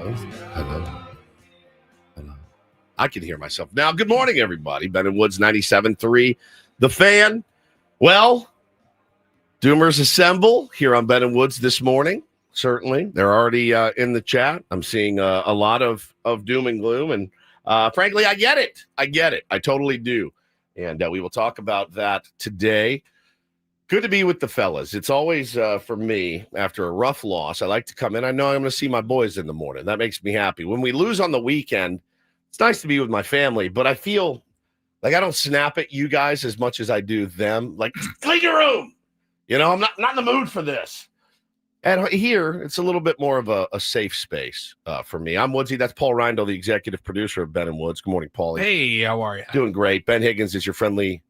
Hello. I can hear myself now. Good morning, everybody. Ben and Woods 97.3. The Fan. Well, Doomers assemble here on Ben and Woods this morning. Certainly. They're already in the chat. I'm seeing a lot of doom and gloom. And frankly, I get it. I totally do. And we will talk about that today. Good to be with the fellas. It's always, for me, after a rough loss, I like to come in. I know I'm going to see my boys in the morning. That makes me happy. When we lose on the weekend, it's nice to be with my family, but I feel like I don't snap at you guys as much as I do them. Like, clean your room. You know, I'm not in the mood for this. And here, it's a little bit more of a safe space for me. I'm Woodsy. That's Paul Reindl, the executive producer of Ben and Woods. Good morning, Paulie. Hey, how are you? Doing great. Ben Higgins is your friendly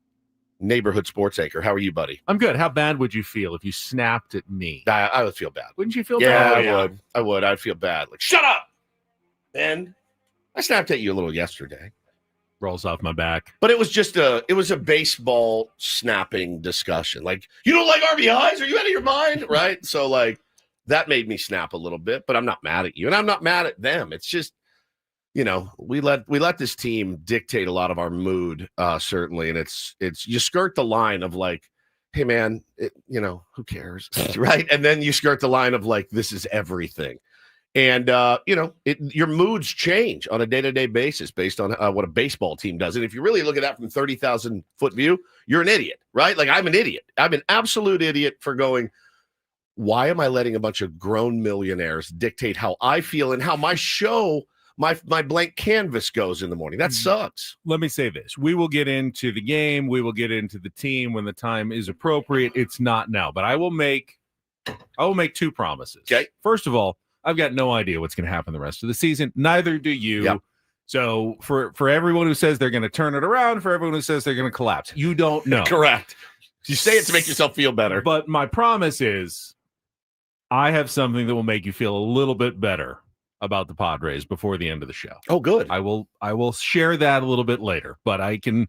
neighborhood sports anchor. How are you, buddy? I'm good. How bad would you feel if you snapped at me? I would feel bad. Wouldn't you feel bad? bad? I would. I'd feel bad. Like, shut up! Ben, I snapped at you a little yesterday. Rolls off my back. But it was just a baseball snapping discussion. Like, you don't like RBIs? Are you out of your mind? Right? So, like, that made me snap a little bit, but I'm not mad at you. And I'm not mad at them. It's just, you know, we let this team dictate a lot of our mood, certainly. And it's you skirt the line of like, hey, man, who cares? Right? And then you skirt the line of like, this is everything. And, your moods change on a day-to-day basis based on what a baseball team does. And if you really look at that from 30,000-foot view, you're an idiot, right? Like, I'm an idiot. I'm an absolute idiot for going, why am I letting a bunch of grown millionaires dictate how I feel and how my show, my blank canvas goes in the morning? That sucks. Let me say this. We will get into the game. We will get into the team when the time is appropriate. It's not now. But I will make two promises. Okay. First of all, I've got no idea what's going to happen the rest of the season. Neither do you. Yep. So for everyone who says they're going to turn it around, for everyone who says they're going to collapse, you don't know. Correct. You say it to make yourself feel better. But my promise is I have something that will make you feel a little bit better about the Padres before the end of the show. Oh, good. I will share that a little bit later, but I can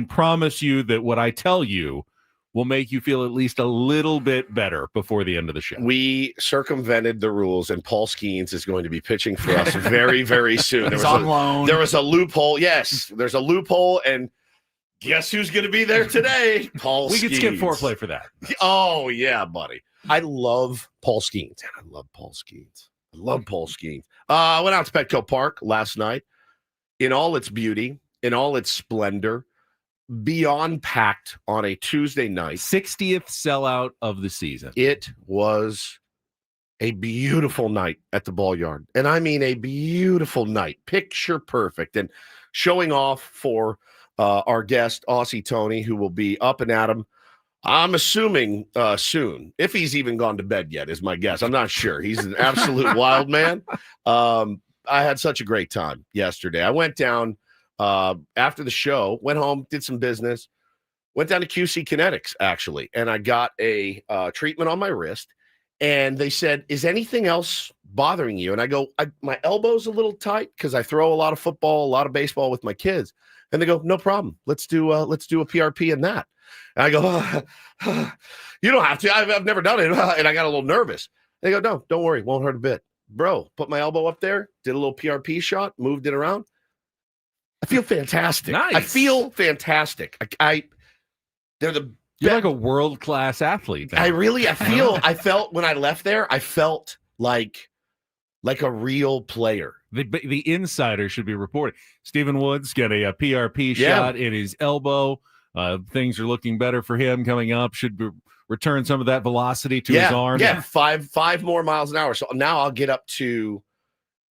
promise you that what I tell you will make you feel at least a little bit better before the end of the show. We circumvented the rules, and Paul Skeens is going to be pitching for us very, very soon. He's on loan. There was a loophole. Yes, there's a loophole, and guess who's going to be there today? Paul Skeens. We could skip foreplay for that. Oh, yeah, buddy. I love Paul Skeens. I love Paul Skeens. I went out to Petco Park last night in all its beauty, in all its splendor. Beyond packed on a Tuesday night. 60th sellout of the season. It was a beautiful night at the ball yard. And I mean a beautiful night. Picture perfect. And showing off for our guest, Aussie Tony, who will be up and at 'em. I'm assuming soon. If he's even gone to bed yet, is my guess. I'm not sure. He's an absolute wild man. I had such a great time yesterday. I went down after the show, went home, did some business, went down to QC Kinetics, actually, and I got a treatment on my wrist, and they said, is anything else bothering you? And I go, my elbow's a little tight because I throw a lot of football, a lot of baseball with my kids. And they go, no problem. Let's do a PRP in that. And I go, you don't have to. I've never done it. And I got a little nervous. They go, no, don't worry. Won't hurt a bit. Bro, put my elbow up there, did a little PRP shot, moved it around. I feel fantastic. Nice. I feel fantastic. They're You're like a world-class athlete. Now. I felt when I left there, I felt like a real player. The insider should be reporting. Stephen Woods got a PRP shot in his elbow. Things are looking better for him coming up. Should return some of that velocity to his arm. Yeah, five more miles an hour. So now I'll get up to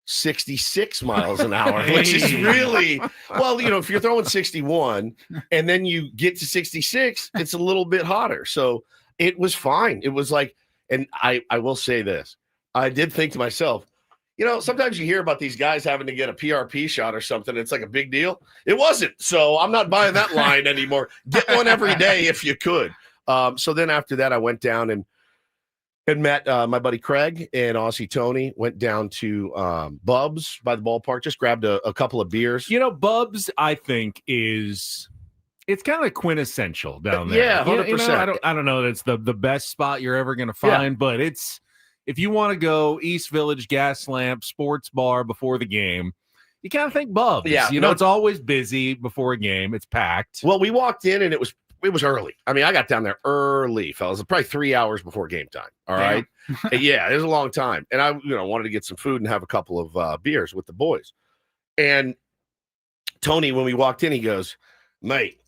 66 miles an hour, which is really, well, if you're throwing 61 and then you get to 66, it's a little bit hotter. So it was fine. It was like, and I will say this, I did think to myself, sometimes you hear about these guys having to get a PRP shot or something. It's like a big deal. It wasn't. So I'm not buying that line anymore. Get one every day if you could. So then after that, I went down and met my buddy Craig and Aussie Tony. Went down to Bub's by the ballpark. Just grabbed a couple of beers. Bub's, I think, it's kind of quintessential down there. Yeah, 100%. I don't know that it's the best spot you're ever going to find, but it's if you want to go East Village Gas Lamp Sports Bar before the game, you kind of think Bubs. Yeah, you know, it's always busy before a game. It's packed. Well, we walked in and it was early. I mean, I got down there early, fellas. Probably 3 hours before game time. All right. Yeah, it was a long time. And I, wanted to get some food and have a couple of beers with the boys. And Tony, when we walked in, he goes, "Mate,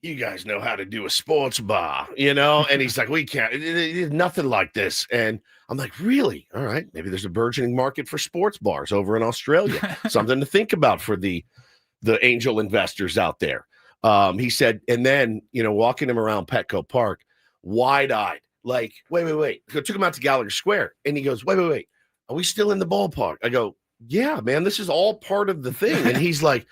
you guys know how to do a sports bar, And he's like, "We can't. It's nothing like this." And I'm like, "Really? All right. Maybe there's a burgeoning market for sports bars over in Australia. Something to think about for the angel investors out there." He said, and then, walking him around Petco Park, wide-eyed, like, wait. So I took him out to Gallagher Square, and he goes, wait. Are we still in the ballpark? I go, "Yeah, man, this is all part of the thing." And he's like,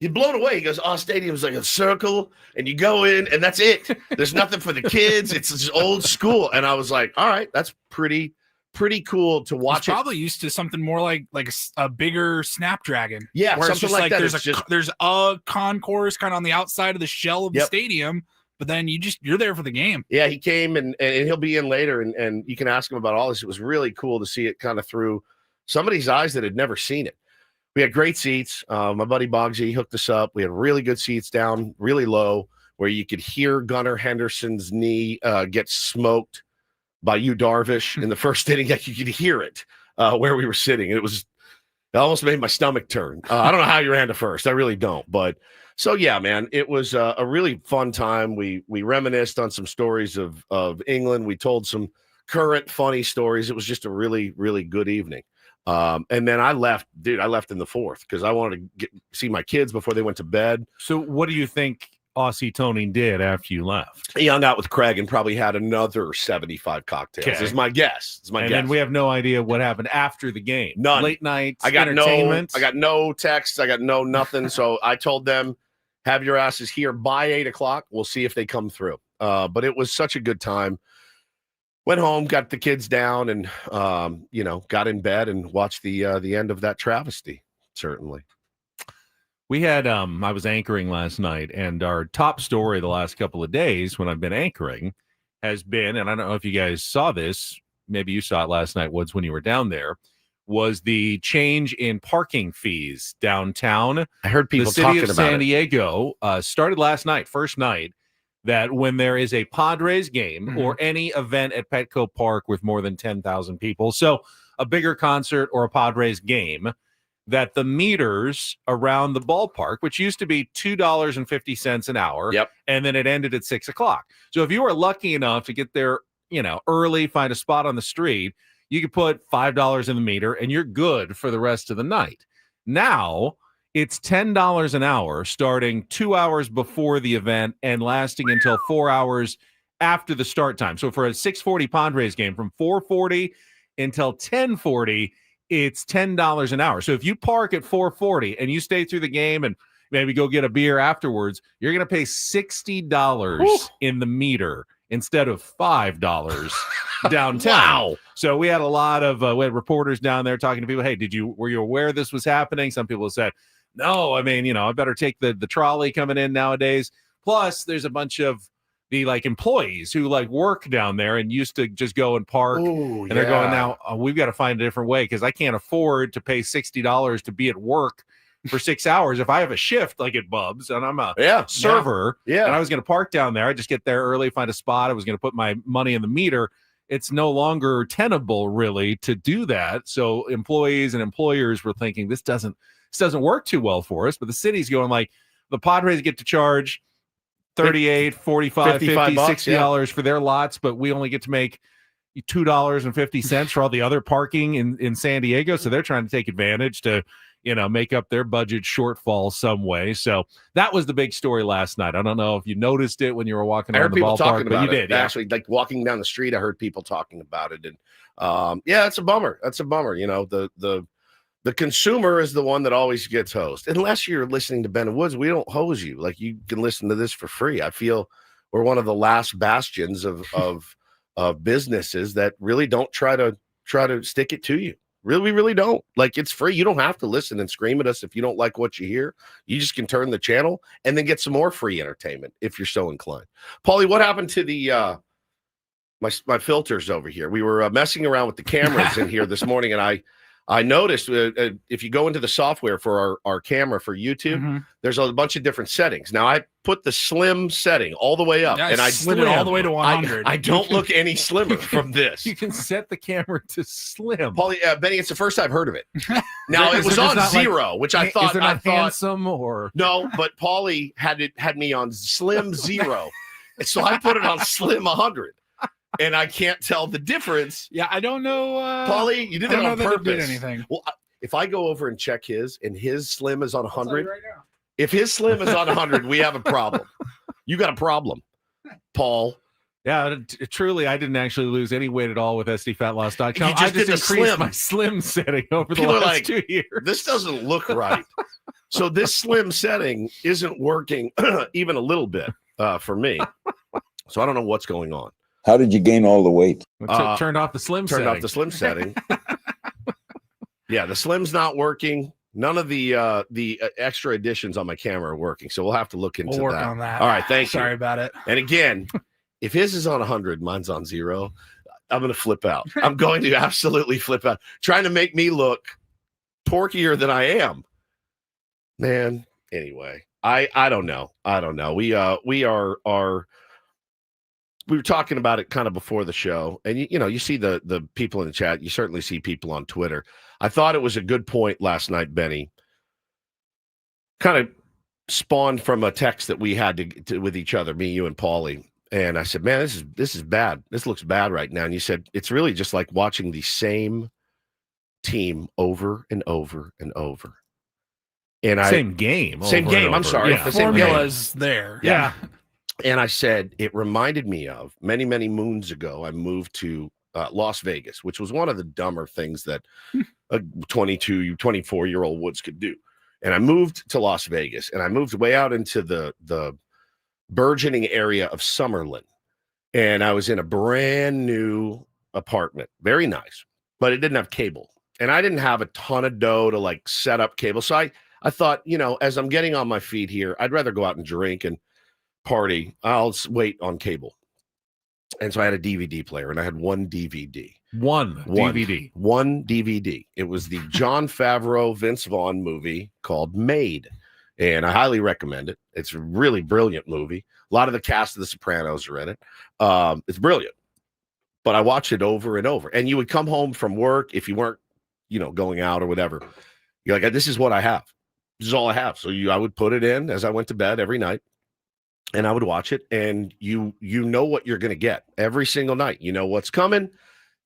you're blown away. He goes, "Our stadium's like a circle, and you go in, and that's it. There's nothing for the kids. It's just old school." And I was like, all right, that's pretty cool to watch. He's probably used to something more like a bigger Snapdragon. Yeah, where something like that. There's a concourse kind of on the outside of the shell of the stadium, but then you're there for the game. Yeah, he came and he'll be in later, and you can ask him about all this. It was really cool to see it kind of through somebody's eyes that had never seen it. We had great seats. My buddy Bogsy hooked us up. We had really good seats down really low where you could hear Gunnar Henderson's knee get smoked by Yu Darvish in the first inning. Like you could hear it where we were sitting. It almost made my stomach turn. I don't know how you ran to first. I really don't. But so, yeah, man, it was a really fun time. We reminisced on some stories of England. We told some current funny stories. It was just a really, really good evening. And then I left in the fourth because I wanted to see my kids before they went to bed. So what do you think Aussie Tony did after you left? He hung out with Craig and probably had another 75 cocktails. Okay. Is my guess. And then we have no idea what happened after the game. None. Late nights, I got entertainment. I got no texts. I got no nothing. So I told them, have your asses here by 8:00. We'll see if they come through. But it was such a good time. Went home, got the kids down, and got in bed and watched the end of that travesty. Certainly. We had I was anchoring last night, and our top story the last couple of days when I've been anchoring has been, and I don't know if you guys saw this, maybe you saw it last night, Woods, when you were down there, was the change in parking fees downtown. I heard people talking about it. The city of San Diego started last night, first night, that when there is a Padres game or any event at Petco Park with more than 10,000 people, so a bigger concert or a Padres game, that the meters around the ballpark, which used to be $2.50 an hour, and then it ended at 6:00. So if you were lucky enough to get there, early, find a spot on the street, you could put $5 in the meter and you're good for the rest of the night. Now it's $10 an hour starting 2 hours before the event and lasting until 4 hours after the start time. So for a 6:40 Padres game from 4:40 until 10:40, it's $10 an hour. So if you park at 4:40 and you stay through the game and maybe go get a beer afterwards, you're going to pay $60 in the meter instead of $5 downtown. Wow. So we had a lot of we had reporters down there talking to people. Hey, were you aware this was happening? Some people said, no, I mean, I better take the trolley coming in nowadays. Plus, there's a bunch of the employees who work down there and used to just go and park. Ooh, and they're going, now we've got to find a different way because I can't afford to pay $60 to be at work for 6 hours. If I have a shift like at Bubs and I'm a server and I was going to park down there, I just get there early, find a spot. I was going to put my money in the meter. It's no longer tenable really to do that. So employees and employers were thinking this doesn't work too well for us. But the city's going the Padres get to charge $38, $45, $50, $60 for their lots, but we only get to make $2.50 for all the other parking in San Diego. So they're trying to take advantage to, make up their budget shortfall some way. So that was the big story last night. I don't know if you noticed it when you were walking around the ballpark, but you did. Actually, walking down the street, I heard people talking about it. And it's a bummer. That's a bummer. The consumer is the one that always gets hosed. Unless you're listening to Ben Woods, we don't hose you. You can listen to this for free. I feel we're one of the last bastions of businesses that really don't try to stick it to you. We really don't. It's free. You don't have to listen and scream at us if you don't like what you hear. You just can turn the channel and then get some more free entertainment if you're so inclined. Paulie, what happened to the my filters over here. We were messing around with the cameras in here this morning, and I noticed if you go into the software for our camera for YouTube, there's a bunch of different settings. Now I put the slim setting all the way up, and I slid it all the way to 100. I don't look any slimmer from this. You can set the camera to slim. Paulie, Benny, it's the first I've heard of it. Now it was on 0, which I thought handsome or no, but Paulie had me on slim 0, and so I put it on slim 100. And I can't tell the difference. Yeah, I don't know. Paulie, you did it on purpose. Did anything. Well, if I go over and check his, and his slim is on 100, right now. If his slim is on 100, we have a problem. You got a problem, Paul. Yeah, truly, I didn't actually lose any weight at all with SDFatLoss.com. I just increased my slim setting over the last 2 years. This doesn't look right. So this slim setting isn't working even a little bit for me. So I don't know what's going on. How did you gain all the weight? Turned off the slim setting. Turned off the slim setting. Yeah, the slim's not working. None of the extra additions on my camera are working. So we'll have to look into we'll work that. on that. All right, thank you. Sorry about it. And again, if his is on 100, mine's on 0, I'm going to flip out. I'm going to absolutely flip out. Trying to make me look porkier than I am. Man, anyway, I don't know. I don't know. We were talking about it kind of before the show, and you see the people in the chat. You certainly see people on Twitter. I thought it was a good point last night, Benny. Kind of spawned from a text that we had to with each other, me, you, and Paulie. And I said, "Man, this is bad. This looks bad right now." And you said it's really just like watching the same team over and over and over. And same game. I'm sorry. Yeah, the formula's there. Yeah. And I said, it reminded me of many, many moons ago, I moved to Las Vegas, which was one of the dumber things that a 22, 24-year-old Woods could do. And I moved to Las Vegas, and I moved way out into the burgeoning area of Summerlin. And I was in a brand new apartment, very nice, but it didn't have cable. And I didn't have a ton of dough to like set up cable. So I thought, as I'm getting on my feet here, I'd rather go out and drink and party. I'll wait on cable. And so I had a DVD player, and I had one DVD. One DVD. It was the Jon Favreau, Vince Vaughn movie called Made. And I highly recommend it. It's a really brilliant movie. A lot of the cast of The Sopranos are in it. It's brilliant. But I watched it over and over. And you would come home from work if you weren't, going out or whatever. You're like, this is what I have. This is all I have. So I would put it in as I went to bed every night. And I would watch it, and you know what you're going to get every single night. You know what's coming.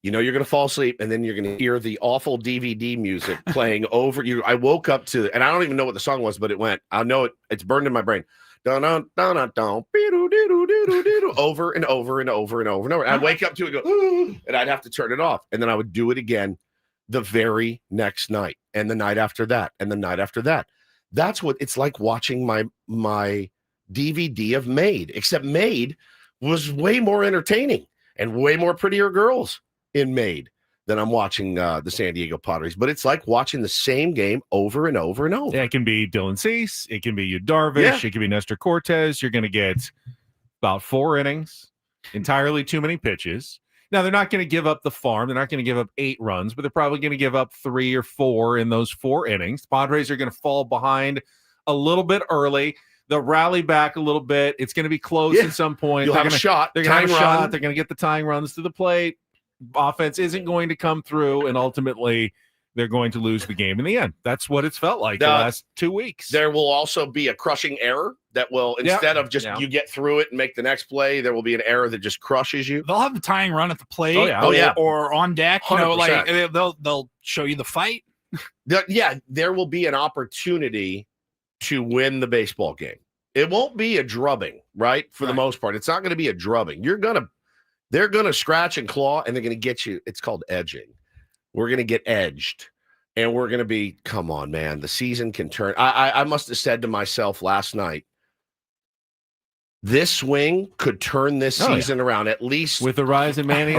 You're going to fall asleep, and then you're going to hear the awful DVD music playing over you. I woke up to, and I don't even know what the song was, but it went. I know it's burned in my brain. Dun dun dun dun dun, over and over and over and over and over. I'd wake up to it, and go, and I'd have to turn it off, and then I would do it again the very next night, and the night after that, and the night after that. That's what it's like watching my DVD of Made, except Made was way more entertaining and way more prettier girls in Made than I'm watching the San Diego Padres. But it's like watching the same game over and over and over. Yeah, it can be Dylan Cease. It can be Yu Darvish. It can be Nestor Cortez. You're going to get about 4 innings, entirely too many pitches. Now, they're not going to give up the farm. They're not going to give up 8 runs, but they're probably going to give up 3 or 4 in those 4 innings. The Padres are going to fall behind a little bit early. They'll rally back a little bit. It's going to be close at some point. You'll have a shot. They're going to have a shot. They're going to get the tying runs to the plate. Offense isn't going to come through, and ultimately they're going to lose the game in the end. That's what it's felt like the last 2 weeks. There will also be a crushing error that will, instead of just you get through it and make the next play, there will be an error that just crushes you. They'll have the tying run at the plate or on deck. 100%. Like they'll show you the fight. There will be an opportunity to win the baseball game. It won't be a drubbing, right? For the most part, it's not going to be a drubbing. They're going to scratch and claw, and they're going to get you. It's called edging. We're going to get edged, and we're going to be, come on, man, the season can turn. I must have said to myself last night, this swing could turn this season around, at least with Arise, Manny,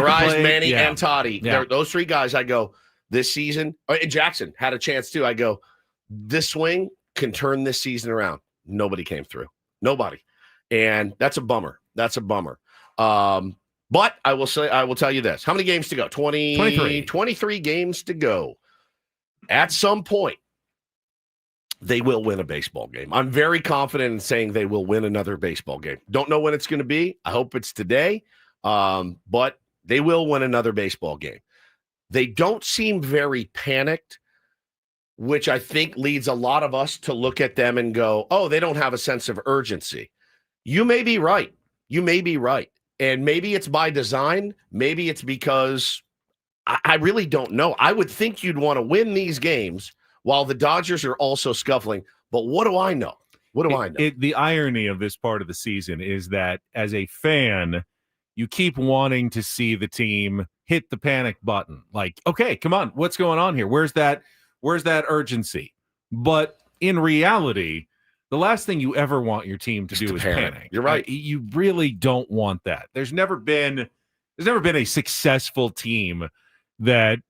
and Toddy. Those 3 guys, I go, this season, and Jackson had a chance too. I go, this swing can turn this season around. Nobody came through. Nobody. And that's a bummer. But I will tell you this. How many games to go? 23 games to go. At some point, they will win a baseball game. I'm very confident in saying they will win another baseball game. Don't know when it's going to be. I hope it's today. But they will win another baseball game. They don't seem very panicked, which I think leads a lot of us to look at them and go, oh, they don't have a sense of urgency. You may be right. And maybe it's by design. Maybe it's because I really don't know. I would think you'd want to win these games while the Dodgers are also scuffling. But what do I know? The irony of this part of the season is that as a fan, you keep wanting to see the team hit the panic button. Like, okay, come on, what's going on here? Where's that urgency? But in reality, the last thing you ever want your team to do is panic. You're right. You really don't want that. There's never been a successful team that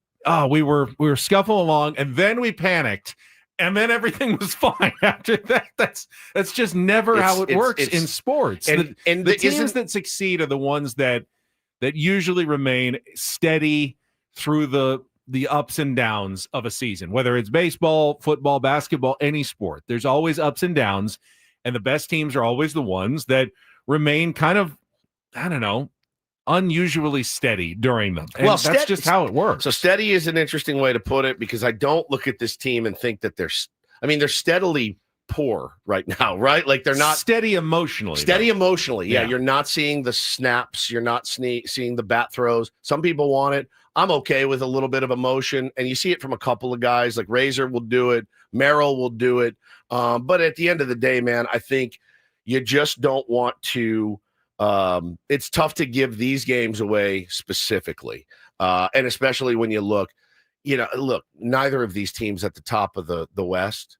we were scuffling along and then we panicked and then everything was fine after that. That's just never how it works in sports. And the teams that succeed are the ones that usually remain steady through the ups and downs of a season, whether it's baseball, football, basketball, any sport. There's always ups and downs, and the best teams are always the ones that remain kind of, I don't know, unusually steady during them. And that's just how it works. So steady is an interesting way to put it, because I don't look at this team and think that they're steadily poor right now, right? Like they're not steady emotionally. Yeah, you're not seeing the snaps. You're not seeing the bat throws. Some people want it. I'm okay with a little bit of emotion, and you see it from a couple of guys. Like Razor will do it, Merrill will do it. But at the end of the day, man, I think you just don't want to. It's tough to give these games away specifically, and especially when you look. Neither of these teams at the top of the West.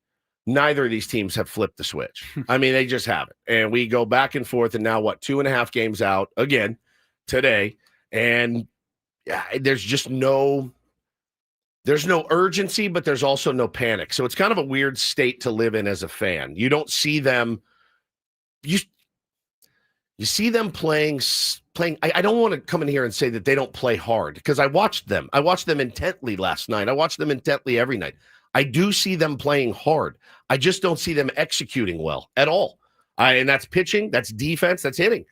Neither of these teams have flipped the switch. I mean, they just haven't. And we go back and forth, and now 2.5 games out again today, and there's just no urgency, but there's also no panic. So it's kind of a weird state to live in as a fan. You don't see them. You see them playing. I don't want to come in here and say that they don't play hard, because I watched them. I watched them intently last night. I watched them intently every night. I do see them playing hard. I just don't see them executing well at all. And that's pitching, that's defense, that's hitting.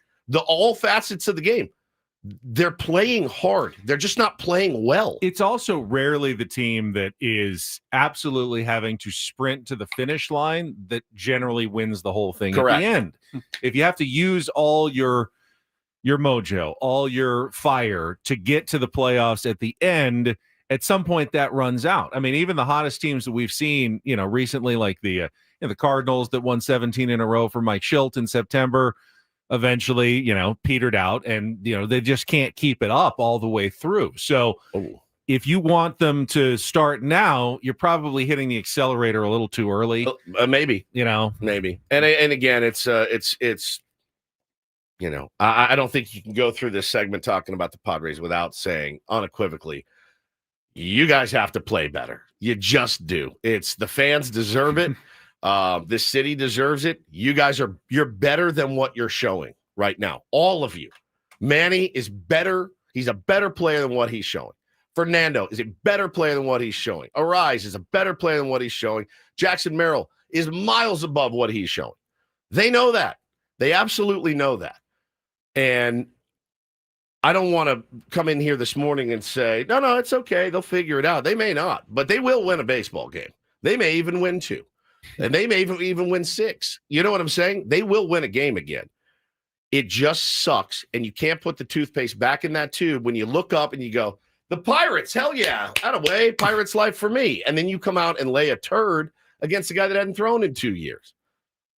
All facets of the game. They're playing hard. They're just not playing well. It's also rarely the team that is absolutely having to sprint to the finish line that generally wins the whole thing. Correct. At the end. If you have to use all your mojo, all your fire to get to the playoffs at the end, at some point that runs out. I mean, even the hottest teams that we've seen, recently, like the Cardinals that won 17 in a row for Mike Schilt in September, eventually, petered out, and they just can't keep it up all the way through. So if you want them to start now, you're probably hitting the accelerator a little too early. Maybe. Maybe. And again, it's I don't think you can go through this segment talking about the Padres without saying unequivocally, you guys have to play better. You just do. It's the fans deserve it. This city deserves it. You're better than what you're showing right now. All of you. Manny is better. He's a better player than what he's showing. Fernando is a better player than what he's showing. Arise is a better player than what he's showing. Jackson Merrill is miles above what he's showing. They know that. They absolutely know that. And I don't want to come in here this morning and say, no, it's okay. They'll figure it out. They may not, but they will win a baseball game. They may even win 2. And they may even win 6. You know what I'm saying? They will win a game again. It just sucks. And you can't put the toothpaste back in that tube when you look up and you go, the Pirates, hell yeah, out of way, Pirates life for me. And then you come out and lay a turd against a guy that hadn't thrown in 2 years,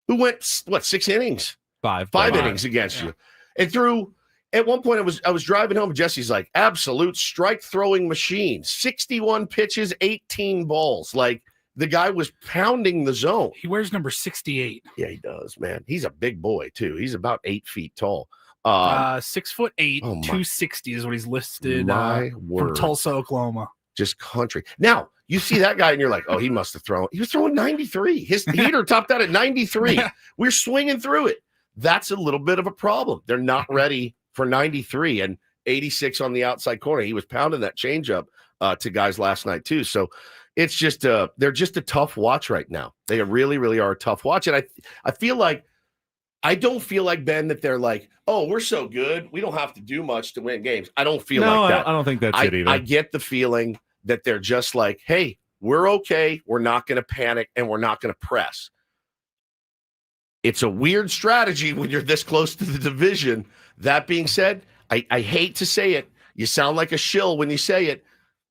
who went, 6 innings? 5 innings against you. And through, at one point I was driving home, Jesse's like, absolute strike throwing machine, 61 pitches, 18 balls. Like, the guy was pounding the zone. He wears number 68. Yeah, he does, man. He's a big boy, too. He's about 8 feet tall. 6'8", 260 is what he's listed from Tulsa, Oklahoma. Just country. Now, you see that guy and you're like, oh, he must have thrown. He was throwing 93. His heater topped out at 93. We're swinging through it. That's a little bit of a problem. They're not ready for 93 and 86 on the outside corner. He was pounding that changeup to guys last night too. So it's just they're just a tough watch right now. They really, really are a tough watch. And I feel like I don't feel like, Ben, that they're like, oh, we're so good, we don't have to do much to win games. I don't feel like that. I don't think that's it either. I get the feeling that they're just like, hey, we're okay. We're not going to panic and we're not going to press. It's a weird strategy when you're this close to the division. That being said, I hate to say it. You sound like a shill when you say it.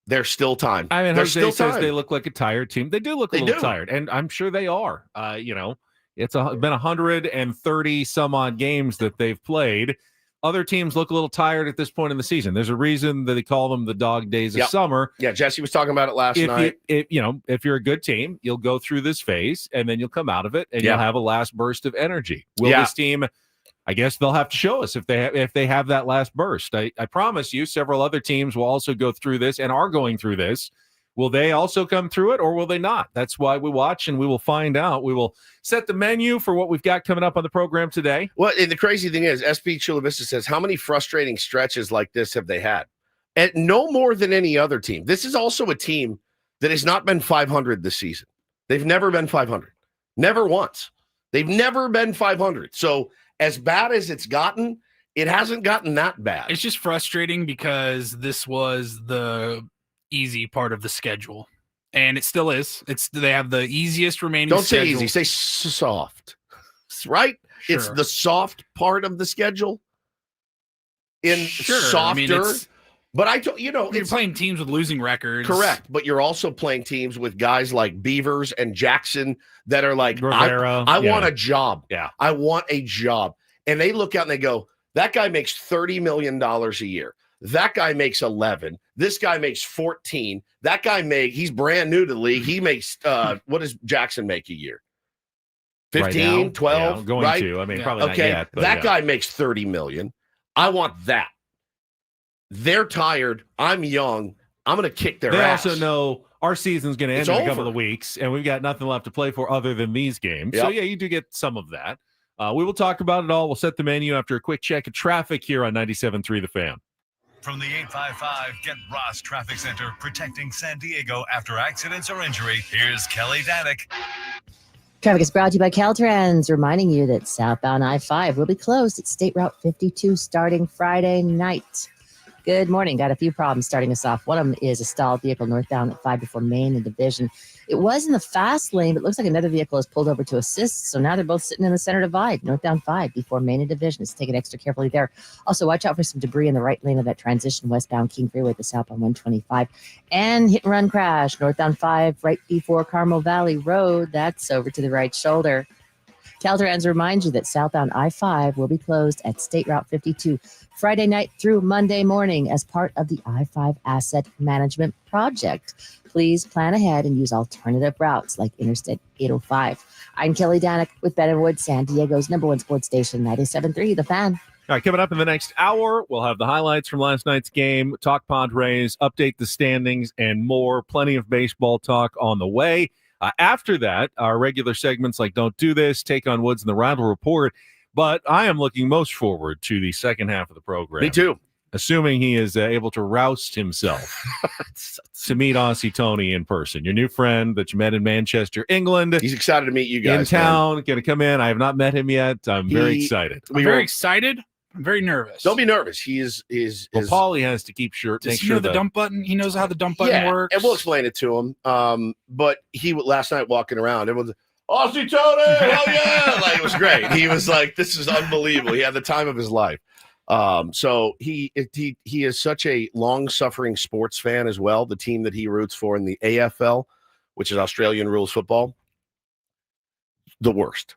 There's still time. I mean, there's Jose still says time. they look like a tired team. They do look a little tired, and I'm sure they are. It's been 130 some odd games that they've played. Other teams look a little tired at this point in the season. There's a reason that they call them the dog days of summer. Yeah, Jesse was talking about it last night. If you're a good team, you'll go through this phase, and then you'll come out of it, and you'll have a last burst of energy. Will this team? I guess they'll have to show us if they have that last burst. I promise you, several other teams will also go through this and are going through this. Will they also come through it, or will they not? That's why we watch, and we will find out. We will set the menu for what we've got coming up on the program today. Well, and the crazy thing is, SP Chula Vista says, how many frustrating stretches like this have they had? And no more than any other team. This is also a team that has not been 500 this season. They've never been 500. Never once. They've never been 500. So as bad as it's gotten, it hasn't gotten that bad. It's just frustrating because this was the easy part of the schedule, and it still is. They have the easiest remaining. Don't schedule. say easy, say soft. Right? Sure. It's the soft part of the schedule. Softer. I mean, but you're playing teams with losing records. Correct. But you're also playing teams with guys like Beavers and Jackson that are like, Rivera, I want a job. Yeah. I want a job. And they look out and they go, that guy makes $30 million a year. That guy makes 11. This guy makes 14. That guy he's brand new to the league. He makes, what does Jackson make a year? 15, right 12, yeah, going right? to. I mean, probably okay. not yet. But that guy makes 30 million. I want that. They're tired. I'm young. I'm going to kick their ass. They also know our season's going to end in a couple of weeks, and we've got nothing left to play for other than these games. Yep. So, yeah, you do get some of that. We will talk about it all. We'll set the menu after a quick check of traffic here on 97.3 The Fan. From the 855 Get Ross Traffic Center, protecting San Diego after accidents or injury, here's Kelly Danick. Traffic is brought to you by Caltrans, reminding you that southbound I-5 will be closed at State Route 52 starting Friday night. Good morning. Got a few problems starting us off. One of them is a stalled vehicle northbound at 5 before Main and Division. It was in the fast lane, but it looks like another vehicle has pulled over to assist. So now they're both sitting in the center divide, northbound 5 before Main and Division. So take it extra carefully there. Also, watch out for some debris in the right lane of that transition westbound King Freeway at the southbound 125. And hit and run crash, northbound 5 right before Carmel Valley Road. That's over to the right shoulder. Caltrans reminds you that southbound I-5 will be closed at State Route 52 Friday night through Monday morning as part of the I-5 Asset Management Project. Please plan ahead and use alternative routes like Interstate 805. I'm Kelly Danick with Ben & Wood, San Diego's #1 sports station, 97.3 The Fan. All right, coming up in the next hour, we'll have the highlights from last night's game, talk Padres, update the standings, and more. Plenty of baseball talk on the way. After that, our regular segments like Don't Do This, Take on Woods, and the Rattle Report. But I am looking most forward to the second half of the program. Me too. Assuming he is able to roust himself to meet Aussie Tony in person. Your new friend that you met in Manchester, England. He's excited to meet you guys. In town, going to come in. I have not met him yet. I'm very excited. I'm very excited. I'm very nervous. Don't be nervous. He is. Well, Paulie has to keep sure. Does he know the dump button? He knows how the dump button works. And we'll explain it to him. But he last night walking around, it was Aussie Tony, hell yeah! Like, it was great. He was like, "This is unbelievable." He had the time of his life. So he is such a long-suffering sports fan as well. The team that he roots for in the AFL, which is Australian rules football, the worst.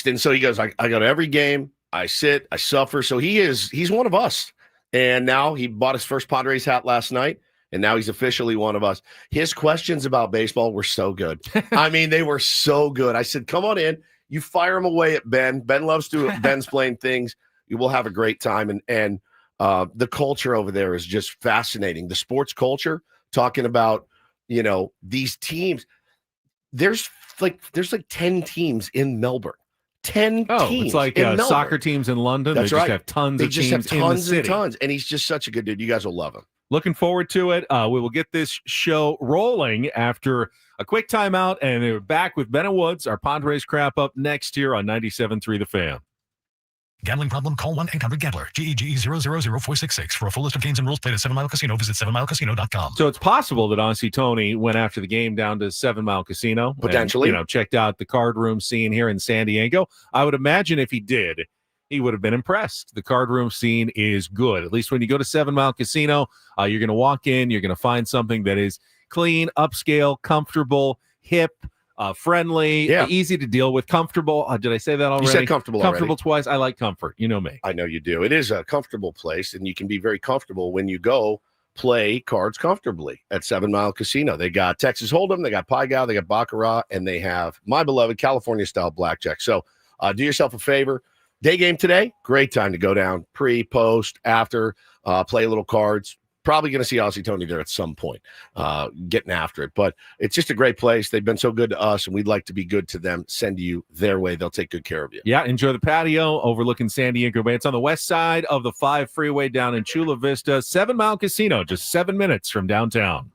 And so he goes, I go to every game. I sit, I suffer. So he's one of us. And now he bought his first Padres hat last night, and now he's officially one of us. His questions about baseball were so good. I mean, they were so good. I said, come on in. You fire him away at Ben. Ben loves to Ben's playing things. You will have a great time. And the culture over there is just fascinating. The sports culture, talking about, these teams. There's like 10 teams in Melbourne. 10 Oh, teams. it's like in Melbourne. soccer teams in London. That's they just right. have tons They of just teams have tons in the city. and tons, and he's just such a good dude. You guys will love him. Looking forward to it. We will get this show rolling after a quick timeout, and we're back with Ben and Woods, our Padres crap up next here on 97.3 The Fan. Gambling problem? Call 1-800-GAMBLER. GEGE 000466. For a full list of games and rules, played at 7 Mile Casino. Visit 7milecasino.com. So it's possible that Aussie Tony went after the game down to 7 Mile Casino. Potentially. And, checked out the card room scene here in San Diego. I would imagine if he did, he would have been impressed. The card room scene is good. At least when you go to 7 Mile Casino, you're going to walk in, you're going to find something that is clean, upscale, comfortable, hip, friendly, easy to deal with, comfortable. Did I say that already? You said comfortable Comfortable already. twice. I like comfort. You know me. I know you do. It is a comfortable place, and you can be very comfortable when you go play cards comfortably at 7 Mile Casino. They got Texas Hold'em, they got Pai Gow, they got Baccarat, and they have my beloved California-style blackjack. So do yourself a favor. Day game today, great time to go down. Pre, post, after, play a little cards. Probably going to see Aussie Tony there at some point, getting after it. But it's just a great place. They've been so good to us, and we'd like to be good to them. Send you their way. They'll take good care of you. Yeah, enjoy the patio overlooking San Diego Bay. It's on the west side of the 5 freeway down in Chula Vista. 7 Mile Casino, just 7 minutes from downtown.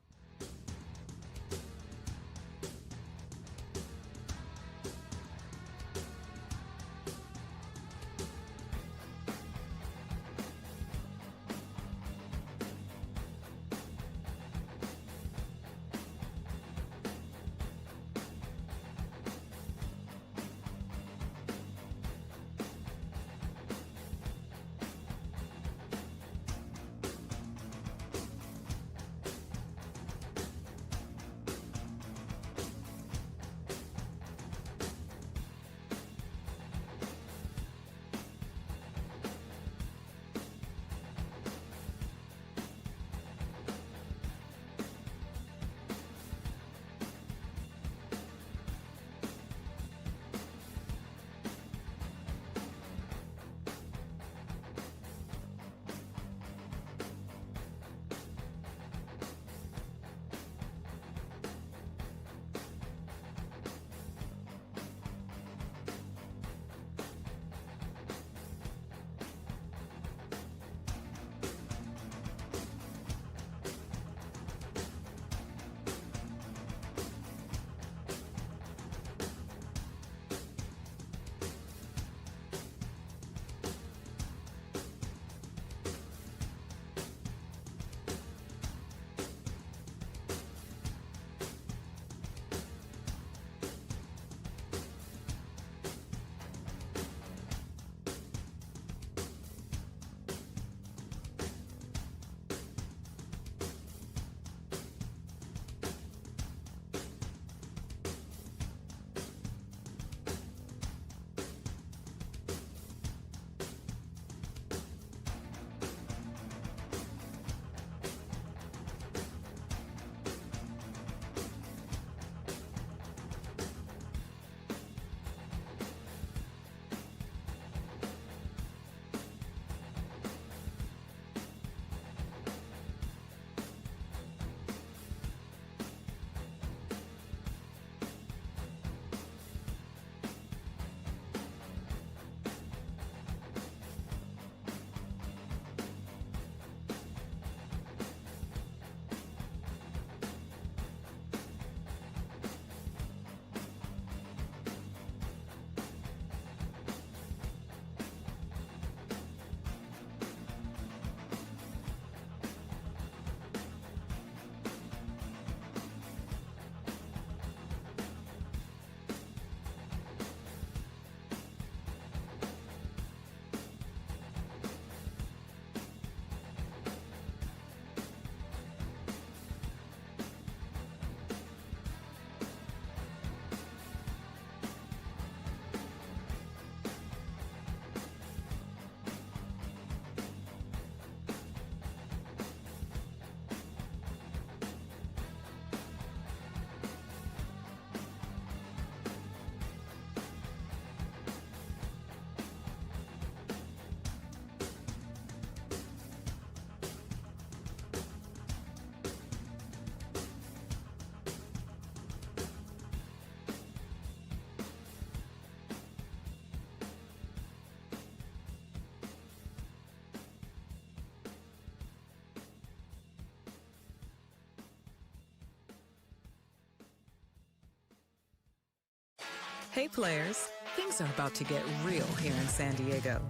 Hey players, things are about to get real here in San Diego.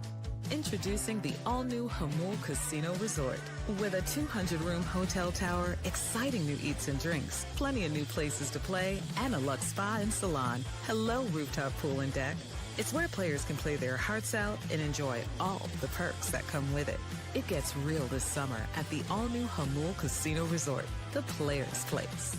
Introducing the all-new Hamul Casino Resort. With a 200-room hotel tower, exciting new eats and drinks, plenty of new places to play, and a luxe spa and salon. Hello, rooftop pool and deck. It's where players can play their hearts out and enjoy all the perks that come with it. It gets real this summer at the all-new Hamul Casino Resort, the players' place.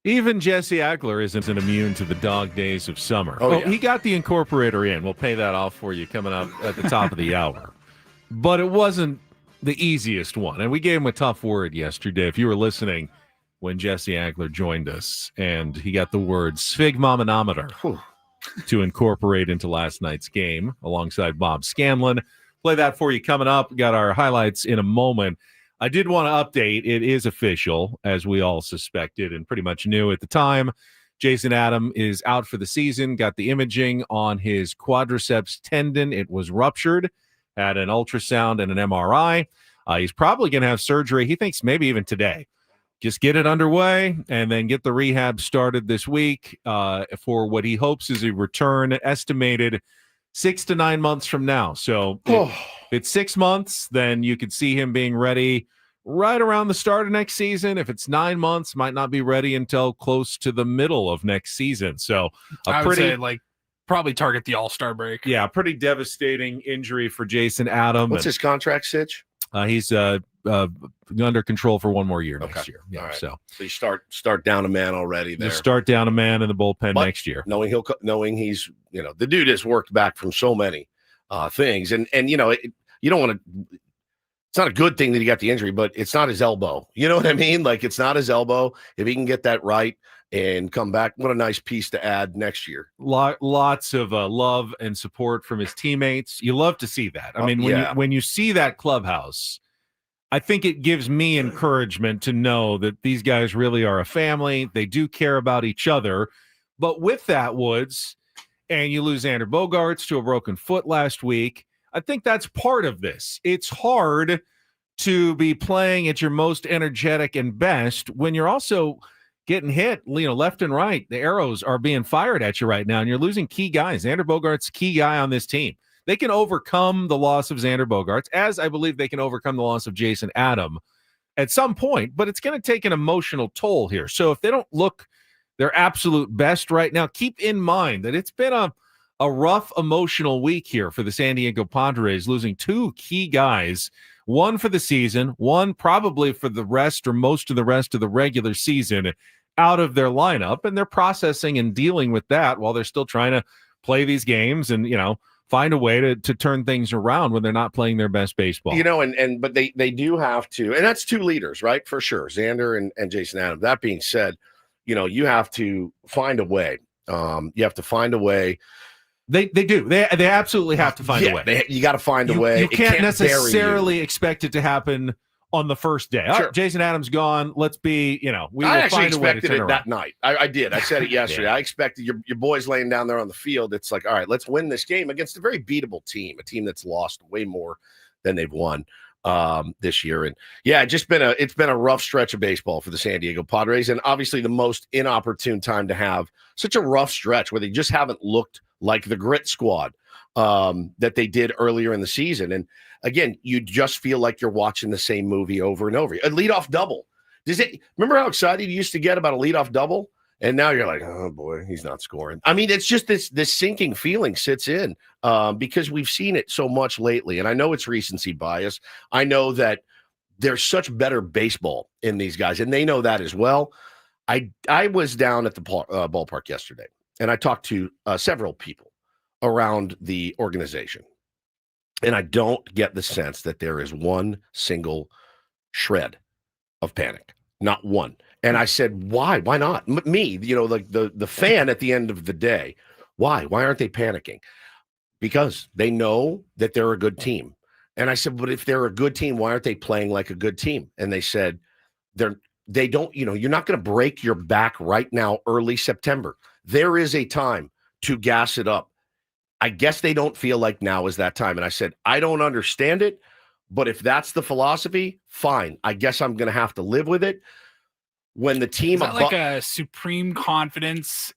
Even Jesse Agler isn't immune to the dog days of summer. Oh, yeah. He got the incorporator in. We'll pay that off for you coming up at the top of the hour. But it wasn't the easiest one. And we gave him a tough word yesterday. If you were listening when Jesse Agler joined us, and he got the word sphygmomanometer to incorporate into last night's game alongside Bob Scanlon. Play that for you coming up. Got our highlights in a moment. I did want to update. It is official, as we all suspected and pretty much knew at the time. Jason Adam is out for the season, got the imaging on his quadriceps tendon. It was ruptured, had an ultrasound and an MRI. He's probably going to have surgery. He thinks maybe even today. Just get it underway and then get the rehab started this week for what he hopes is a return estimated 6 to 9 months from now. So if it's 6 months, then you could see him being ready right around the start of next season. If it's 9 months, might not be ready until close to the middle of next season. So I would say probably target the All-Star break. Yeah, pretty devastating injury for Jason Adam. What's his contract, Sitch? He's under control for one more year next year. Yeah, right. so you start down a man already there. You start down a man in the bullpen But next year. Knowing he's, the dude has worked back from so many things, and you don't want to. It's not a good thing that he got the injury, but it's not his elbow. You know what I mean? Like, it's not his elbow. If he can get that right and come back, what a nice piece to add next year. Lots of love and support from his teammates. You love to see that. I mean, when you see that clubhouse, I think it gives me encouragement to know that these guys really are a family. They do care about each other. But with that, Woods, and you lose Xander Bogaerts to a broken foot last week, I think that's part of this. It's hard to be playing at your most energetic and best when you're also getting hit, left and right. The arrows are being fired at you right now, and you're losing key guys. Xander Bogaerts, key guy on this team. They can overcome the loss of Xander Bogaerts, as I believe they can overcome the loss of Jason Adam at some point, but it's going to take an emotional toll here. So if they don't look their absolute best right now. Keep in mind that it's been a rough emotional week here for the San Diego Padres, losing two key guys, one for the season, one probably for the rest or most of the rest of the regular season, out of their lineup, and they're processing and dealing with that while they're still trying to play these games and, find a way to turn things around when they're not playing their best baseball. But they do have to, and that's two leaders, right? For sure. Xander and Jason Adams. That being said, you have to find a way. You have to find a way. They do. They absolutely have to find a way. You got to find a way. You can't necessarily expect it to happen on the first day. Sure. All right, Jason Adams gone. Let's be, we will find a way to turn around. That night. I did. I said it yesterday. I expected your boys laying down there on the field. It's like, all right, let's win this game against a very beatable team, a team that's lost way more than they've won this year. And it's been a rough stretch of baseball for the San Diego Padres, and obviously the most inopportune time to have such a rough stretch where they just haven't looked like the grit squad that they did earlier in the season. And again, you just feel like you're watching the same movie over and over. A leadoff double. Remember how excited you used to get about a leadoff double? And now you're like, oh boy, he's not scoring. I mean, it's just this sinking feeling sits in because we've seen it so much lately. And I know it's recency bias. I know that there's such better baseball in these guys, and they know that as well. I was down at the ballpark yesterday, and I talked to several people around the organization. And I don't get the sense that there is one single shred of panic, not one. And I said, why? Why not? Me, the fan at the end of the day, why? Why aren't they panicking? Because they know that they're a good team. And I said, but if they're a good team, why aren't they playing like a good team? And they said, they don't, you're not going to break your back right now, early September. There is a time to gas it up. I guess they don't feel like now is that time. And I said, I don't understand it, but if that's the philosophy, fine. I guess I'm going to have to live with it. When the team... Is that like a supreme confidence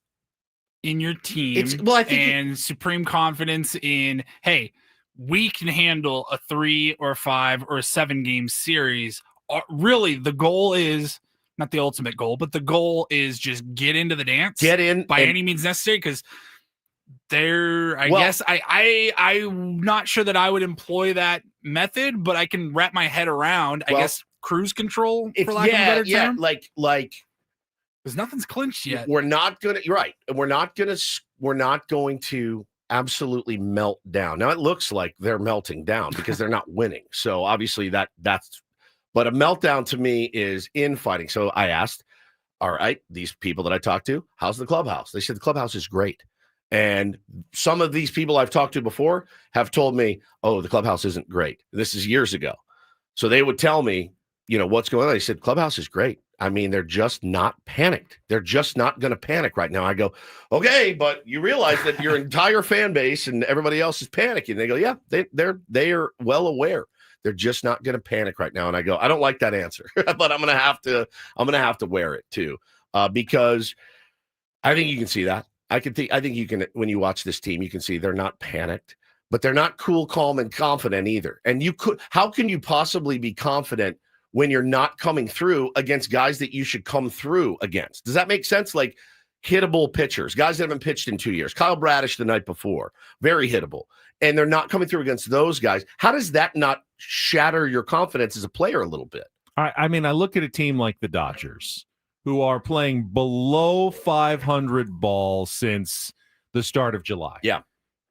in your team and supreme confidence in, hey, we can handle a 3 or 5 or a 7 game series. Really, the goal is not the ultimate goal, but the goal is just get into the dance. Get in by any means necessary, because guess I'm not sure that I would employ that method, but I can wrap my head around, I guess, cruise control, for lack of a better term. Like because nothing's clinched yet. You're right. We're not going to absolutely melt down. Now it looks like they're melting down because they're not winning. So obviously that's but a meltdown to me is infighting. So I asked, all right, these people that I talked to, how's the clubhouse? They said the clubhouse is great. And some of these people I've talked to before have told me, oh, the clubhouse isn't great. This is years ago. So they would tell me, what's going on. They said, clubhouse is great. I mean, they're just not panicked. They're just not going to panic right now. I go, okay, but you realize that your entire fan base and everybody else is panicking. They go, yeah, they are well aware. They're just not going to panic right now. And I go, I don't like that answer, but I'm going to have to wear it too, because I think you can see that. I think you can, when you watch this team, you can see they're not panicked, but they're not cool, calm, and confident either. And how can you possibly be confident when you're not coming through against guys that you should come through against? Does that make sense? Like hittable pitchers, guys that haven't pitched in 2 years. Kyle Bradish the night before, very hittable. And they're not coming through against those guys. How does that not shatter your confidence as a player a little bit? I mean, I look at a team like the Dodgers, who are playing below 500 ball since the start of July. Yeah.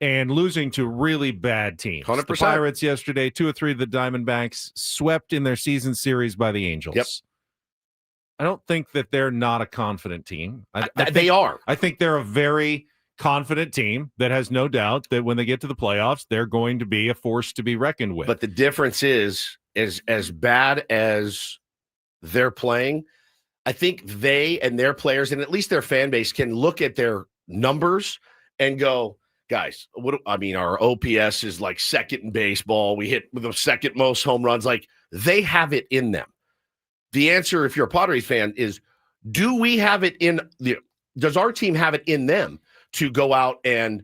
And losing to really bad teams. 100%. The Pirates yesterday, 2 or 3 of the Diamondbacks swept in their season series by the Angels. Yep. I don't think that they're not a confident team. They are. I think they're a very confident team that has no doubt that when they get to the playoffs, they're going to be a force to be reckoned with. But the difference is as bad as they're playing, I think they and their players and at least their fan base can look at their numbers and go, guys, our OPS is like second in baseball. We hit with the second most home runs. Like, they have it in them. The answer, if you're a Padres fan, is does our team have it in them to go out and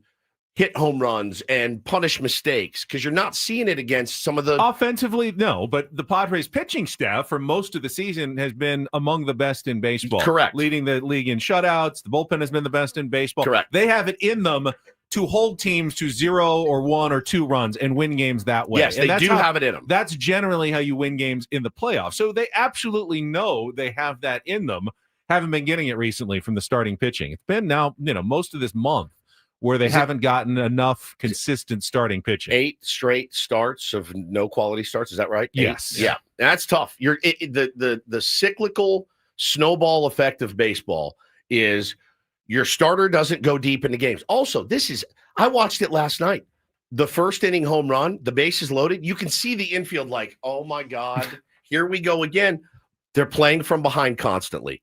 hit home runs and punish mistakes because you're not seeing it against some of the offensively. No, but the Padres pitching staff for most of the season has been among the best in baseball. Correct. Leading the league in shutouts. The bullpen has been the best in baseball. Correct. They have it in them to hold teams to 0 or 1 or 2 runs and win games that way. Yes, they do have it in them. That's generally how you win games in the playoffs. So they absolutely know they have that in them. Haven't been getting it recently from the starting pitching. It's been now, most of this month where they haven't gotten enough consistent starting pitching. 8 straight starts of no quality starts. Is that right? Yes. 8? Yeah. That's tough. The cyclical snowball effect of baseball is your starter doesn't go deep into games. Also, I watched it last night. The first inning home run, the bases loaded. You can see the infield like, oh my God, here we go again. They're playing from behind constantly.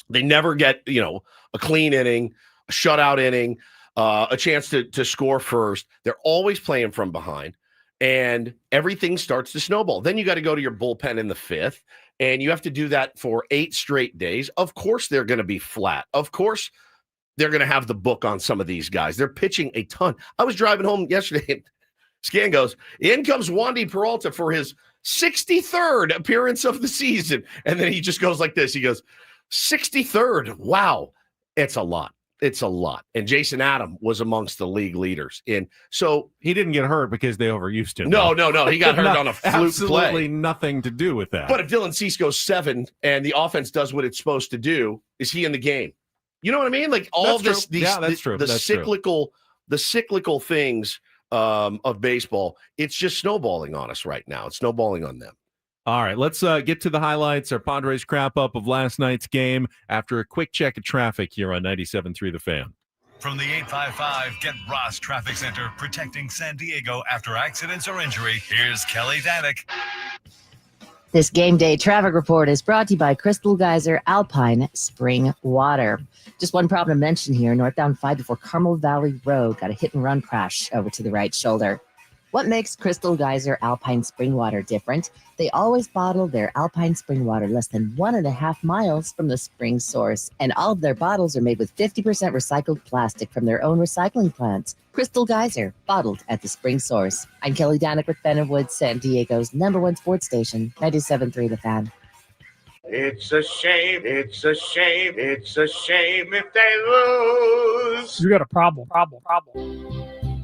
They never get, a clean inning, a shutout inning, a chance to score first. They're always playing from behind, and everything starts to snowball. Then you got to go to your bullpen in the 5th, and you have to do that for 8 straight days. Of course, they're going to be flat. Of course, they're going to have the book on some of these guys. They're pitching a ton. I was driving home yesterday, and Scan goes, in comes Wandy Peralta for his 63rd appearance of the season. And then he just goes like this. He goes, 63rd. Wow. It's a lot. It's a lot. And Jason Adam was amongst the league leaders. And so he didn't get hurt because they overused him. No. He got hurt on a fluke absolutely play. Nothing to do with that. But if Dylan Cease goes 7 and the offense does what it's supposed to do, is he in the game? You know what I mean? Like all that's this, that's true. The cyclical things of baseball, it's just snowballing on us right now. It's snowballing on them. All right, let's get to the highlights. Our Padres crap up of last night's game after a quick check of traffic here on 97.3 The Fan. From the 855 Get Ross Traffic Center, protecting San Diego after accidents or injury, here's Kelly Danick. This game day traffic report is brought to you by Crystal Geyser Alpine Spring Water. Just one problem to mention here, northbound 5 before Carmel Valley Road got a hit and run crash over to the right shoulder. What makes Crystal Geyser Alpine Spring Water different? They always bottle their Alpine Spring Water less than 1.5 miles from the spring source. And all of their bottles are made with 50% recycled plastic from their own recycling plants. Crystal Geyser, bottled at the spring source. I'm Kelly Danick with Ben Woods, San Diego's #1 sports station, 97.3 The Fan. It's a shame if they lose. You got a problem.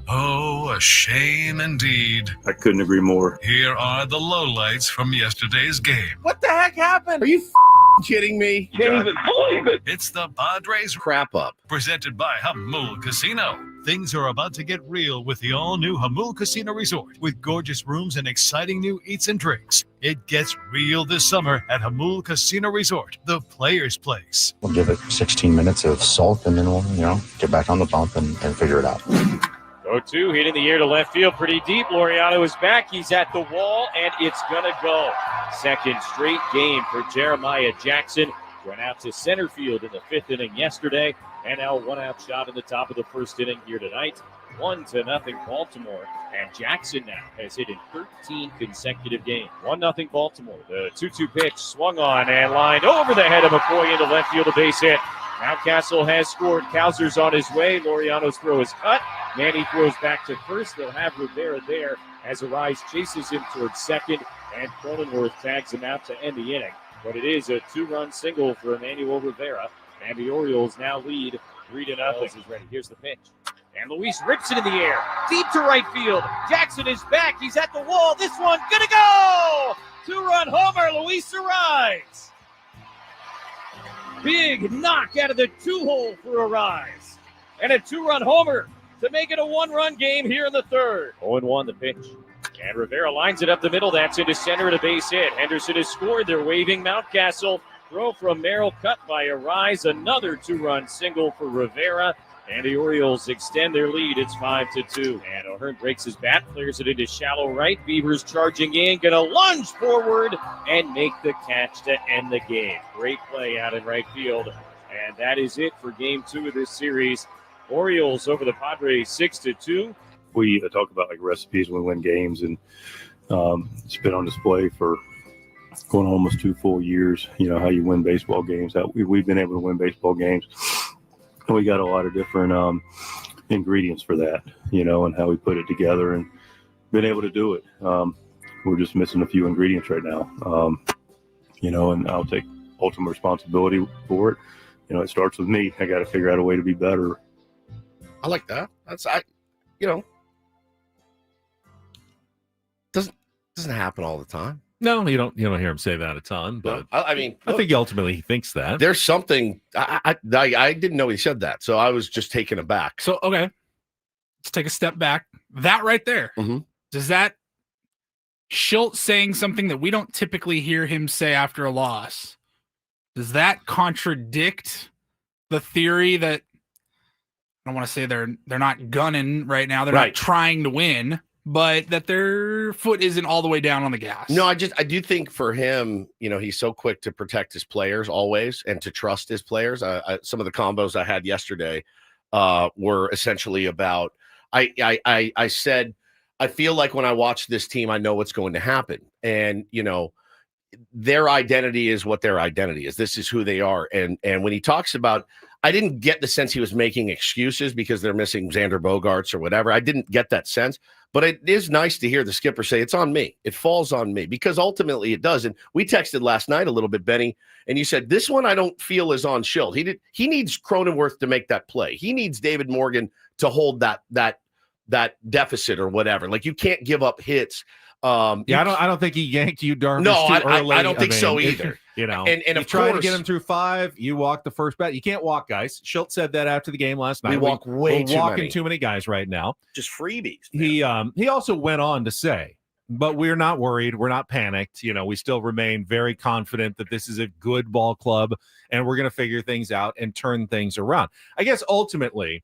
Oh, a shame indeed. I couldn't agree more. Here are the lowlights from yesterday's game. What the heck happened? Are you kidding me? Can't even believe it. It's the Padres Crap up. presented by Hamul Casino. Things are about to get real with the all-new Hamul Casino Resort with gorgeous rooms and exciting new eats and drinks. It gets real this summer at Hamul Casino Resort, the player's place. We'll give it 16 minutes of salt, and then we'll, get back on the bump and figure it out. 0-2, hit in the air to left field pretty deep. Laureano is back. He's at the wall, and it's going to go. Second straight game for Jeremiah Jackson. Went out to center field in the 5th inning yesterday, and now a one-out shot in the top of the 1st inning here tonight. 1-0 Baltimore, and Jackson now has hit in 13 consecutive games. 1-0 Baltimore. The 2-2 pitch swung on and lined over the head of McCoy into left field, a base hit. Mountcastle has scored. Kowser's on his way. Laureano's throw is cut. Manny throws back to first. They'll have Rivera there as Arise chases him towards second, and Cronenworth tags him out to end the inning. But it is a 2-run single for Emmanuel Rivera, and the Orioles now lead 3-0. Is ready. Here's the pitch. And Luis rips it in the air, deep to right field. Jackson is back. He's at the wall. This one gonna go! 2-run homer, Luis Arise. Big knock out of the 2-hole for Arise. And a 2-run homer to make it a 1-run game here in the 3rd. 0-1 the pitch. And Rivera lines it up the middle. That's into center at a base hit. Henderson has scored. They're waving Mountcastle. Throw from Merrill cut by Arise. Another 2-run single for Rivera. And the Orioles extend their lead. It's 5-2. And O'Hearn breaks his bat, clears it into shallow right. Beavers charging in, gonna lunge forward and make the catch to end the game. Great play out in right field. And that is it for game 2 of this series. Orioles over the Padres 6-2. We talk about like recipes when we win games, and it's been on display for going on almost 2 full years. How you win baseball games. We've been able to win baseball games. We got a lot of different ingredients for that, and how we put it together and been able to do it. We're just missing a few ingredients right now, and I'll take ultimate responsibility for it. It starts with me. I got to figure out a way to be better. I like that. Doesn't happen all the time. No, you don't hear him say that a ton, but I mean, I think ultimately he thinks that. There's something I didn't know he said that, so I was just taken aback. So okay, let's take a step back. That right there, does that Schultz saying something that we don't typically hear him say after a loss? Does that contradict the theory that I don't want to say they're not gunning right now, they're not trying to win, but that their foot isn't all the way down on the gas? No, I do think for him, he's so quick to protect his players always and to trust his players. Some of the combos I had yesterday were essentially about, I said, I feel like when I watch this team, I know what's going to happen. And, their identity is what their identity is. This is who they are. And when he talks about, I didn't get the sense he was making excuses because they're missing Xander Bogaerts or whatever. I didn't get that sense. But it is nice to hear the skipper say, it's on me. It falls on me, because ultimately it does. And we texted last night a little bit, Benny, and you said, this one I don't feel is on Schilt. He needs Cronenworth to make that play. He needs David Morgan to hold that deficit or whatever. Like, you can't give up hits. I don't think he yanked you Darvish too early. I don't think so either. And of trying to get him through 5, you walk the first bat. You can't walk guys. Schultz said that after the game last night. We're walking too many guys right now. Just freebies. Man. He also went on to say, but we're not worried. We're not panicked. We still remain very confident that this is a good ball club and we're going to figure things out and turn things around. I guess ultimately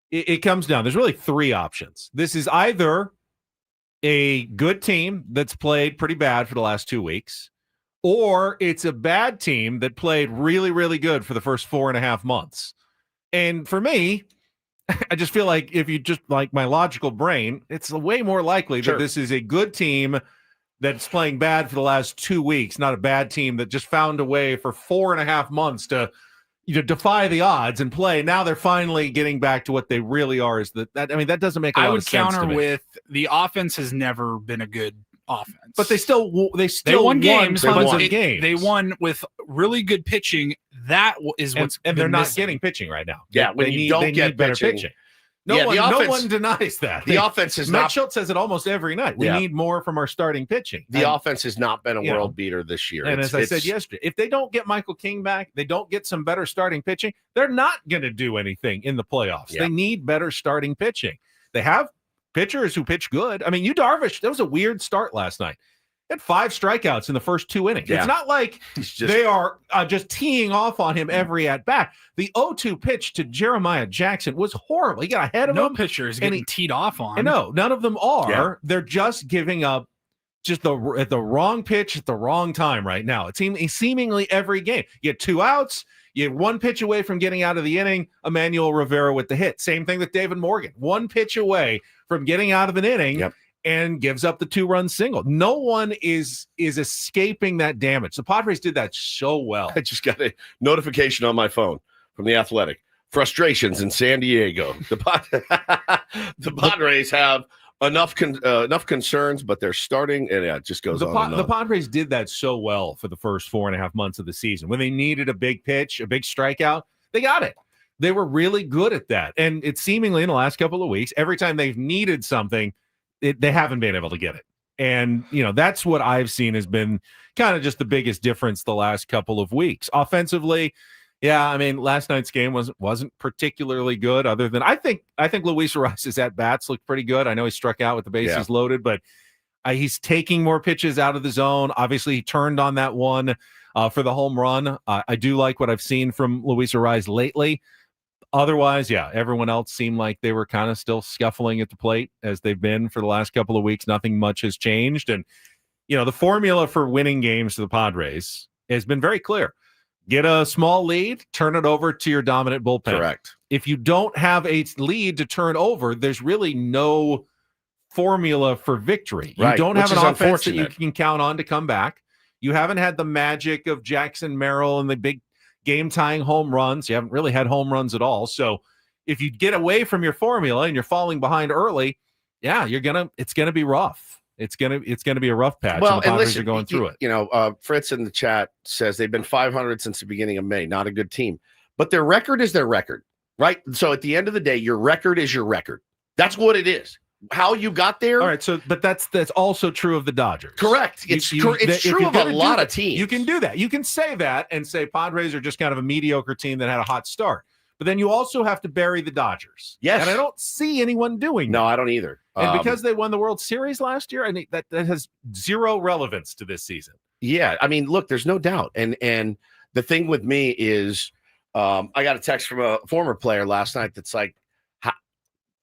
it comes down. There's really 3 options. This is either a good team that's played pretty bad for the last 2 weeks, or it's a bad team that played really, really good for the first 4.5 months. And for me, I just feel like if you just like my logical brain, it's way more likely that this is a good team that's playing bad for the last 2 weeks, not a bad team that just found a way for 4.5 months to defy the odds and play. Now they're finally getting back to what they really are. Is that doesn't make a lot of sense to me. I would counter with the offense has never been a good offense, but they still won games. They won with really good pitching. That is what's and they're not missing. getting pitching right now. Yeah, when you don't get better pitching. No one denies that. The offense is Matt Schultz says it almost every night. We need more from our starting pitching. The offense has not been a world beater this year. And as I said yesterday, if they don't get Michael King back, they don't get some better starting pitching, they're not going to do anything in the playoffs. Yeah. They need better starting pitching. They have pitchers who pitch good. I mean, Darvish, that was a weird start last night. Had 5 strikeouts in the first 2 innings. Yeah. It's not like they are just teeing off on him every at bat. The 0-2 pitch to Jeremiah Jackson was horrible. He got ahead of him. No pitcher is getting teed off on. And no, none of them are. Yeah. They're just giving up at the wrong pitch at the wrong time right now. It's seemingly every game. You get 2 outs. You get 1 pitch away from getting out of the inning. Emmanuel Rivera with the hit. Same thing with David Morgan. 1 pitch away from getting out of an inning. Yep. And gives up the 2-run single. No one is escaping that damage. The Padres did that so well. I just got a notification on my phone from The Athletic. Frustrations in San Diego. The Padres have enough concerns, but they're starting, and it just goes on. The Padres did that so well for the first 4.5 months of the season. When they needed a big pitch, a big strikeout, they got it. They were really good at that. And it's seemingly in the last couple of weeks, every time they've needed something, they haven't been able to get it. And, that's what I've seen has been kind of just the biggest difference the last couple of weeks. Offensively, last night's game wasn't particularly good, other than I think Luis Ariza's at-bats looked pretty good. I know he struck out with the bases loaded, but he's taking more pitches out of the zone. Obviously, he turned on that one for the home run. I do like what I've seen from Luis Ariza lately. Otherwise, everyone else seemed like they were kind of still scuffling at the plate as they've been for the last couple of weeks. Nothing much has changed. And, the formula for winning games to the Padres has been very clear. Get a small lead, turn it over to your dominant bullpen. Correct. If you don't have a lead to turn over, there's really no formula for victory. Right. You don't have an offense that you can count on to come back. You haven't had the magic of Jackson Merrill and the big game-tying home runs. You haven't really had home runs at all. So if you get away from your formula and you're falling behind early, yeah, it's gonna be rough. It's gonna be a rough patch. Well, and the and Padres listen, are going through it. Fritz in the chat says they've been 500 since the beginning of May. Not a good team, but their record is their record, right? So at the end of the day, your record is your record. That's what it is. How you got there. All right. So, but that's also true of the Dodgers. Correct. It's true of a lot of teams. You can do that. You can say that and say Padres are just kind of a mediocre team that had a hot start. But then you also have to bury the Dodgers. Yes. And I don't see anyone doing that. No, I don't either. And because they won the World Series last year, I think that has zero relevance to this season. Yeah. I mean, look, there's no doubt. And the thing with me is I got a text from a former player last night that's like,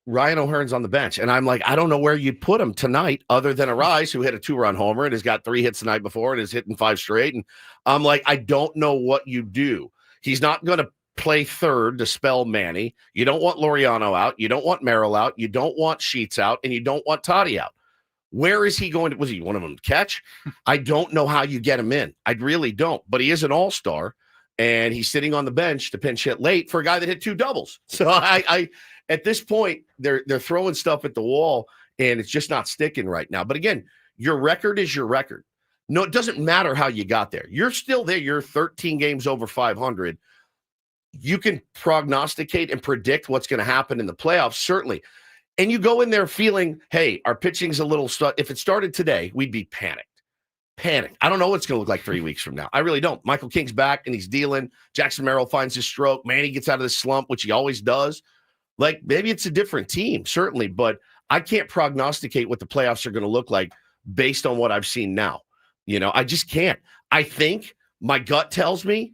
Ryan O'Hearn's on the bench. And I'm like, I don't know where you put him tonight other than Arise, who hit a 2-run homer and has got 3 hits the night before and is hitting 5 straight. And I'm like, I don't know what you do. He's not going to play third to spell Manny. You don't want Laureano out. You don't want Merrill out. You don't want Sheets out. And you don't want Toddy out. Where is he going to? Was he one of them to catch? I don't know how you get him in. I really don't. But he is an all-star. And he's sitting on the bench to pinch hit late for a guy that hit 2 doubles. So I at this point, they're throwing stuff at the wall, and it's just not sticking right now. But again, your record is your record. No, it doesn't matter how you got there. You're still there. You're 13 games over 500. You can prognosticate and predict what's going to happen in the playoffs, certainly. And you go in there feeling, hey, our pitching's a little if it started today, we'd be panicked. I don't know what's going to look like 3 weeks from now. I really don't. Michael King's back, and he's dealing. Jackson Merrill finds his stroke. Manny gets out of the slump, which he always does. Like, maybe it's a different team, certainly, but I can't prognosticate what the playoffs are going to look like based on what I've seen now. I just can't. I think my gut tells me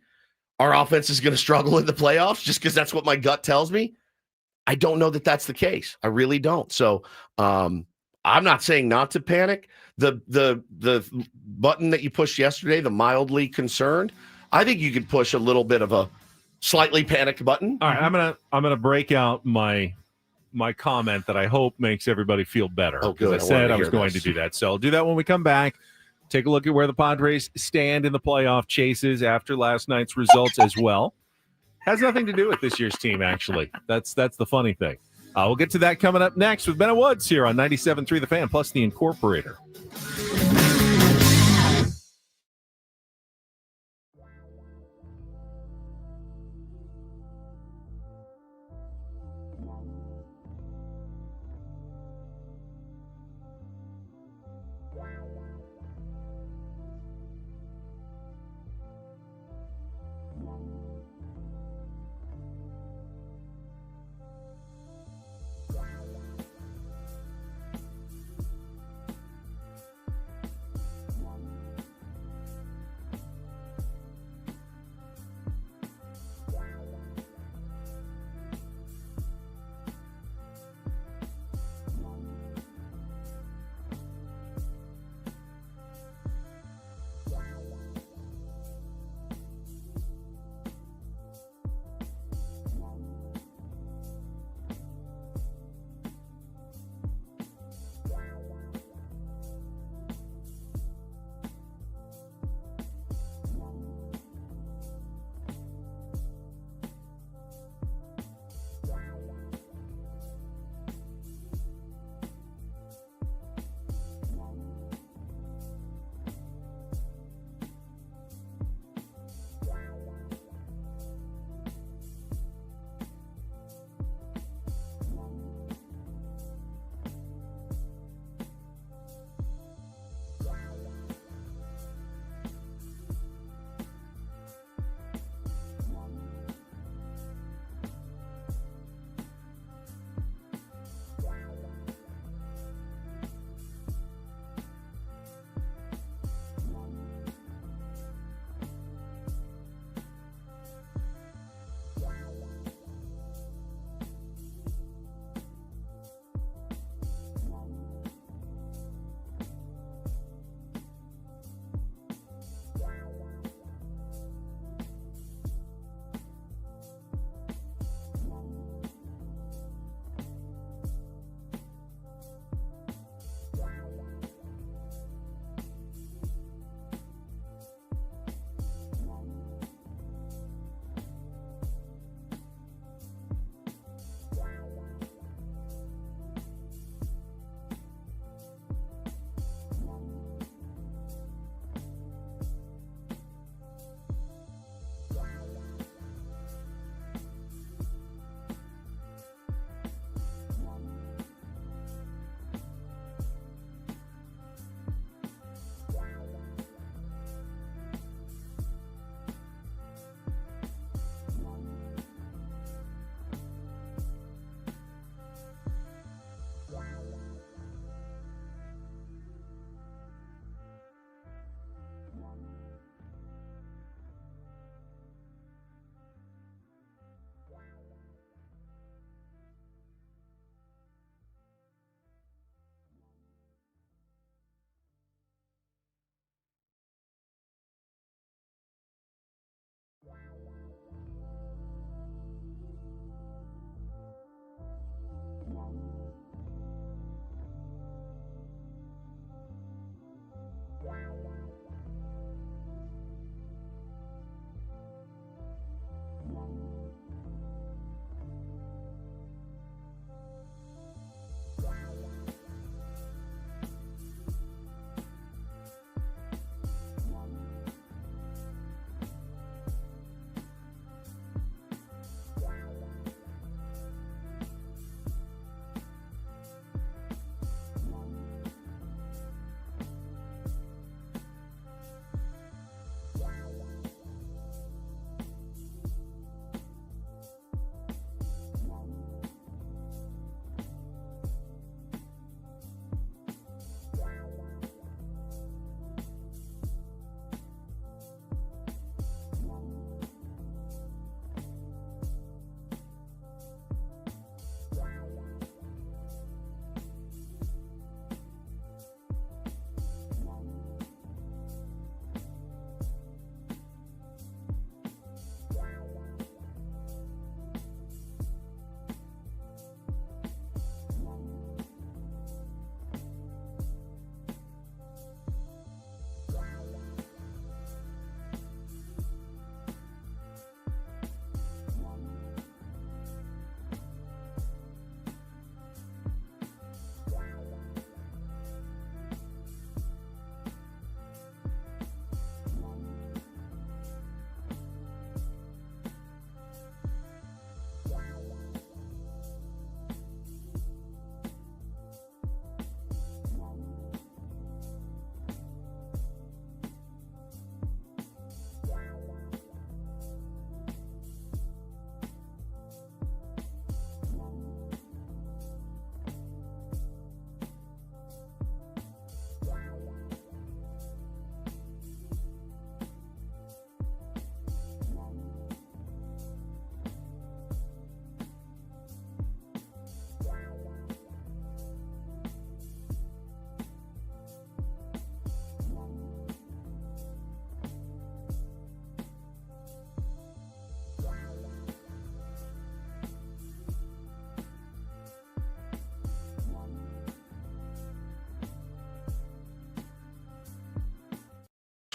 our offense is going to struggle in the playoffs just because that's what my gut tells me. I don't know that that's the case. I really don't. So I'm not saying not to panic. The button that you pushed yesterday, the mildly concerned, I think you could push a little bit of a slightly panicked button. All right, I'm gonna break out my comment that I hope makes everybody feel better. Oh, good. I said I was going to do that. So I'll do that when we come back. Take a look at where the Padres stand in the playoff chases after last night's results as well. Has nothing to do with this year's team, actually. That's the funny thing. We'll get to that coming up next with Bennett Woods here on 97.3 The Fan, plus the Incorporator.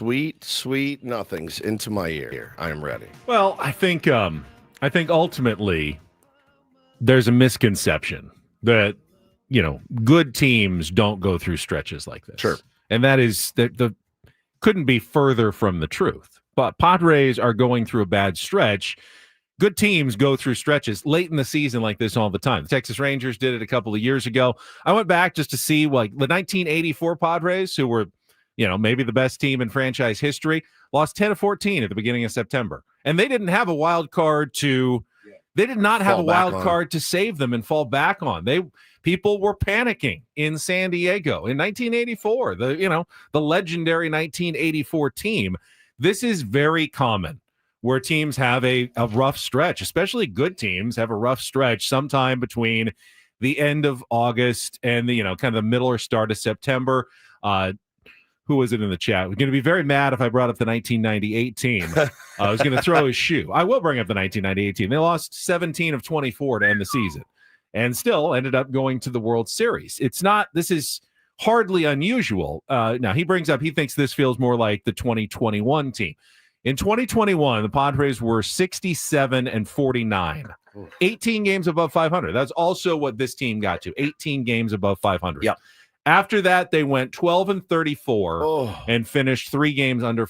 Sweet, sweet nothings into my ear. I am ready. Well, I think ultimately there's a misconception that, good teams don't go through stretches like this. Sure. And that is the couldn't be further from the truth. But Padres are going through a bad stretch. Good teams go through stretches late in the season like this all the time. The Texas Rangers did it a couple of years ago. I went back just to see the 1984 Padres, who were, maybe the best team in franchise history, lost 10-14 at the beginning of September. And they didn't have a wild card to they did not have a wild card to save them and fall back on. People were panicking in San Diego in 1984, the legendary 1984 team. This is very common where teams have a rough stretch, especially good teams have a rough stretch sometime between the end of August and the, kind of the middle or start of September. Who was it in the chat? We're going to be very mad if I brought up the 1998 team. I was going to throw his shoe. I will bring up the 1998 team. They lost 17 of 24 to end the season and still ended up going to the World Series. This is hardly unusual. Now, he thinks this feels more like the 2021 team. In 2021, the Padres were 67-49, 18 games above 500. That's also what this team got to, 18 games above 500. Yep. After that, they went 12-34 and finished 4 games under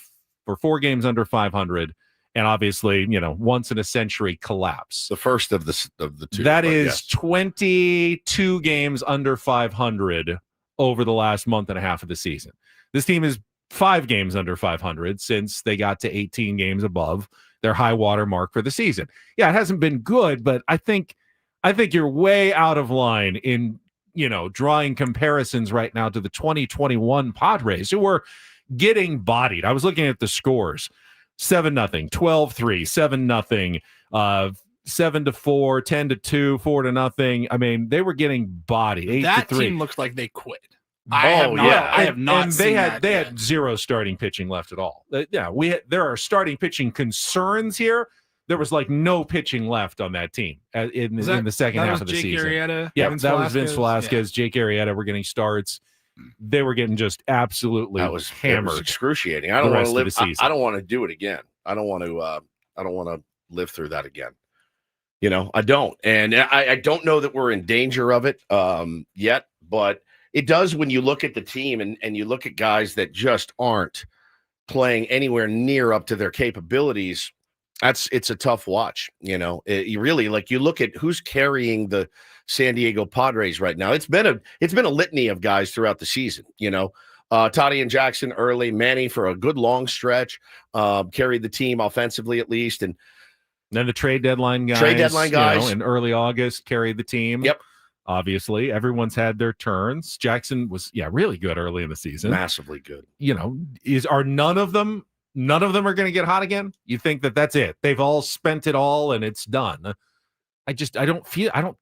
500. And obviously, once in a century collapse. The first of the two. That is 22 games under 500 over the last month and a half of the season. This team is 5 games under 500 since they got to 18 games above their high water mark for the season. Yeah, it hasn't been good, but I think you're way out of line in, drawing comparisons right now to the 2021 Padres, who were getting bodied. I was looking at the scores: 7-0, 12-3, 7-0, 7-4, 10-2, 4-0. I mean, they were getting bodied. 8-3. That team looks like they quit. I have not. And they had zero starting pitching left at all. There are starting pitching concerns here. There was no pitching left on that team in the second half of the season. Arrieta, yeah, that was Vince Velasquez, Jake Arrieta were getting starts. They were getting just absolutely hammered. It was excruciating. I don't want to live. I don't want to do it again. I don't want to live through that again. I don't, and I don't know that we're in danger of it yet, but it does when you look at the team and you look at guys that just aren't playing anywhere near up to their capabilities. It's a tough watch. You really you look at who's carrying the San Diego Padres right now. It's been a litany of guys throughout the season. Toddy and Jackson early, Manny for a good long stretch, carried the team offensively at least, and then the trade deadline guys, in early August carried the team. Yep. Obviously, everyone's had their turns. Jackson was really good early in the season, massively good. Are none of them are going to get hot again? You think that's it? They've all spent it all and it's done. I don't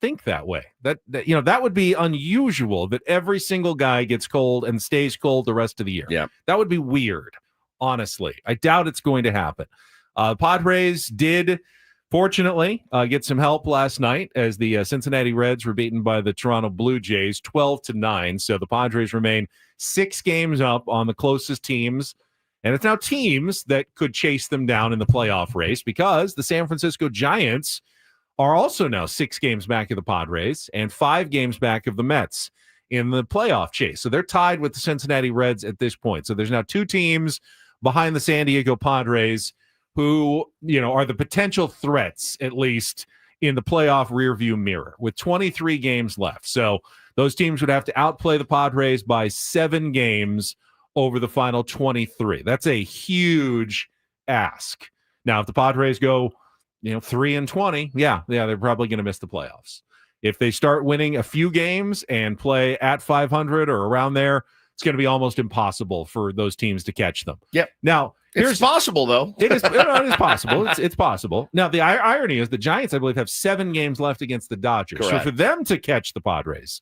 think that way. That would be unusual that every single guy gets cold and stays cold the rest of the year. Yeah. That would be weird. Honestly, I doubt it's going to happen. Padres did fortunately get some help last night as the Cincinnati Reds were beaten by the Toronto Blue Jays 12-9. So the Padres remain 6 games up on the closest teams. And it's now teams that could chase them down in the playoff race because the San Francisco Giants are also now 6 games back of the Padres and 5 games back of the Mets in the playoff chase. So they're tied with the Cincinnati Reds at this point. So there's now 2 teams behind the San Diego Padres who, are the potential threats, at least in the playoff rearview mirror with 23 games left. So those teams would have to outplay the Padres by 7 games over the final 23. That's a huge ask. Now, if the Padres go, 3-20, they're probably going to miss the playoffs. If they start winning a few games and play at 500 or around there, it's going to be almost impossible for those teams to catch them. Yep. Now, it's possible, though. It is possible. It's possible. Now, the irony is the Giants, I believe, have 7 games left against the Dodgers. Correct. So for them to catch the Padres,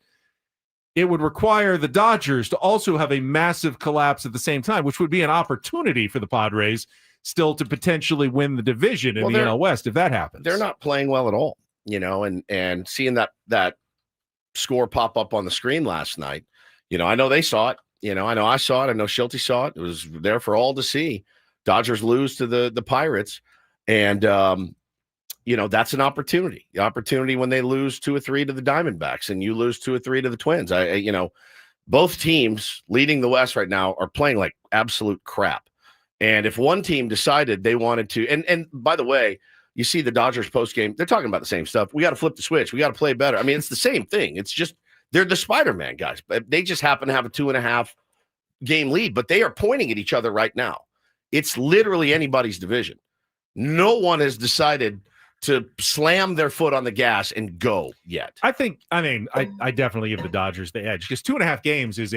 it would require the Dodgers to also have a massive collapse at the same time, which would be an opportunity for the Padres still to potentially win the division in the NL West if that happens. They're not playing well at all, and seeing that score pop up on the screen last night, I know they saw it. I know I saw it. I know Schulte saw it. It was there for all to see. Dodgers lose to the Pirates. And, that's an opportunity. The opportunity when they lose 2 or 3 to the Diamondbacks and you lose 2 or 3 to the Twins. Both teams leading the West right now are playing like absolute crap. And if one team decided they wanted to, and by the way, you see the Dodgers post game, they're talking about the same stuff. We got to flip the switch. We got to play better. I mean, it's the same thing. It's just they're the Spider-Man guys, but they just happen to have a 2.5 game lead, but they are pointing at each other right now. It's literally anybody's division. No one has decided to slam their foot on the gas and go yet. I definitely give the Dodgers the edge because 2.5 games is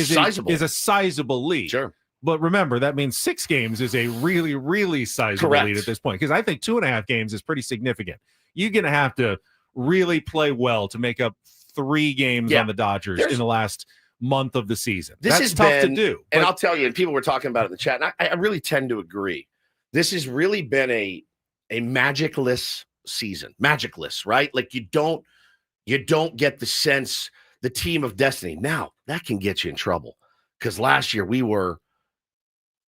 sizable. Is a sizable lead. Sure. But remember, that means 6 games is a really, really sizable lead at this point. Because I think 2.5 games is pretty significant. You're going to have to really play well to make up 3 games on the Dodgers in the last month of the season. That's tough to do. And I'll tell you, and people were talking about it in the chat, and I really tend to agree. This has really been a magicless season. Magicless, right? Like you don't get the sense, the team of destiny. Now, that can get you in trouble because last year we were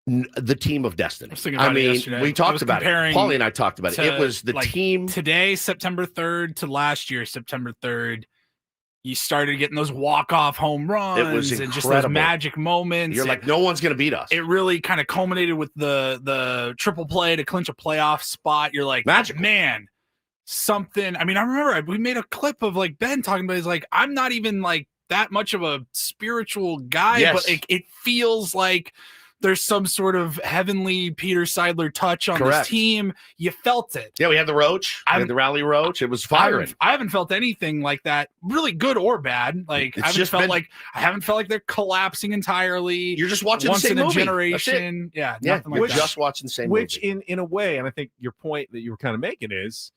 the team of destiny. We talked about it. Paulie and I talked about it. It was the team. Today, September 3rd to last year, September 3rd, you started getting those walk-off home runs. It was incredible. And just those magic moments. You're like, no one's going to beat us. It really kind of culminated with the triple play to clinch a playoff spot. You're like, magic, man, something. I mean, I remember we made a clip of like Ben talking about, he's like, I'm not even like that much of a spiritual guy, but it feels like there's some sort of heavenly Peter Seidler touch on this team. You felt it. Yeah, we had the Roach. We had the Rally Roach. It was firing. I haven't felt anything like that, really good or bad. Like I haven't felt like they're collapsing entirely. You're just watching once the same in a movie. generation. Yeah, nothing like we're that. just watching the same which movie. in a way, and I think your point that you were kind of making is,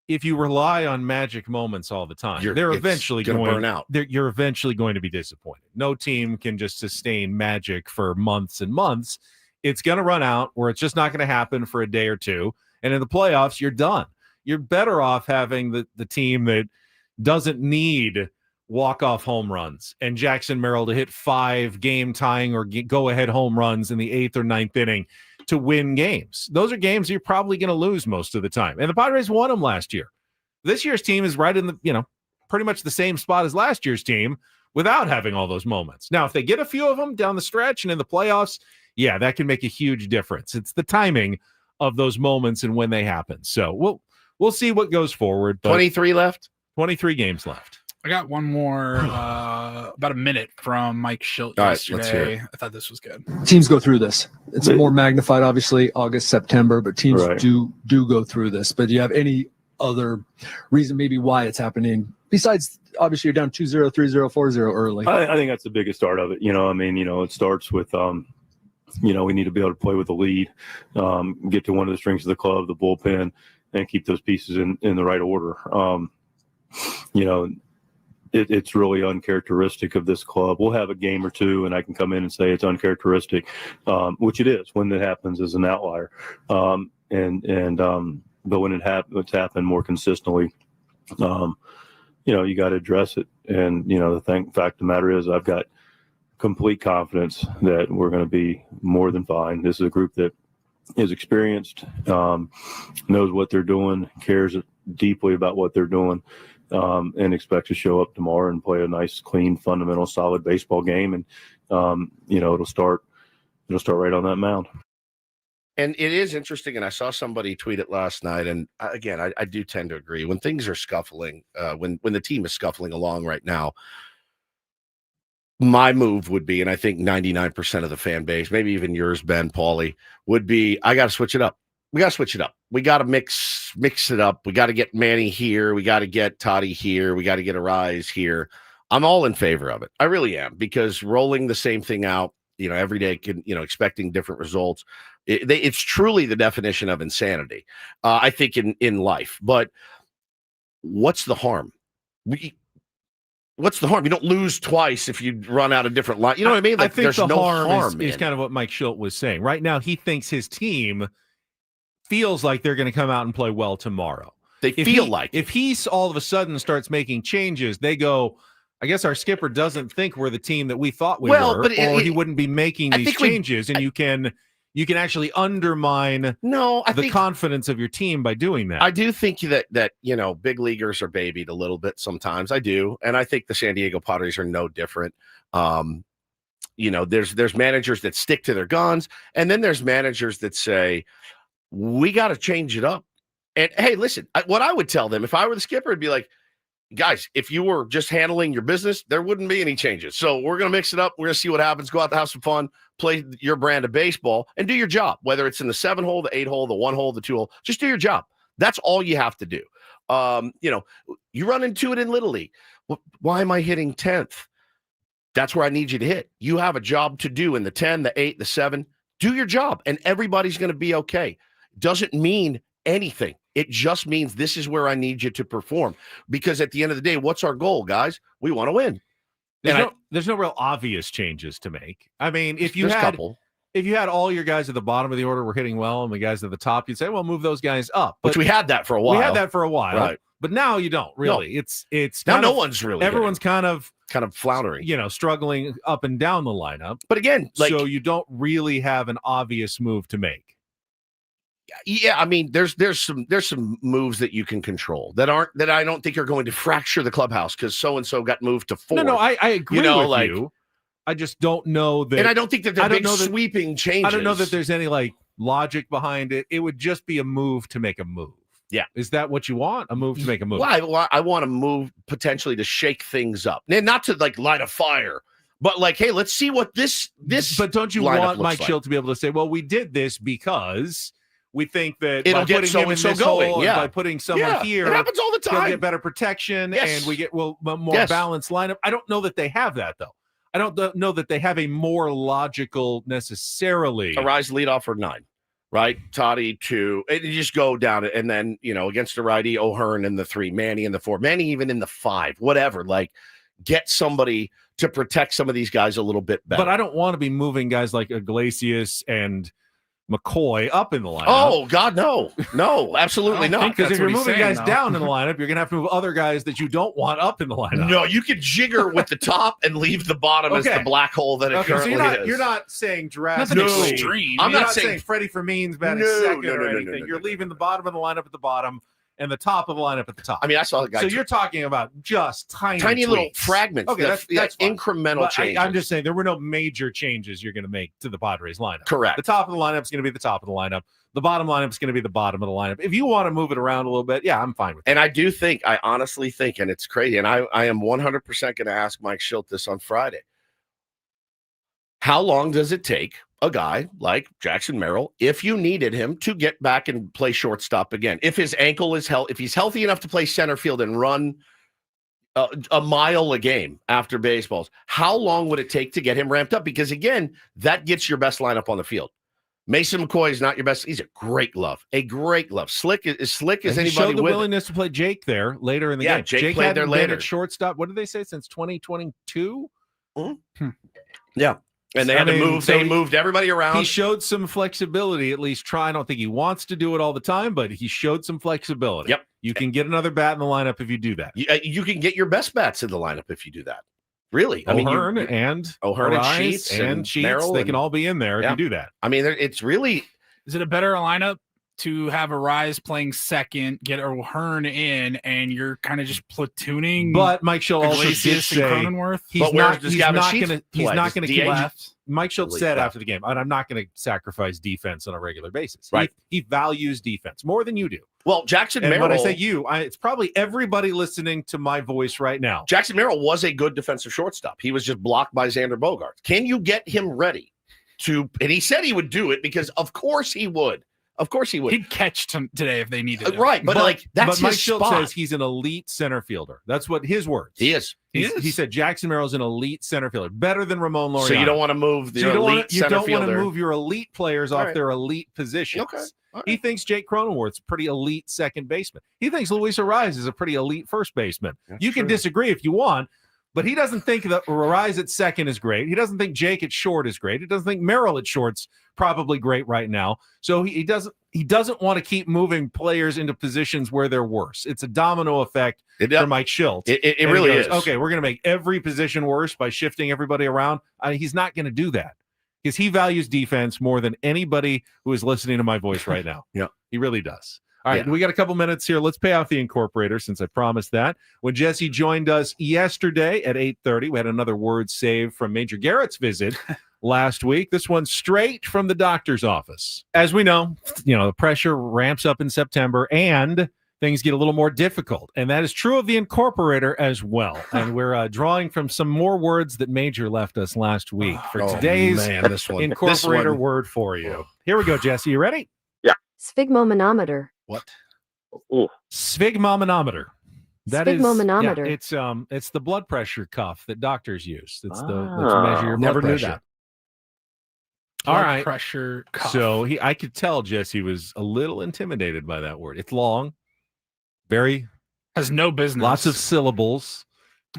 if you rely on magic moments all the time, they're eventually going to burn out. You're eventually going to be disappointed. No team can just sustain magic for months and months. It's going to run out, or it's just not going to happen for a day or two. And in the playoffs, you're done. You're better off having the team that doesn't need walk-off home runs and Jackson Merrill to hit 5 game-tying or go-ahead home runs in the 8th or 9th inning to win games. Those are games you're probably going to lose most of the time. And the Padres won them last year. This year's team is right in the, pretty much the same spot as last year's team without having all those moments. Now, if they get a few of them down the stretch and in the playoffs, that can make a huge difference. It's the timing of those moments and when they happen. So we'll see what goes forward. 23 left? 23 games left. I got one more, about a minute from Mike Schilt yesterday. Let's hear it. I thought this was good. Teams go through this. It's more magnified, obviously, August, September, but teams do go through this. But do you have any other reason maybe why it's happening besides, obviously, you're down 2-0, 3-0, 4-0 early? I think that's the biggest start of it. It starts with, we need to be able to play with the lead, get to one of the strengths of the club, the bullpen, and keep those pieces in the right order. It's really uncharacteristic of this club. We'll have a game or two, and I can come in and say it's uncharacteristic, which it is when it happens as an outlier. But when it's happened more consistently, you got to address it. And the fact of the matter is, I've got complete confidence that we're going to be more than fine. This is a group that is experienced, knows what they're doing, cares deeply about what they're doing. And expect to show up tomorrow and play a nice, clean, fundamental, solid baseball game. And, it'll start right on that mound. And it is interesting. And I saw somebody tweet it last night. And again, I do tend to agree when things are scuffling, when the team is scuffling along right now, my move would be, and I think 99% of the fan base, maybe even yours, Ben, Paulie, would be, I got to switch it up. We got to switch it up. We got to mix it up. We got to get Manny here. We got to get Toddy here. We got to get Arise here. I'm all in favor of it. I really am, because rolling the same thing out, every day, expecting different results. It's truly the definition of insanity, I think, in life. But what's the harm? What's the harm? You don't lose twice if you run out a different line. You know what I mean? I think there's no harm is kind of what Mike Schilt was saying. Right now, he thinks his team feels like they're going to come out and play well tomorrow. If he all of a sudden starts making changes, they go, I guess our skipper doesn't think we're the team that we thought we Well, were, but or he wouldn't be making these changes. And you can actually undermine the confidence of your team by doing that. I do think that big leaguers are babied a little bit sometimes. I do, and I think the San Diego Padres are no different. There's managers that stick to their guns, and then there's managers that say we got to change it up. And hey, listen, what I would tell them if I were the skipper would be like, guys, if you were just handling your business, there wouldn't be any changes. So we're going to mix it up. We're going to see what happens. Go out to have some fun, play your brand of baseball, and do your job, whether it's in the 7-hole, the 8-hole, the 1-hole, the 2-hole. Just do your job. That's all you have to do. You run into it in Little League. Why am I hitting 10th? That's where I need you to hit. You have a job to do in the 10, the 8, the 7. Do your job, and everybody's going to be okay. Doesn't mean anything. It just means this is where I need you to perform. Because at the end of the day, what's our goal, guys? We want to win. There's no real obvious changes to make. I mean, if you had all your guys at the bottom of the order were hitting well and the guys at the top, you'd say, well, move those guys up. But which we had that for a while. Right. But now you don't really. No. It's now one's really everyone's kind of floundering, struggling up and down the lineup. But again, so you don't really have an obvious move to make. Yeah, I mean, there's some moves that you can control that I don't think are going to fracture the clubhouse because so and so got moved to 4. No, I agree with you. I just don't know that, and I don't think that they're big sweeping changes. I don't know that there's any logic behind it. It would just be a move to make a move. Yeah, is that what you want? A move to make a move? Well, I want a move potentially to shake things up, and not to light a fire. But hey, let's see what this. But don't you want Mike Schilt to be able to say, well, we did this because we think that it'll by get putting so him and in so this going. hole, Yeah, by putting someone here, it happens all the time. He'll get better protection, and we get more balanced lineup. I don't know that they have that though. I don't know that they have a more logical necessarily. Arise leadoff or 9, right? Toddy 2, and you just go down it, and then against the righty, O'Hearn in the 3, Manny in the 4, Manny even in the 5, whatever. Get somebody to protect some of these guys a little bit better. But I don't want to be moving guys like Iglesias and McCoy up in the lineup. Oh, God, no. No, absolutely not. Because if you're moving guys down in the lineup, you're going to have to move other guys that you don't want up in the lineup. No, you could jigger with the top and leave the bottom as the black hole that it currently is. You're not saying drastically extreme. I'm not saying Freddie Fermin's batting second or anything. You're leaving the bottom of the lineup at the bottom and the top of the lineup at the top. I mean, I saw the guy. So you're talking about just tiny little fragments. Okay, that's incremental changes. I'm just saying there were no major changes you're going to make to the Padres lineup. Correct. The top of the lineup is going to be the top of the lineup. The bottom lineup is going to be the bottom of the lineup. If you want to move it around a little bit, yeah, I'm fine with that. And I honestly think, and it's crazy, and I am 100% going to ask Mike Schilt this on Friday. How long does it take a guy like Jackson Merrill, if you needed him, to get back and play shortstop again? If his ankle is if he's healthy enough to play center field and run a mile a game after baseballs, how long would it take to get him ramped up? Because again, that gets your best lineup on the field. Mason McCoy is not your best. He's a great glove. Slick as anybody. Showed the willingness to play Jake there later in the game. Jake played there later at shortstop. What did they say since 2022? Yeah. And they moved everybody around. He showed some flexibility, at least try. I don't think he wants to do it all the time, but he showed some flexibility. Yep. You can get another bat in the lineup if you do that. You can get your best bats in the lineup if you do that. Really. O'Hearn and Sheets and Sheets, Merrill they can all be in there if you do that. I mean, it's really. Is it a better lineup to have Arise playing second, get O'Hearn in, and you're kind of just platooning? But Mike Schilt also did say he's not going to keep left. Mike Schilt said after the game, and I'm not going to sacrifice defense on a regular basis. Right. He values defense more than you do. Well, Jackson Merrill. When I say you, it's probably everybody listening to my voice right now. Jackson Merrill was a good defensive shortstop. He was just blocked by Xander Bogaerts. Can you get him ready to? And he said he would do it because, of course, he would. Of course he would. He'd catch today if they needed him. Right, but that's Mike his Schilt spot. says he's an elite center fielder. That's what his words. He is. He said Jackson Merrill's an elite center fielder, better than Ramon Laureano. So you don't want to move the elite center fielder. You don't want to move your elite players off their elite positions. Okay. Right. He thinks Jake Cronenworth's a pretty elite second baseman. He thinks Luis Arise is a pretty elite first baseman. You can disagree if you want, but he doesn't think that Arise at second is great. He doesn't think Jake at short is great. He doesn't think Merrill at short's probably great right now. So he he doesn't want to keep moving players into positions where they're worse. It's a domino effect for Mike Schultz. It really is. Okay, we're going to make every position worse by shifting everybody around. He's not going to do that because he values defense more than anybody who is listening to my voice right now. Yeah, he really does. All right, we got a couple minutes here. Let's pay off the incorporator since I promised that. When Jesse joined us yesterday at 8:30, we had another word saved from Major Garrett's visit last week. This one's straight from the doctor's office. As we know, the pressure ramps up in September and things get a little more difficult. And that is true of the incorporator as well. And we're drawing from some more words that Major left us last week for today's incorporator word for you. Here we go, Jesse. You ready? Yeah. Sphygmomanometer. What? Oh, sphygmomanometer. That Sphygmomanometer. It's the blood pressure cuff that doctors use. It's to measure your blood Never pressure. knew that. All right. Pressure cuff. So I could tell Jesse was a little intimidated by that word. It's long, very has no business. Lots of syllables.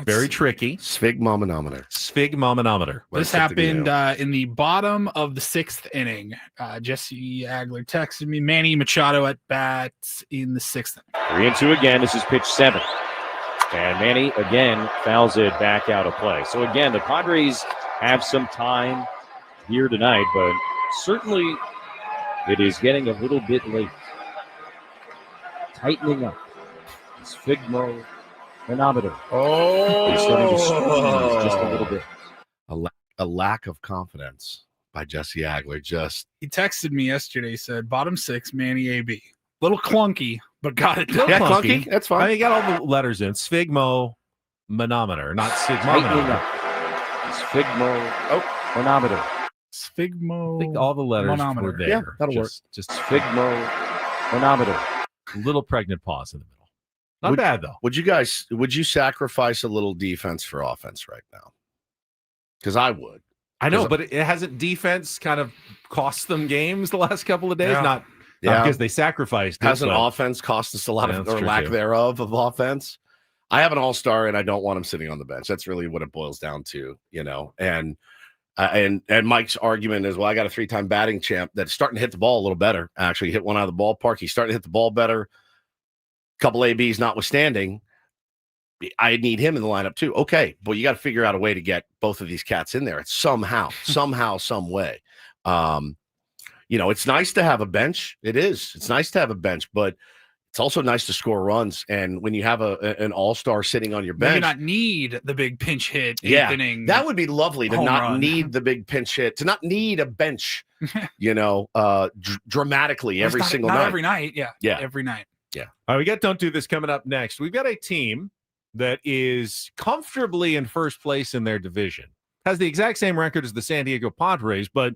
Very tricky. Sphygmomanometer. Sphygmomanometer. This happened in the bottom of the 6th inning. Jesse Agler texted me. Manny Machado at bat in the 6th inning. 3-2 again. This is pitch 7. And Manny again fouls it back out of play. So again, the Padres have some time here tonight, but certainly it is getting a little bit late. Tightening up. Sphygmomanometer. It's starting to squeeze just a little bit. A lack of confidence by Jesse Agler. He texted me yesterday. Said bottom 6, Manny AB. Little clunky, but got it done. Yeah, clunky. That's fine. You got all the letters in. Sphygmomanometer, not sphygmomanometer. Sphygmomanometer. Sphygmo. I think all the letters were there. Yeah, that'll work. Just Sphygmomanometer. Little pregnant pause in the middle. Not bad though. Would you sacrifice a little defense for offense right now? Because I would. I know, but it hasn't defense kind of cost them games the last couple of days? Yeah. Not because they sacrificed. Hasn't offense cost us a lot of, or lack thereof of offense? I have an all-star and I don't want him sitting on the bench. That's really what it boils down to, and Mike's argument is, well, I got a 3-time batting champ that's starting to hit the ball a little better. Actually hit one out of the ballpark. He's starting to hit the ball better. Couple ABs notwithstanding, I need him in the lineup too. Okay, but you got to figure out a way to get both of these cats in there. It's somehow, some way. It's nice to have a bench. It is. It's nice to have a bench, but it's also nice to score runs. And when you have an all-star sitting on your bench, you not need the big pinch hit. Yeah, inning that would be lovely to not run. need the big pinch hit, to not need a bench, dramatically every single night. Not every night. Yeah. Every night. Yeah. All right, we got Don't Do This coming up next. We've got a team that is comfortably in first place in their division. Has the exact same record as the San Diego Padres, but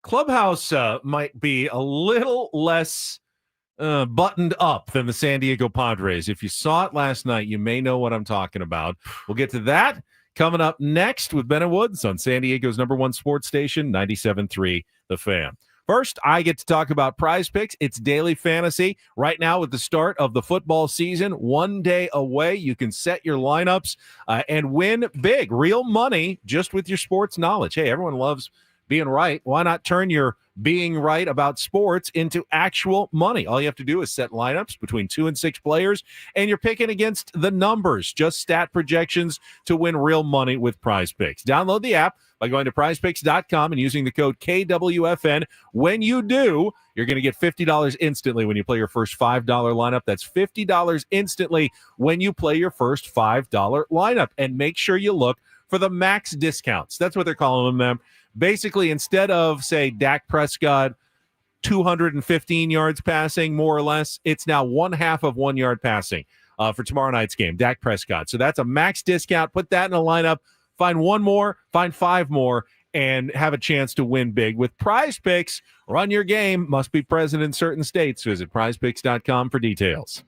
clubhouse might be a little less buttoned up than the San Diego Padres. If you saw it last night, you may know what I'm talking about. We'll get to that coming up next with Ben and Woods on San Diego's #1 sports station, 97.3 The Fan. First, I get to talk about Prize Picks. It's daily fantasy. Right now, with the start of the football season, 1 day away, you can set your lineups and win big, real money just with your sports knowledge. Hey, everyone loves being right. Why not turn your being right about sports into actual money? All you have to do is set lineups between 2 and 6 players, and you're picking against the numbers, just stat projections to win real money with Prize Picks. Download the app by going to prizepicks.com and using the code KWFN. When you do, you're going to get $50 instantly when you play your first $5 lineup. That's $50 instantly when you play your first $5 lineup. And make sure you look for the max discounts. That's what they're calling them. Basically, instead of, say, Dak Prescott, 215 yards passing, more or less, it's now 1/2 of 1 yard passing for tomorrow night's game, Dak Prescott. So that's a max discount. Put that in a lineup. Find 1 more, find 5 more, and have a chance to win big. With Prize Picks, run your game. Must be present in certain states. Visit prizepicks.com for details.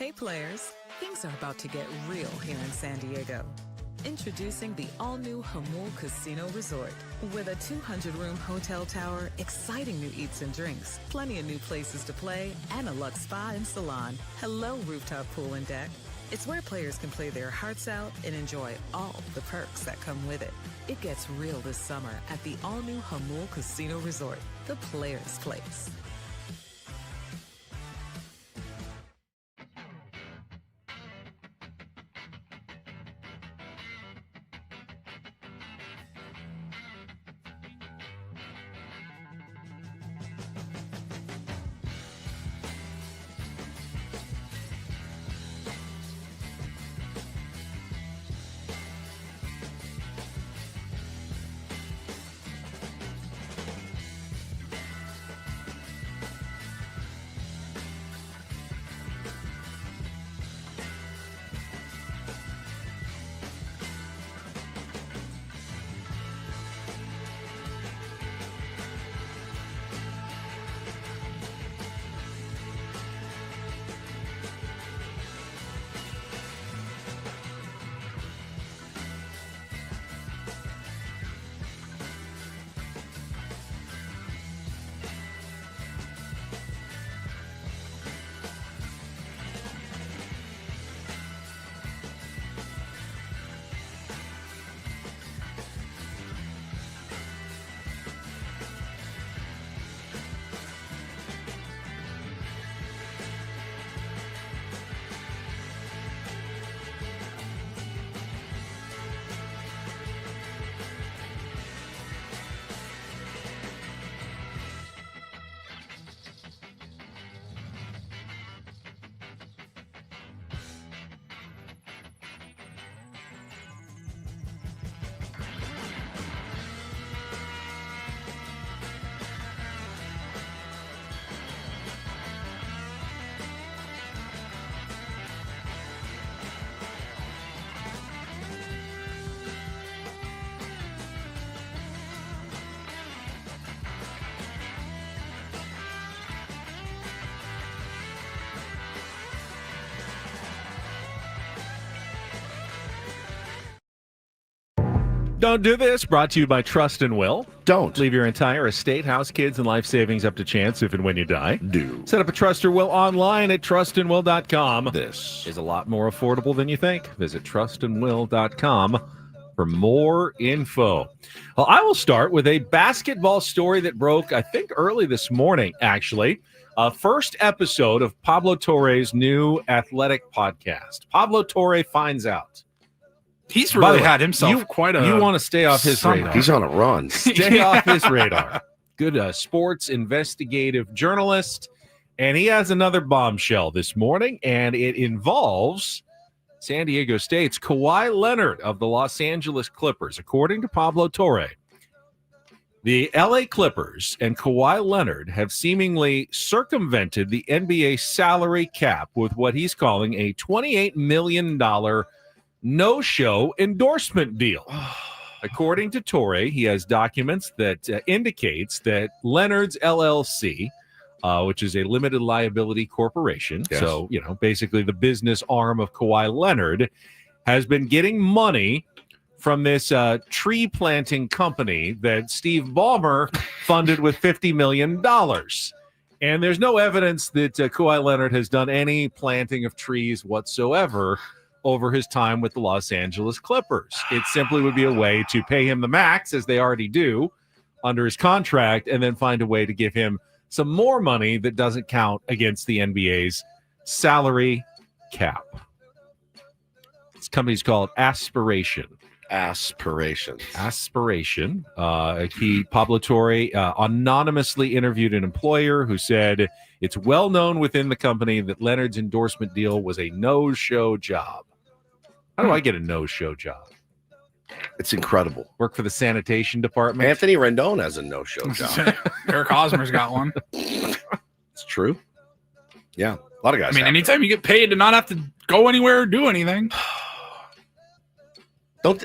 Hey players, things are about to get real here in San Diego. Introducing the all-new Hamul Casino Resort. With a 200-room hotel tower, exciting new eats and drinks, plenty of new places to play, and a luxe spa and salon. Hello, rooftop pool and deck. It's where players can play their hearts out and enjoy all the perks that come with it. It gets real this summer at the all-new Hamul Casino Resort, the players' place. Don't do this. Brought to you by Trust and Will. Don't. Leave your entire estate, house, kids, and life savings up to chance if and when you die. Do. Set up a Trust or Will online at trustandwill.com. This is a lot more affordable than you think. Visit trustandwill.com for more info. Well, I will start with a basketball story that broke, I think, early this morning, actually. First episode of Pablo Torre's new athletic podcast. Pablo Torre finds out. He's really had himself quite a... You want to stay off his summer. radar. He's on a run. Stay off his radar. Good sports investigative journalist. And he has another bombshell this morning, and it involves San Diego State's Kawhi Leonard of the Los Angeles Clippers. According to Pablo Torre, the LA Clippers and Kawhi Leonard have seemingly circumvented the NBA salary cap with what he's calling a $28 million no-show endorsement deal. According to Torre, he has documents that indicates that Leonard's LLC, which is a limited liability corporation, so, basically the business arm of Kawhi Leonard, has been getting money from this tree planting company that Steve Ballmer funded with $50 million. And there's no evidence that Kawhi Leonard has done any planting of trees whatsoever over his time with the Los Angeles Clippers. It simply would be a way to pay him the max, as they already do, under his contract, and then find a way to give him some more money that doesn't count against the NBA's salary cap. This company's called Aspiration. Aspiration. Pablo Torre anonymously interviewed an employer who said it's well known within the company that Leonard's endorsement deal was a no-show job. How do I get a no-show job? It's incredible. Work for the sanitation department. Anthony Rendon has a no-show job. Eric Hosmer's got one. It's true. Yeah, a lot of guys. I mean, anytime you get paid to not have to go anywhere or do anything. Don't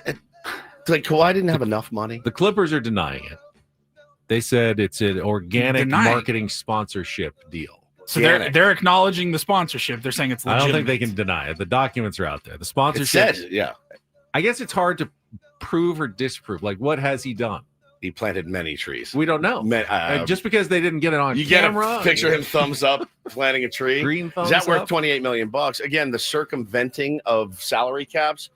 like Kawhi didn't have enough money. The Clippers are denying it. They said it's an organic marketing sponsorship deal. So they're acknowledging the sponsorship. They're saying it's legitimate. I don't think they can deny it. The documents are out there. The sponsorship. It says, yeah. I guess it's hard to prove or disprove. Like, what has he done? He planted many trees. We don't know. Just because they didn't get it on camera. Get a picture of him thumbs up planting a tree. Green thumbs Is that worth up? $28 million? Again, the circumventing of salary caps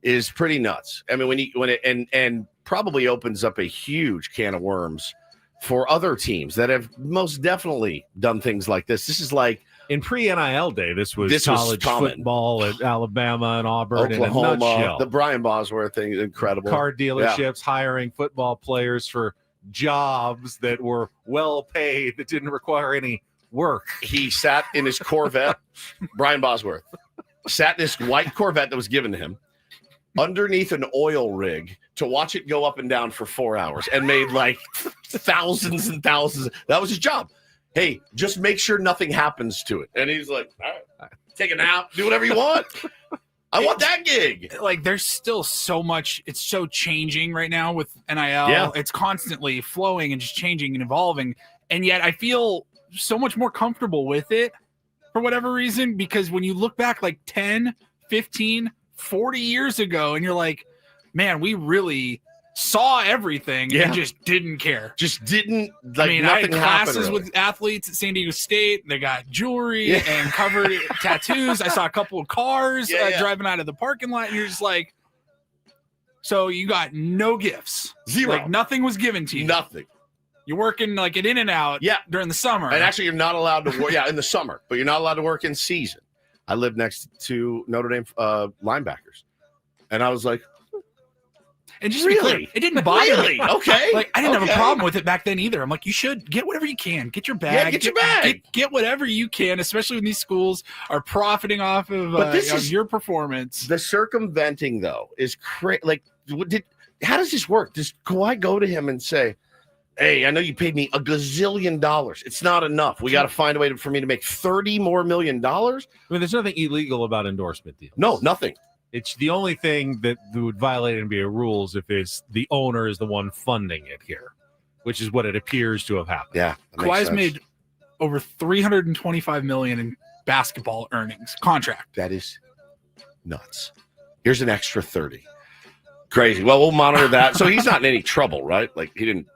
is pretty nuts. I mean, when it probably opens up a huge can of worms for other teams that have most definitely done things like this. This is like in pre-NIL day. This was college football at Alabama and Auburn, Oklahoma. in a nutshell. The Brian Bosworth thing is incredible. Car dealerships hiring football players for jobs that were well paid that didn't require any work. He sat in his Corvette. Brian Bosworth sat in this white Corvette that was given to him underneath an oil rig to watch it go up and down for 4 hours and made like thousands and thousands. That was his job. Hey, just make sure nothing happens to it. And he's like, all right, take a nap, do whatever you want. I want that gig. Like, there's still so much. It's so changing right now with NIL. Yeah. It's constantly flowing and just changing and evolving. And yet I feel so much more comfortable with it for whatever reason, because when you look back like 10, 15, 40 years ago, and you're like, man, we really saw everything and just didn't care. Just didn't. Like, I mean, I had classes with athletes at San Diego State. They got jewelry and covered tattoos. I saw a couple of cars driving out of the parking lot, and you're just like, so you got no gifts. Zero. Like, nothing was given to you. Nothing. You're working like at In-N-Out during the summer. And actually, you're not allowed to work. In the summer, but you're not allowed to work in season. I lived next to Notre Dame linebackers, and I was like, and just to be clear, it didn't bother me. Okay. Like, I didn't have a problem with it back then either. I'm like, you should get whatever you can. Get your bag. Yeah, get your bag. Get whatever you can, especially when these schools are profiting off of your performance. The circumventing, though, is crazy. Like, how does this work? Does Kawhi go to him and say, hey, I know you paid me $1 gazillion. It's not enough. We got to find a way for me to make $30 more million. I mean, there's nothing illegal about endorsement deals. No, nothing. It's the only thing that would violate NBA rules if it's the owner is the one funding it here, which is what it appears to have happened. Yeah, Kawhi's made over $325 million in basketball earnings contract. That is nuts. Here's an extra 30. Crazy. Well, we'll monitor that. So he's not in any trouble, right? Like, he didn't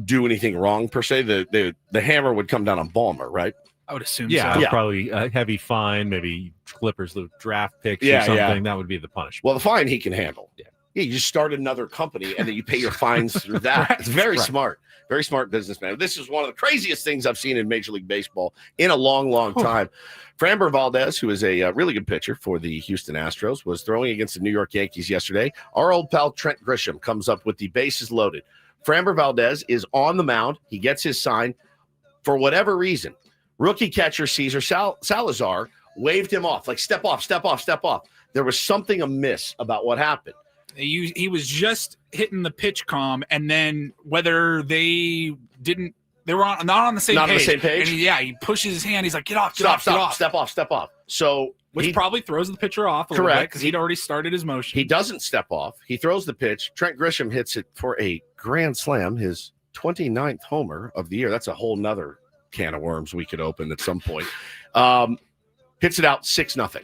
do anything wrong per se. The hammer would come down on Ballmer, right? I would assume so. so. Probably a heavy fine, maybe Clippers draft picks or something. That would be the punishment. Well, the fine he can handle. Yeah, you just start another company and then you pay your fines through that. It's very smart. Very smart businessman. This is one of the craziest things I've seen in Major League Baseball in a long, long time. Framber Valdez, who is a really good pitcher for the Houston Astros, was throwing against the New York Yankees yesterday. Our old pal Trent Grisham comes up with the bases loaded. Framber Valdez is on the mound. He gets his sign. For whatever reason, rookie catcher Cesar Salazar waved him off, like, step off, step off, step off. There was something amiss about what happened. He was just hitting the pitch calm, and then whether they were not on the same page. Not on the same page? And he pushes his hand. He's like, get off, get off, step off, step off. So Which probably throws the pitcher off a little bit because he'd already started his motion. He doesn't step off. He throws the pitch. Trent Grisham hits it for a grand slam, his 29th homer of the year. That's a whole nother can of worms we could open at some point. Hits it out 6-0.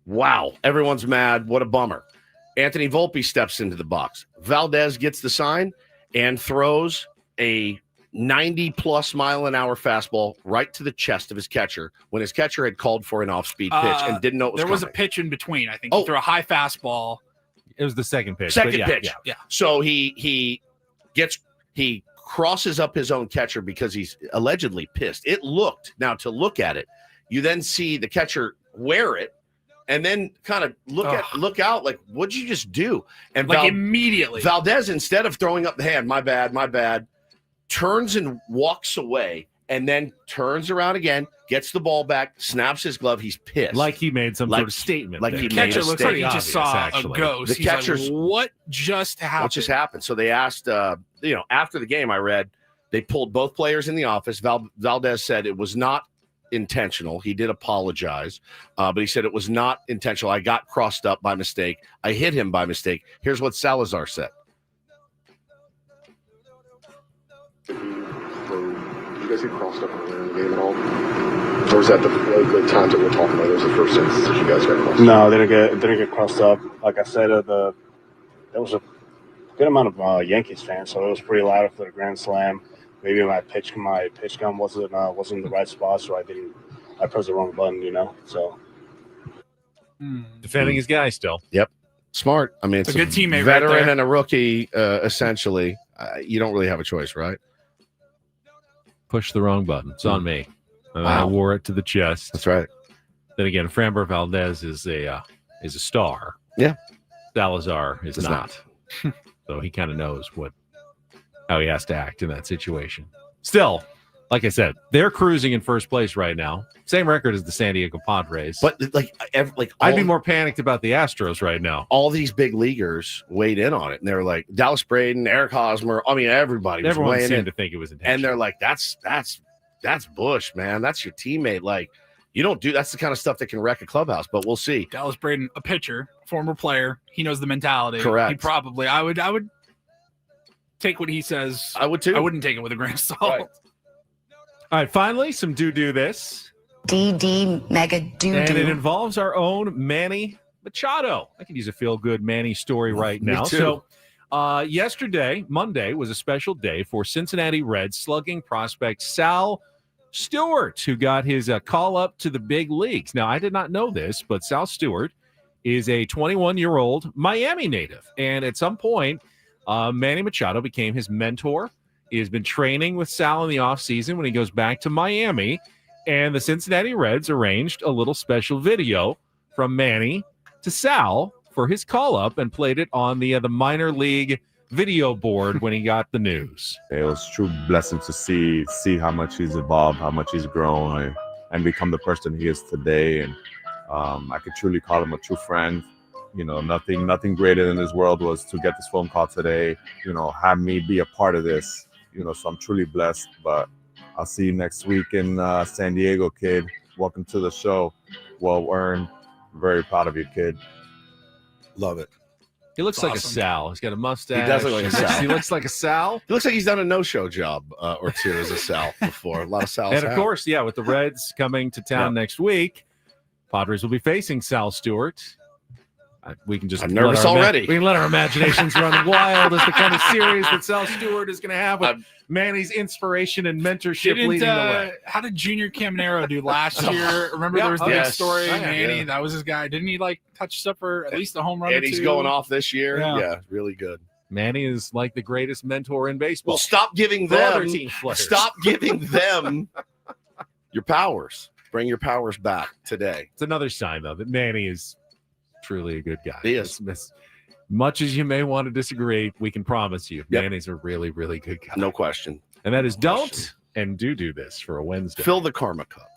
Wow. Everyone's mad. What a bummer. Anthony Volpe steps into the box. Valdez gets the sign and throws a 90-plus mile-an-hour fastball right to the chest of his catcher when his catcher had called for an off-speed pitch and didn't know it was coming. Was a pitch in between. I think he threw a high fastball. It was the second pitch. Second pitch. Yeah. So he crosses up his own catcher because he's allegedly pissed. It looked, now to look at it, you then see the catcher wear it and then kind of look out like, what'd you just do? And like immediately. Valdez, instead of throwing up the hand, my bad, turns and walks away and then turns around again, gets the ball back, snaps his glove. He's pissed. Like he made some sort of statement. Like there. he The made catcher a looks like he statement. just saw a ghost. The catcher's like, what just happened? What just happened? So they asked, after the game, I read, they pulled both players in the office. Valdez said it was not intentional. He did apologize, but he said it was not intentional. I got crossed up by mistake. I hit him by mistake. Here's what Salazar said. you guys get crossed up earlier in the game at all? Or was that the times that we're talking about? Those are the first instances you guys got crossed up? No, they didn't get crossed up. Like I said, there was a good amount of Yankees fans, so it was pretty loud for the grand slam. Maybe my pitch gun wasn't in the right spot, so I pressed the wrong button, So defending his guy still. Yep, smart. I mean, it's a good teammate, veteran right there. and a rookie. Essentially, you don't really have a choice, right? Push the wrong button. It's on me. And Wow. I wore it to the chest. That's right. Then again, Framber Valdez is a star. Yeah, Salazar is not. So he kind of knows how he has to act in that situation. Still, like I said, they're cruising in first place right now. Same record as the San Diego Padres. But I'd be more panicked about the Astros right now. All these big leaguers weighed in on it, and they're like Dallas Braden, Eric Hosmer. I mean, everybody was Everyone weighing seemed in, to think it was intentional. and they're like, "That's Bush, man. That's your teammate. Like, you don't do that's the kind of stuff that can wreck a clubhouse." But we'll see. Dallas Braden, a pitcher, former player, he knows the mentality. Correct. He probably, I would take what he says. I would too. I wouldn't take it with a grain of salt. Right. All right, finally, some do this. DD mega do And it involves our own Manny Machado. I could use a feel-good Manny story right Me now. too. So yesterday, Monday, was a special day for Cincinnati Reds slugging prospect Sal Stewart, who got his call up to the big leagues. Now, I did not know this, but Sal Stewart is a 21-year-old Miami native. And at some point, Manny Machado became his mentor. He has been training with Sal in the offseason when he goes back to Miami. And the Cincinnati Reds arranged a little special video from Manny to Sal for his call-up and played it on the minor league video board when he got the news. It was a true blessing to see how much he's evolved, how much he's grown, and become the person he is today. And I could truly call him a true friend. Nothing greater than this world was to get this phone call today, have me be a part of this, so I'm truly blessed. But I'll see you next week in San Diego, kid. Welcome to the show. Well earned. Very proud of you, kid. Love it. He looks like a Sal. He's got a mustache. He does look like a Sal. He looks like a Sal. He looks like he's done a no-show job or two as a Sal before. A lot of Sals. And of course, with the Reds coming to town next week, Padres will be facing Sal Stewart. We can just I'm nervous already. We can let our imaginations run wild as the kind of series that Sal Stewart is going to have with Manny's inspiration and mentorship leading the way. How did Junior Caminero do last year? Remember there was the big story, Manny. That was his guy. Didn't he touch us up for at least a home run? And he's going off this year. Yeah, really good. Manny is like the greatest mentor in baseball. Well, stop giving them your powers. Bring your powers back today. It's another sign, though, that Manny is truly a good guy. He is. As much as you may want to disagree, we can promise you, Manny's a really, really good guy. No question. And that is don't and do this for a Wednesday. Fill the karma cup.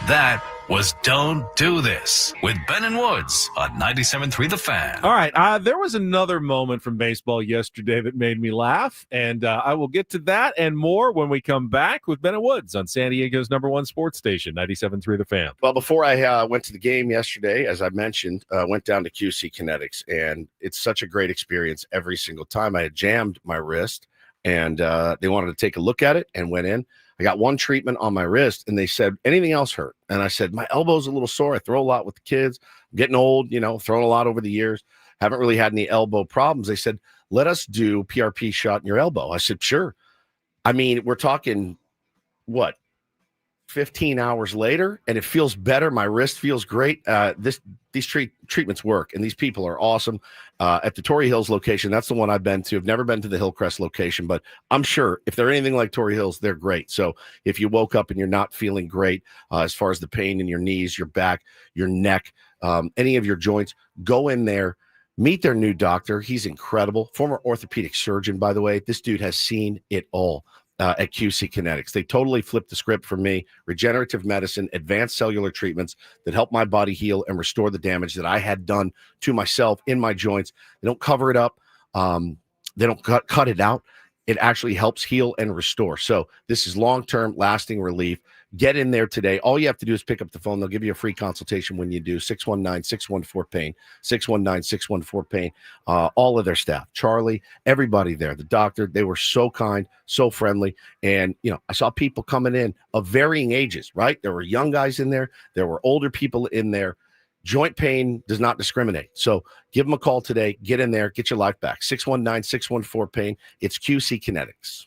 That was Don't Do This with Ben and Woods on 97.3 The Fan. All right. There was another moment from baseball yesterday that made me laugh, and I will get to that and more when we come back with Ben and Woods on San Diego's #1 sports station, 97.3 The Fan. Well, before I went to the game yesterday, as I mentioned, went down to QC Kinetics, and it's such a great experience every single time. I had jammed my wrist, and they wanted to take a look at it and went in. I got one treatment on my wrist, and they said, anything else hurt? And I said, my elbow's a little sore. I throw a lot with the kids. I'm getting old, thrown a lot over the years. Haven't really had any elbow problems. They said, let us do PRP shot in your elbow. I said, sure. I mean, we're talking, 15 hours later, and it feels better. My wrist feels great. These treatments work, and these people are awesome. At the Torrey Hills location, that's the one I've been to. I've never been to the Hillcrest location, but I'm sure if they're anything like Torrey Hills, they're great. So if you woke up and you're not feeling great as far as the pain in your knees, your back, your neck, any of your joints, go in there. Meet their new doctor. He's incredible. Former orthopedic surgeon, by the way. This dude has seen it all. At QC Kinetics. They totally flipped the script for me. Regenerative medicine, advanced cellular treatments that help my body heal and restore the damage that I had done to myself in my joints. They don't cover it up. They don't cut it out. it actually helps heal and restore. So this is long-term lasting relief. Get in there today. All you have to do is pick up the phone. They'll give you a free consultation when you do. 619-614-PAIN, 619-614-PAIN. All of their staff, Charlie, everybody there, the doctor, they were so kind, so friendly. And, I saw people coming in of varying ages, right? There were young guys in there. There were older people in there. Joint pain does not discriminate. So give them a call today. Get in there. Get your life back. 619-614-PAIN. It's QC Kinetics.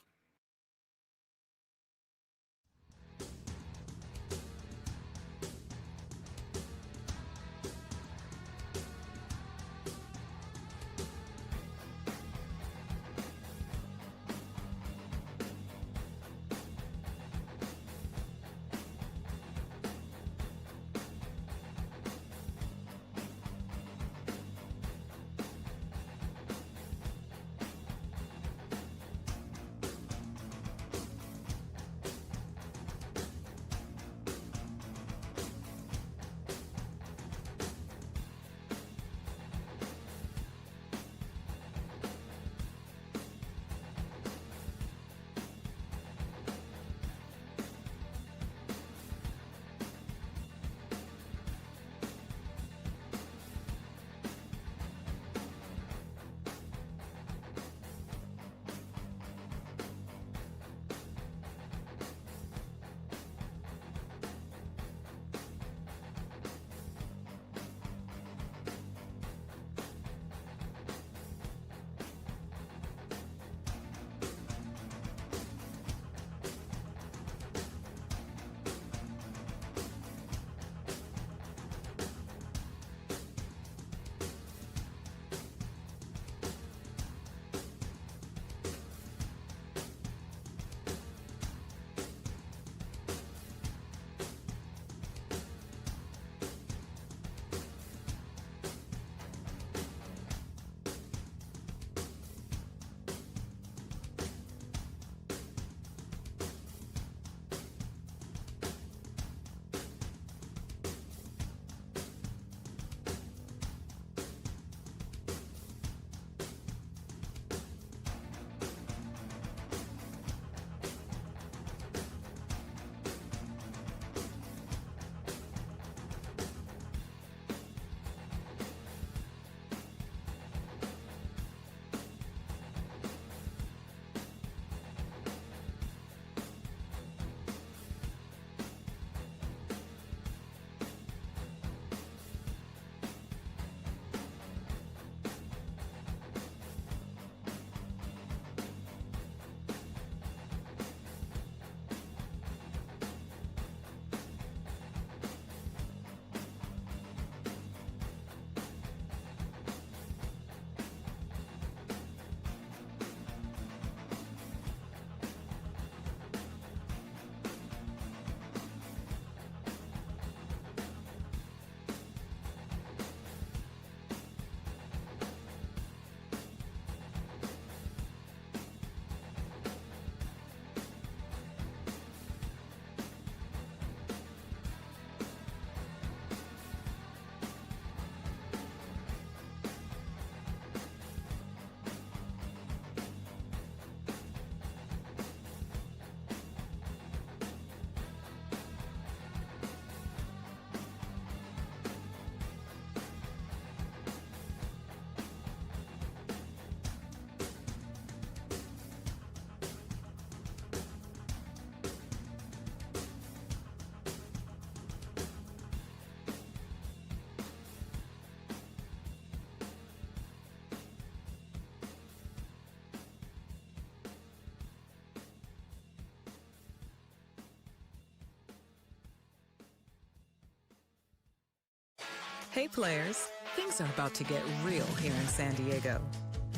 Hey players, things are about to get real here in San Diego.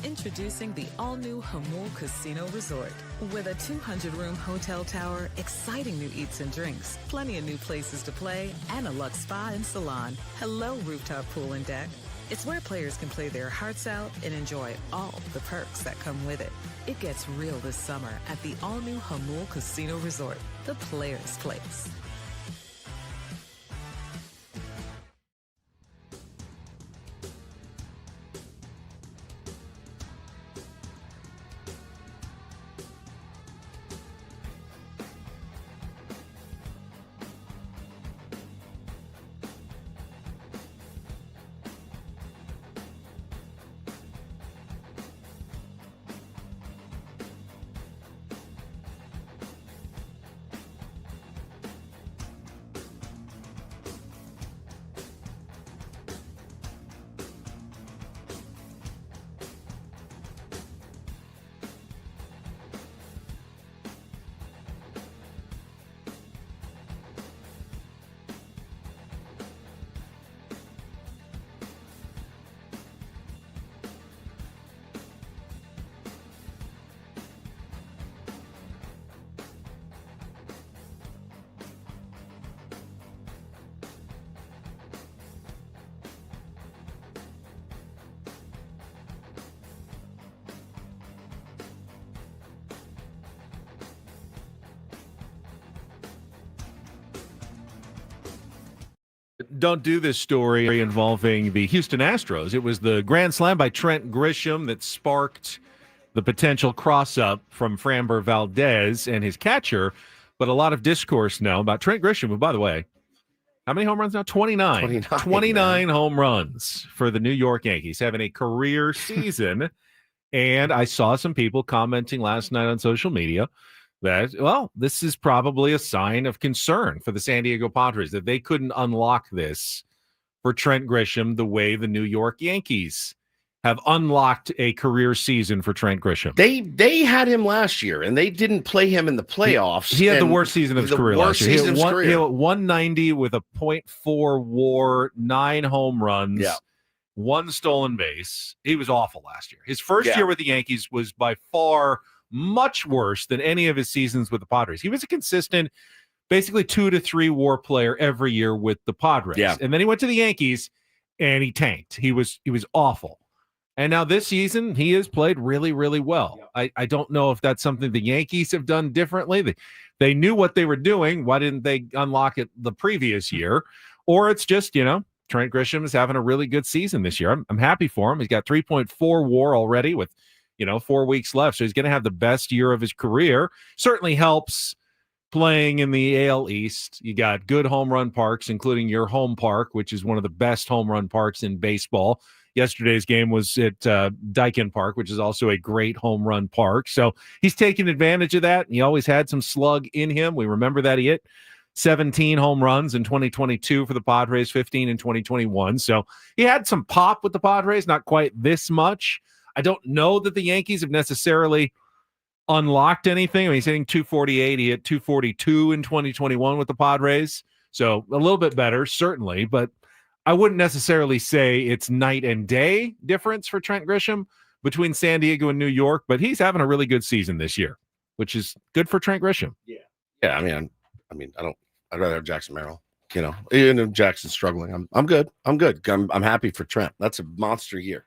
Introducing the all-new Jamul Casino Resort. With a 200-room hotel tower, exciting new eats and drinks, plenty of new places to play, and a luxe spa and salon. Hello, rooftop pool and deck. It's where players can play their hearts out and enjoy all the perks that come with it. It gets real this summer at the all-new Jamul Casino Resort, the players' place. don't do this story involving the Houston Astros. It was the grand slam by Trent Grisham that sparked the potential cross-up from Framber Valdez and his catcher, but a lot of discourse now about Trent Grisham, who, by the way, how many home runs now? 29 home runs for the New York Yankees, having a career season. And I saw some people commenting last night on social media that, well, this is probably a sign of concern for the San Diego Padres, that they couldn't unlock this for Trent Grisham the way the New York Yankees have unlocked a career season for Trent Grisham. They had him last year, and they didn't play him in the playoffs. He had the worst season of his career last year. He hit 190 with a .4 WAR, 9 home runs, 1 stolen base. He was awful last year. His first year with the Yankees was by far much worse than any of his seasons with the Padres. He was a consistent, basically 2 to 3 WAR player every year with the Padres. Yeah. And then he went to the Yankees, and he tanked. He was awful. And now this season, he has played really, really well. I don't know if that's something the Yankees have done differently. They knew what they were doing. Why didn't they unlock it the previous year? Or it's just, Trent Grisham is having a really good season this year. I'm happy for him. He's got 3.4 WAR already with, 4 weeks left. So he's going to have the best year of his career. Certainly helps playing in the AL East. You got good home run parks, including your home park, which is one of the best home run parks in baseball. Yesterday's game was at Daikin Park, which is also a great home run park. So he's taking advantage of that. He always had some slug in him. We remember that he hit 17 home runs in 2022 for the Padres, 15 in 2021. So he had some pop with the Padres, not quite this much. I don't know that the Yankees have necessarily unlocked anything. I mean, he's hitting 248. He hit 242 in 2021 with the Padres. So a little bit better, certainly, but I wouldn't necessarily say it's night and day difference for Trent Grisham between San Diego and New York, but he's having a really good season this year, which is good for Trent Grisham. Yeah. I'd rather have Jackson Merrill. Even if Jackson's struggling, I'm good. I'm happy for Trent. That's a monster year.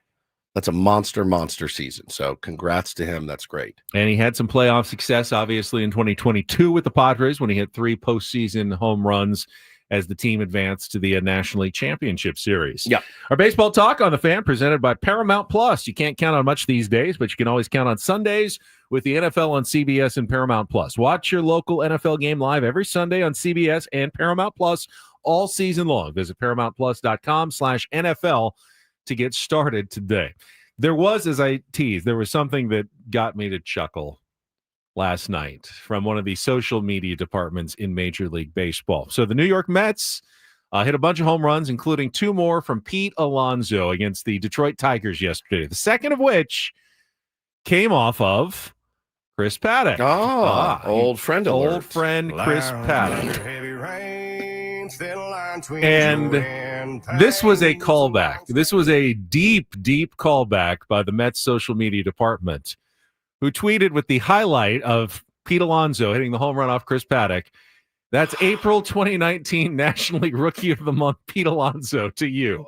That's a monster season. So congrats to him. That's great. And he had some playoff success, obviously, in 2022 with the Padres when he hit 3 postseason home runs as the team advanced to the National League Championship Series. Yeah. Our baseball talk on the Fan presented by Paramount Plus. You can't count on much these days, but you can always count on Sundays with the NFL on CBS and Paramount Plus. Watch your local NFL game live every Sunday on CBS and Paramount Plus all season long. Visit ParamountPlus.com/NFL to get started today. There was, as I teased, there was something that got me to chuckle last night from one of the social media departments in Major League Baseball. So the New York Mets hit a bunch of home runs, including 2 more from Pete Alonso against the Detroit Tigers yesterday, the second of which came off of Chris Paddock. Old friend alert. Old friend Chris Paddock. And this was a callback. This was a deep callback by the Mets social media department, who tweeted with the highlight of Pete Alonso hitting the home run off Chris Paddock. That's April 2019 National League Rookie of the Month, Pete Alonso, to you.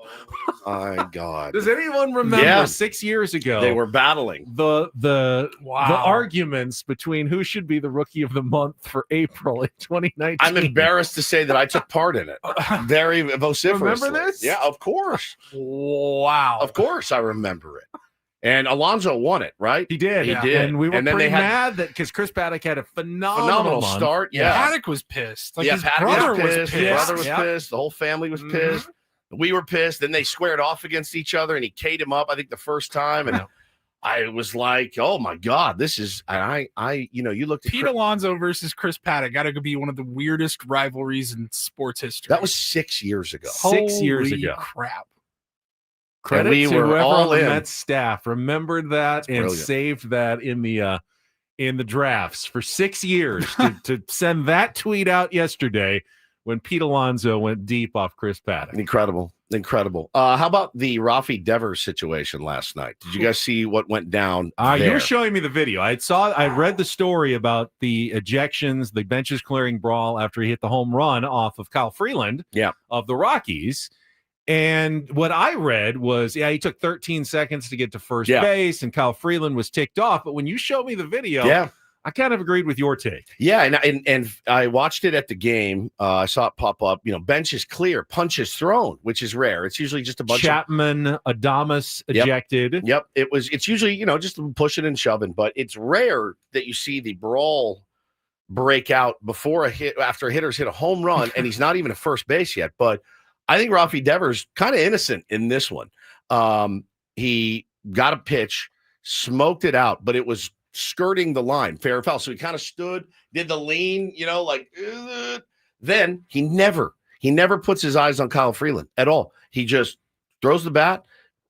Oh, my God. Does anyone remember 6 years ago? They were battling. The arguments between who should be the Rookie of the Month for April in 2019. I'm embarrassed to say that I took part in it. Very vociferously. Remember this? Yeah, of course. Wow. Of course I remember it. And Alonso won it, right? He did. He did. And we were then pretty mad that because Chris Paddock had a phenomenal month. start. Yeah. Paddock was pissed. His Paddock brother was pissed. His brother was Yeah. pissed. The whole family was pissed. We were pissed. Then they squared off against each other, and he K'd him up, I think, the first time. And I was like, oh, my God, this is – you looked at Pete Alonso versus Chris Paddock got to be one of the weirdest rivalries in sports history. That was 6 years ago. 6 years ago. Crap. Credit we to were whoever all on the in. Mets staff remembered that and brilliant. saved that in the drafts for 6 years to send that tweet out yesterday when Pete Alonso went deep off Chris Paddock. Incredible. How about the Rafi Devers situation last night? Did you guys see what went down You there? were showing me the video. I read the story about the ejections, the benches clearing brawl after he hit the home run off of Kyle Freeland of the Rockies. And what I read was, he took 13 seconds to get to first base, and Kyle Freeland was ticked off. But when you showed me the video, I kind of agreed with your take. Yeah, and I watched it at the game. I saw it pop up. Bench is clear, punches thrown, which is rare. It's usually just a bunch Chapman, Adamas ejected. Yep. It's usually, just pushing and shoving, but it's rare that you see the brawl break out before a hit, after hitters hit a home run, and he's not even at first base yet. But I think Rafi Devers kind of innocent in this one. He got a pitch, smoked it out, but it was skirting the line, fair and foul. So he kind of stood, did the lean, then he never puts his eyes on Kyle Freeland at all. He just throws the bat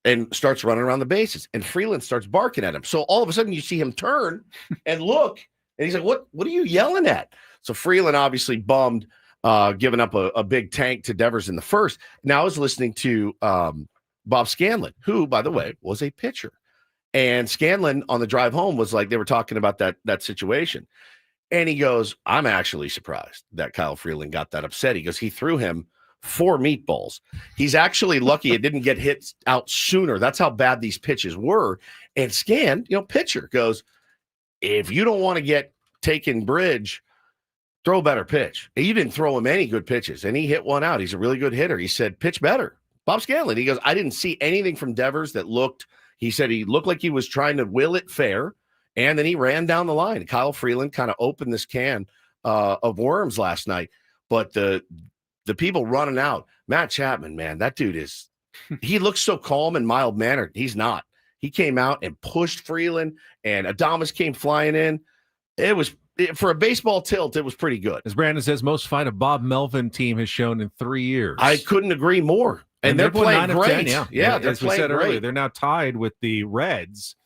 and starts running around the bases, and Freeland starts barking at him. So all of a sudden you see him turn and look, and he's like, what are you yelling at? So Freeland obviously bummed, giving up a big tank to Devers in the first. Now I was listening to Bob Scanlon, who, by the way, was a pitcher. And Scanlon on the drive home was like, they were talking about that situation. And he goes, I'm actually surprised that Kyle Freeland got that upset. He goes, he threw him 4 meatballs. He's actually lucky it didn't get hit out sooner. That's how bad these pitches were. And Scan, pitcher, goes, if you don't want to get taken bridge, throw a better pitch. And you didn't throw him any good pitches. And he hit one out. He's a really good hitter. He said, pitch better. Bob Scanlon, he goes, I didn't see anything from Devers that looked, he said he looked like he was trying to will it fair. And then he ran down the line. Kyle Freeland kind of opened this can of worms last night. But the people running out, Matt Chapman, man, that dude he looks so calm and mild-mannered. He's not. He came out and pushed Freeland, and Adamas came flying in. For a baseball tilt, it was pretty good. As Brandon says, most fight a Bob Melvin team has shown in 3 years. I couldn't agree more. And they're playing great. 10, yeah, they're as we playing said great. earlier, they're now tied with the Reds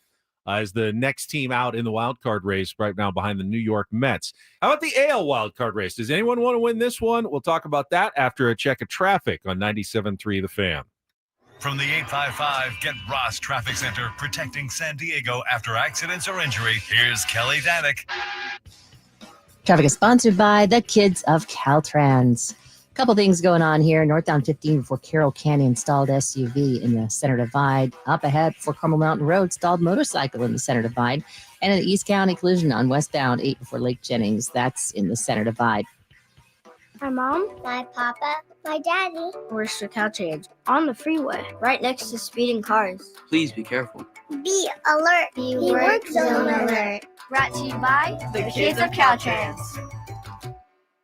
as the next team out in the wild card race right now behind the New York Mets. How about the AL wild card race? Does anyone want to win this one? We'll talk about that after a check of traffic on 97.3 The Fan. From the 855 Get Ross Traffic Center, protecting San Diego after accidents or injury, here's Kelly Danick. Traffic is sponsored by the kids of Caltrans. A couple things going on here. Northbound 15 before Carroll Canyon, stalled SUV in the center divide. Up ahead before Carmel Mountain Road, stalled motorcycle in the center divide. And an East County collision on westbound 8 before Lake Jennings. That's in the center divide. My mom, my papa, my daddy. Where's the Caltrans? On the freeway, right next to speeding cars. Please be careful. Be alert. Be work zone alert. Brought to you by the kids of Caltrans.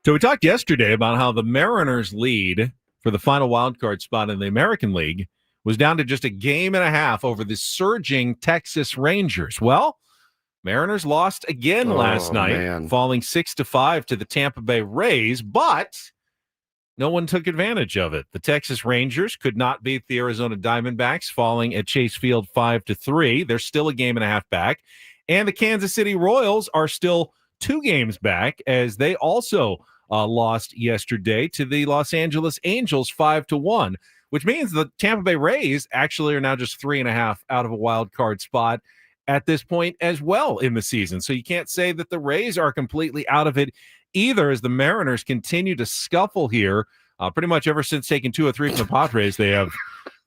So we talked yesterday about how the Mariners' lead for the final wild card spot in the American League was down to just a game and a half over the surging Texas Rangers. Well, Mariners lost again last night, falling 6-5 to the Tampa Bay Rays, but no one took advantage of it. The Texas Rangers could not beat the Arizona Diamondbacks, falling at Chase Field 5-3. They're still a game and a half back. And the Kansas City Royals are still 2 games back as they also lost yesterday to the Los Angeles Angels 5-1, which means the Tampa Bay Rays actually are now just 3.5 out of a wild card spot at this point as well in the season. So you can't say that the Rays are completely out of it either, as the Mariners continue to scuffle here. Pretty much ever since taking 2 or 3 from the Padres, they have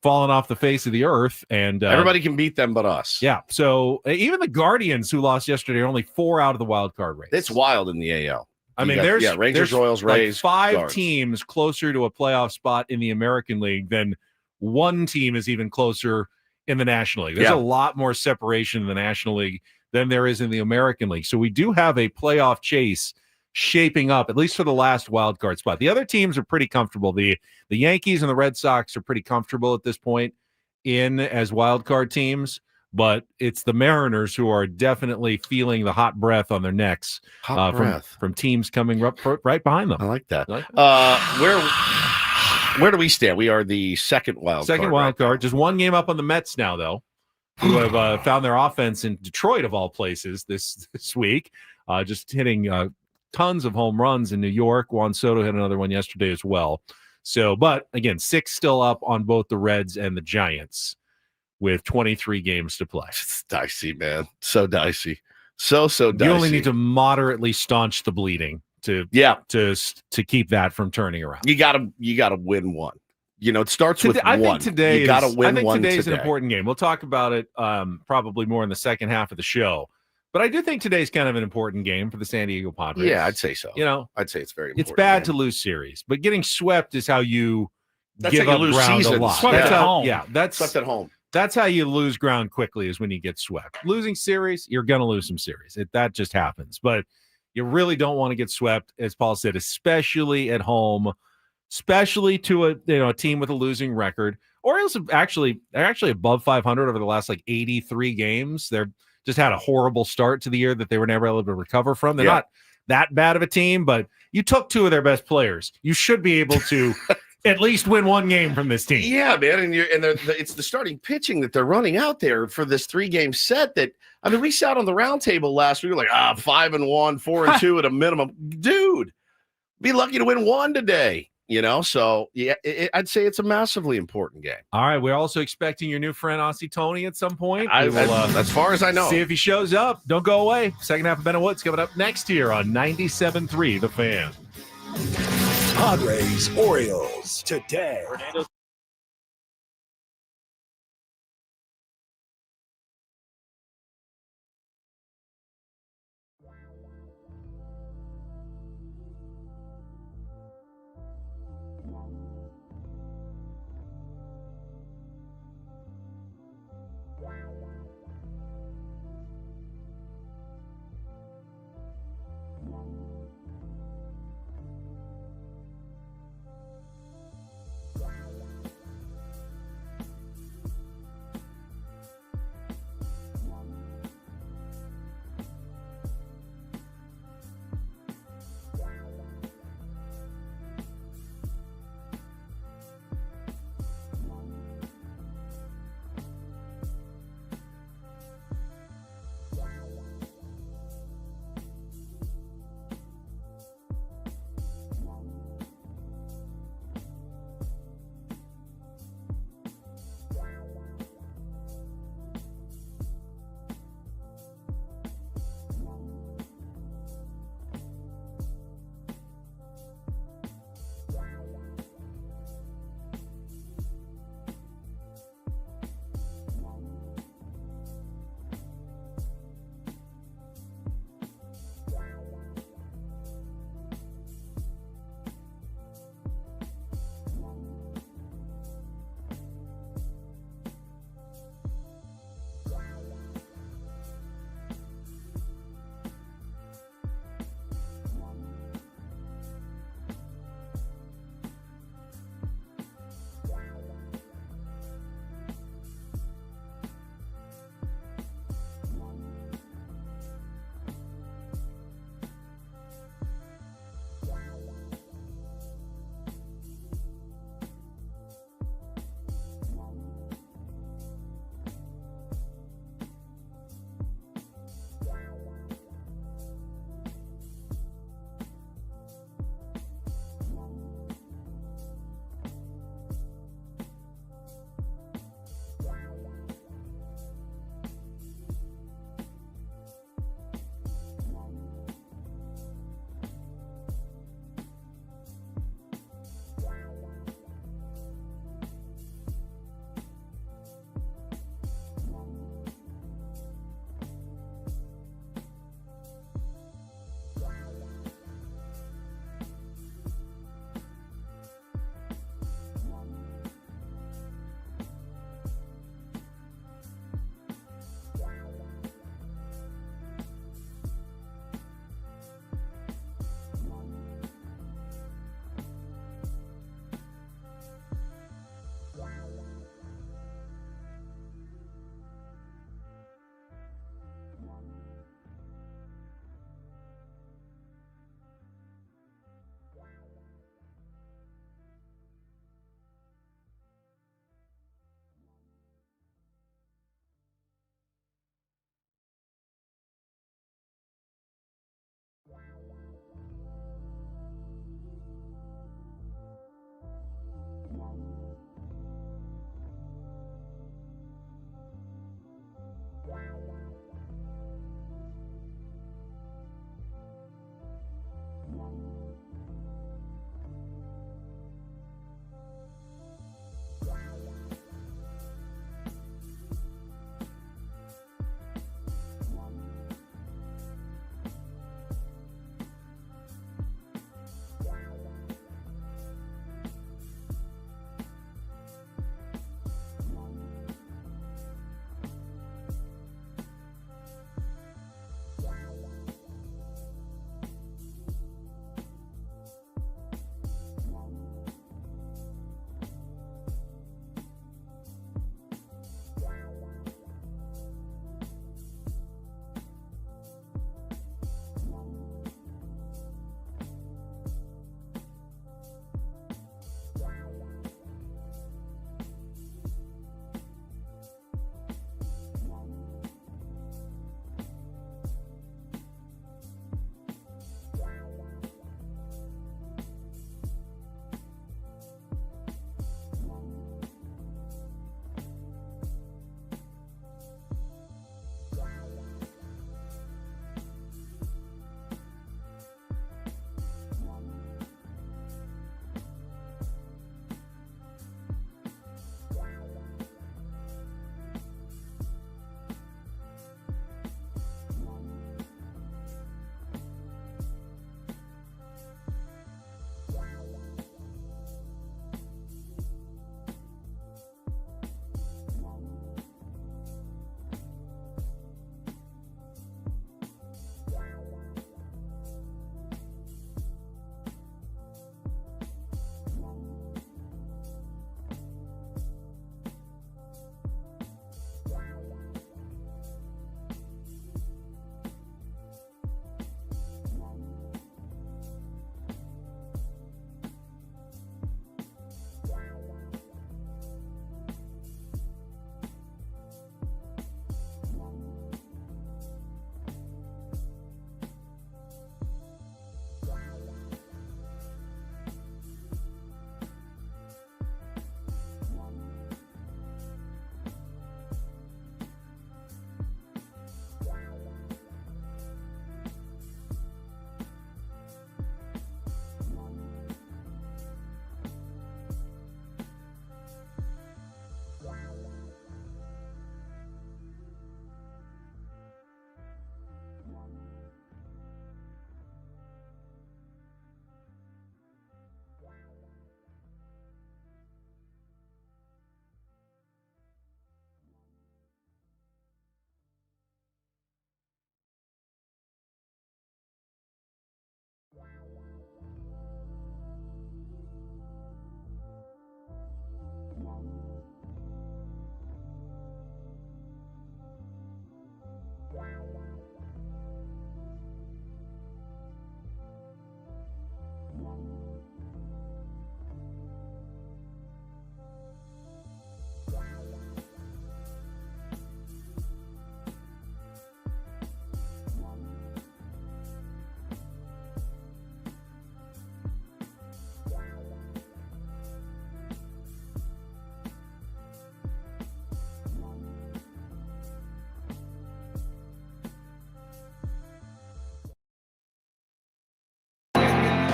fallen off the face of the earth. And everybody can beat them but us. Yeah. So even the Guardians, who lost yesterday, are only 4 out of the wild card race. It's wild in the AL. I mean, there's Rangers, Royals, Rays, like 5 Guards. teams closer to a playoff spot in the American League than one team is even closer in the National League. There's a lot more separation in the National League than there is in the American League. So we do have a playoff chase shaping up, at least for the last wild card spot. The other teams are pretty comfortable. The Yankees and the Red Sox are pretty comfortable at this point as wild card teams. But it's the Mariners who are definitely feeling the hot breath on their necks from teams coming right behind them. I like that. Where do we stand? We are the second wild card. Just 1 game up on the Mets now, though, who have found their offense in Detroit, of all places, this week. Just hitting tons of home runs in New York. Juan Soto hit another one yesterday as well. So, but again, 6 still up on both the Reds and the Giants, with 23 games to play. It's dicey, man. So dicey. So dicey. You only need to moderately staunch the bleeding to keep that from turning around. You gotta win one. It starts with I one. Think today you gotta win one today's today. an important game. We'll talk about it probably more in the second half of the show. But I do think today's kind of an important game for the San Diego Padres. Yeah, I'd say so. You know, I'd say it's very important. It's bad to lose series, but getting swept is how you give how you up lose ground seasons. a lot. Swept That's at how, home. Yeah, Swept at home. That's how you lose ground quickly is when you get swept. Losing series, you're going to lose some series. That just happens. But you really don't want to get swept, as Paul said, especially at home, especially to a team with a losing record. Orioles they're actually above 500 over the last 83 games. They're just had a horrible start to the year that they were never able to recover from. They're not that bad of a team, but you took two of their best players. You should be able to at least win one game from this team. Yeah, man, and it's the starting pitching that they're running out there for this 3-game set. That we sat on the round table last week. We were like 5-1, 4-2 at a minimum, dude. Be lucky to win one today. So yeah, I'd say it's a massively important game. All right, we're also expecting your new friend Aussie Tony at some point. As far as I know, see if he shows up. Don't go away. Second half of Ben and Woods coming up next here on 97.3 The Fan. Padres Orioles today.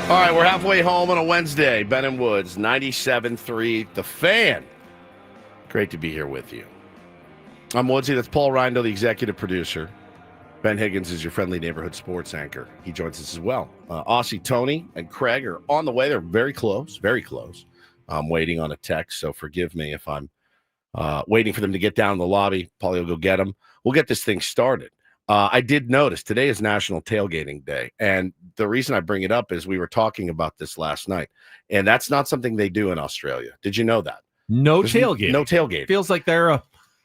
All right, we're halfway home on a Wednesday. Ben and Woods, 97.3 The Fan. Great to be here with you. I'm Woodsy. That's Paul Rindo, the executive producer. Ben Higgins is your friendly neighborhood sports anchor. He joins us as well. Aussie, Tony, and Craig are on the way. They're very close, very close. I'm waiting on a text, so forgive me if I'm waiting for them to get down in the lobby. Paulie will go get them. We'll get this thing started. I did notice today is National Tailgating Day, and the reason I bring it up is we were talking about this last night, and that's not something they do in Australia. Did you know that? No tailgating. No tailgating. Feels like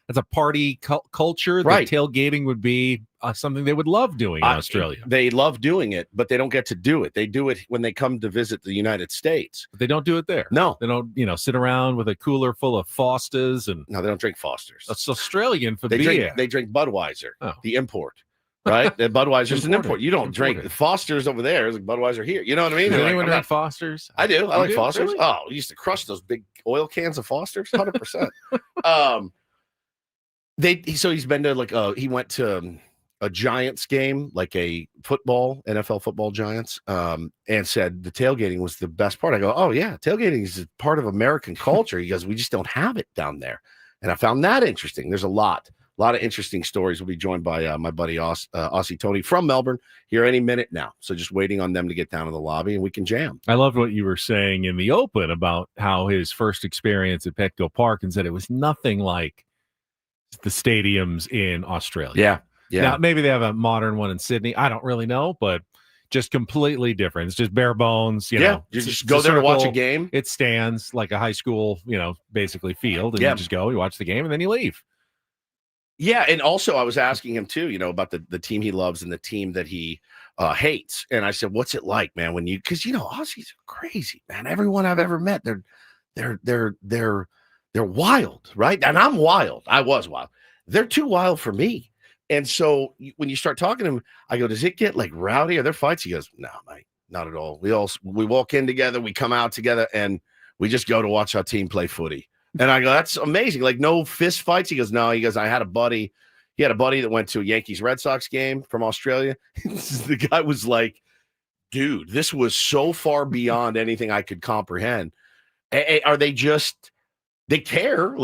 it's a party culture. Right. The tailgating would be something they would love doing in Australia. They love doing it, but they don't get to do it. They do it when they come to visit the United States. But they don't do it there. No. They don't, sit around with a cooler full of Fosters. No, they don't drink Fosters. That's Australian for they beer. They drink Budweiser, the import. Right? The Budweiser's an import. You don't drink Foster's over there. It's like Budweiser here. You know what I mean? Does anyone drink Foster's? I do. I like Foster's. Really? Oh, we used to crush those big oil cans of Foster's, 100%. So he's been to he went to a Giants game, like a NFL football Giants, and said the tailgating was the best part. I go, oh yeah, tailgating is part of American culture. He goes, we just don't have it down there. And I found that interesting. There's a lot of interesting stories. We'll be joined by my buddy Aussie Tony from Melbourne here any minute now. So just waiting on them to get down to the lobby and we can jam. I loved what you were saying in the open about how his first experience at Petco Park, and said it was nothing like the stadiums in Australia. Yeah. Now, maybe they have a modern one in Sydney. I don't really know, but just completely different. It's just bare bones. You know, you just go there to watch a game. It stands like a high school, basically field, and you just go, you watch the game, and then you leave. Yeah, and also I was asking him too, about the team he loves and the team that he hates. And I said, "What's it like, man? When because Aussies are crazy, man. Everyone I've ever met, they're wild, right? And I'm wild. I was wild. They're too wild for me." And so when you start talking to him, I go, "Does it get like rowdy? Are there fights?" He goes, "No, mate, not at all. We walk in together, we come out together, and we just go to watch our team play footy." And I go, "That's amazing. Like no fist fights." He goes, "No." He goes, "I had a buddy. He had a buddy that went to a Yankees Red Sox game from Australia." The guy was like, "Dude, this was so far beyond anything I could comprehend." Are they just? They care,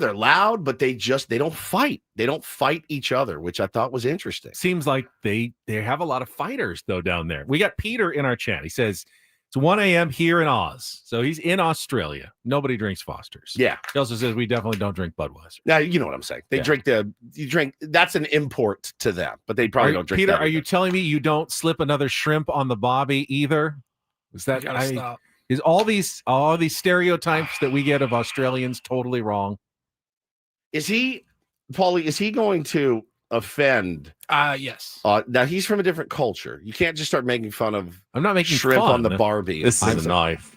they're loud, but they don't fight. They don't fight each other, which I thought was interesting. Seems like they have a lot of fighters though down there. We got Peter in our chat. He says it's 1 a.m. here in Oz. So he's in Australia. Nobody drinks Foster's. Yeah. He also says we definitely don't drink Budweiser. Now, you know what I'm saying. They drink that's an import to them, but they probably don't drink Peter, that are you telling me you don't slip another shrimp on the bobby either? Is that stop. Is all these stereotypes that we get of Australians totally wrong? Is he, Paulie, is he going to offend? Yes. Now he's from a different culture. You can't just start making fun of. I'm not making shrimp fun on the Barbie. This is a knife.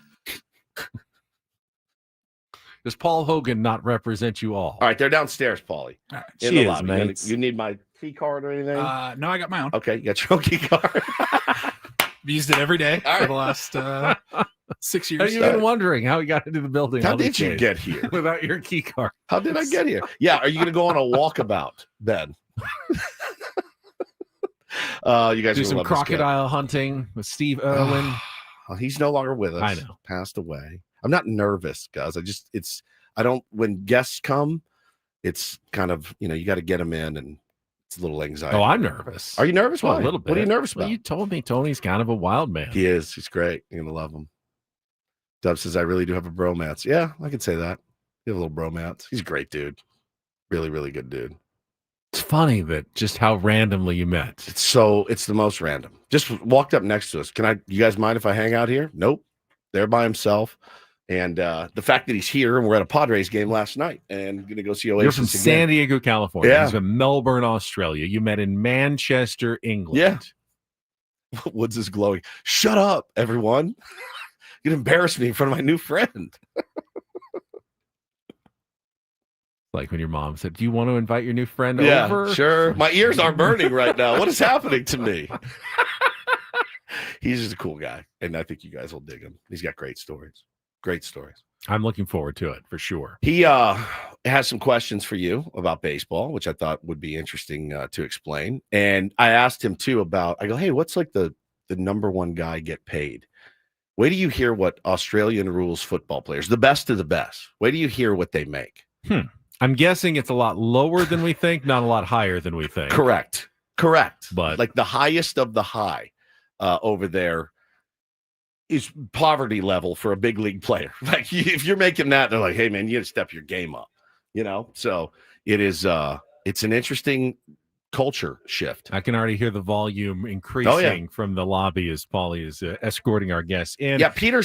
Does Paul Hogan not represent you all? All right, they're downstairs, Paulie. All right. In the lobby. You need my key card or anything? No, I got my own. Okay, you got your own key card. Used it every day for the last 6 years. Have you been wondering how you got into the building? How did you get here without your key card? How did I get here? Yeah, are you going to go on a walkabout, Ben? You guys do some crocodile hunting with Steve Irwin. He's no longer with us. I know, passed away. I'm not nervous, guys. I don't. When guests come, it's kind of you got to get them in, and it's a little anxiety. Oh, I'm nervous. Are you nervous? Well, Why? a little bit. What are you nervous about? Well, you told me Tony's kind of a wild man. He is. He's great. You're gonna love him. Dub says, "I really do have a bromance." Yeah, I could say that. You have a little bromance. He's a great dude. Really, really good dude. It's funny that just how randomly you met. It's the most random. Just walked up next to us. You guys mind if I hang out here? Nope. There by himself. And the fact that he's here, and we're at a Padres game last night, and going to go see Oasis. You're from again. San Diego, California. Yeah. He's from Melbourne, Australia. You met in Manchester, England. Yeah. Woods is glowing. Shut up, everyone. You'd embarrass me in front of my new friend. Like when your mom said, "Do you want to invite your new friend Yeah, over?" Sure. My ears are burning right now. What is happening to me? He's just a cool guy, and I think you guys will dig him. He's got great stories. Great stories. I'm looking forward to it for sure. He has some questions for you about baseball, which I thought would be interesting to explain. And I asked him too about, I go, "Hey, what's like the the number one guy get paid. Wait till you hear what Australian rules football players, the best of the best, wait till you hear what they make. I'm guessing it's a lot lower than we think, not a lot higher than we think. Correct. But like the highest of the high over there is poverty level for a big league player. Like if you're making that, they're like, hey man, you got to step your game up, So it is, it's an interesting culture shift. I can already hear the volume increasing from the lobby as Paulie is escorting our guests in. Yeah, Peter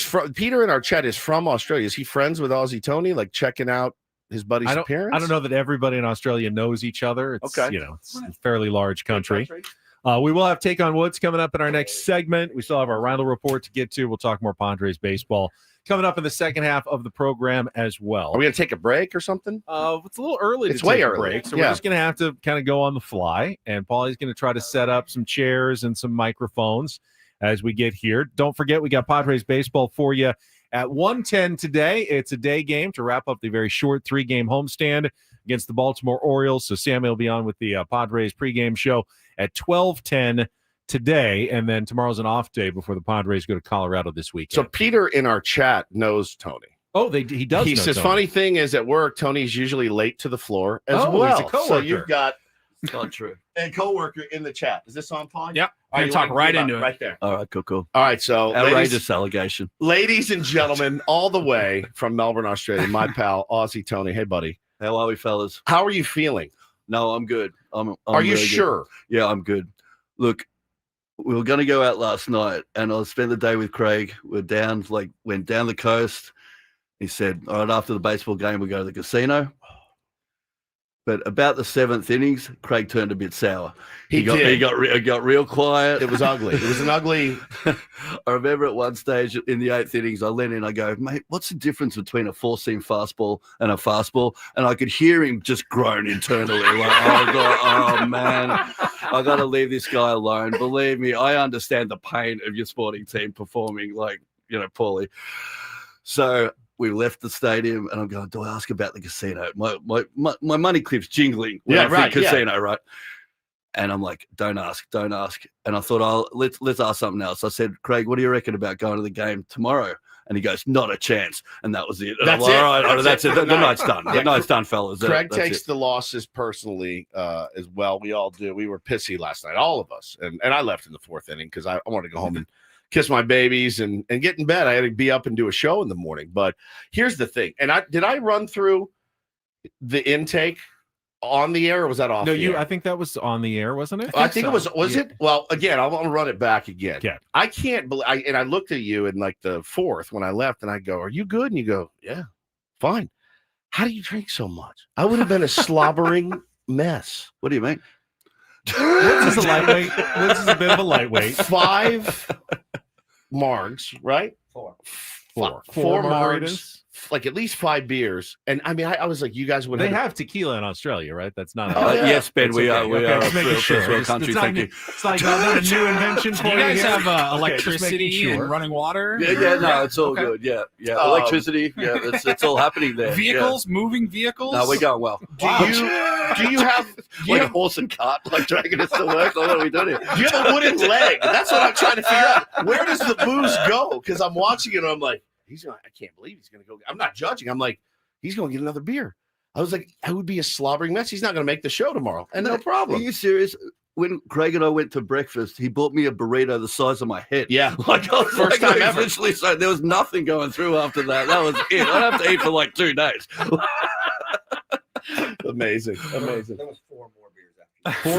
in our chat is from Australia. Is he friends with Aussie Tony? Like checking out his buddy's appearance? I don't know that everybody in Australia knows each other. It's, it's a fairly large country. We will have Take on Woods coming up in our next segment. We still have our Randall report to get to. We'll talk more Padres baseball coming up in the second half of the program as well. Are we going to take a break or something? It's a little early It's to way take a early. break, so we're just going to have to kind of go on the fly, and Paulie's going to try to set up some chairs and some microphones as we get here. Don't forget, we got Padres baseball for you at 1:10 today. It's a day game to wrap up the very short 3-game homestand against the Baltimore Orioles. So Sammy will be on with the Padres pregame show at 12:10 today, and then tomorrow's an off day before the Padres go to Colorado this weekend. So Peter in our chat knows Tony. Oh, he does. He know says, Tony. funny thing is at work, Tony's usually late to the floor as Oh, well. he's a coworker. So you've got Not true. a coworker in the chat. Is this on, Paul? Yep. All I'm you talk wanna right give into up it. right there. All right, cool. All right, so Outrageous allegation. ladies and gentlemen, all the way from Melbourne, Australia, my pal Aussie Tony. Hey, buddy, How are we, fellas? how are you feeling? No, I'm good. I'm Are you really good. sure? Yeah, I'm good. Look, we were going to go out last night, and I spent the day with Craig. Went down the coast. He said, all right, after the baseball game, we go to the casino. But about the 7th innings, Craig turned a bit sour. He got real quiet. It was ugly. It was an ugly. I remember at one stage in the 8th innings, I leaned in. I go, mate, what's the difference between a 4-seam fastball and a fastball? And I could hear him just groan internally, like, oh man, I got to leave this guy alone. Believe me, I understand the pain of your sporting team performing poorly. So we left the stadium, and I'm going, do I ask about the casino? My money clip's jingling. Casino, right? And I'm like, don't ask. And I thought, let's ask something else. I said, Craig, what do you reckon about going to the game tomorrow? And he goes, not a chance. And that was it. And That's I'm like, it. all right, that's it. The Night. night's done. The night's done, fellas. Craig That's takes it. the losses personally as well. We all do. We were pissy last night, all of us. And I left in the 4th inning because I wanted to go home and kiss my babies and get in bed. I had to be up and do a show in the morning. But here's the thing. And did I run through the intake on the air, or was that off? No, the air? I think that was on the air, wasn't it? I think it was. Was it? Well, again, I want to run it back again. Okay. I can't believe. I looked at you in like the 4th when I left, and I go, "Are you good?" And you go, "Yeah, fine." How do you drink so much? I would have been a slobbering mess. What do you mean? Woods is a lightweight. Woods is a bit of a lightweight. 5 margs, right? Four margs, like at least 5 beers. And I mean, I was like, you guys would They have tequila in Australia, right? That's not. Yes, Ben, It's we okay. are. We Okay, are just a making sure. first world country. It's not Thank new- you. It's like not a new invention Do for you guys here. have Okay, just electricity making sure. and running water? Yeah, no, it's all Okay. good. Yeah. Electricity. Yeah, it's all happening there. Vehicles, moving vehicles? No, we're going well. Do you have like a horse and cart, like dragging us to work? Like, what are we doing here? Do you have a wooden leg? That's what I'm trying to figure out. Where does the booze go? Because I'm watching it and I'm like, I can't believe he's going to go. I'm not judging. I'm like, he's going to get another beer. I was like, I would be a slobbering mess. He's not going to make the show tomorrow. And no problem. Are you serious? When Craig and I went to breakfast, he bought me a burrito the size of my head. Yeah. Like, I was First time ever. literally, so there was nothing going through after that. That was it. I'd have to eat for like 2 days. Amazing. There was 4 more beers after.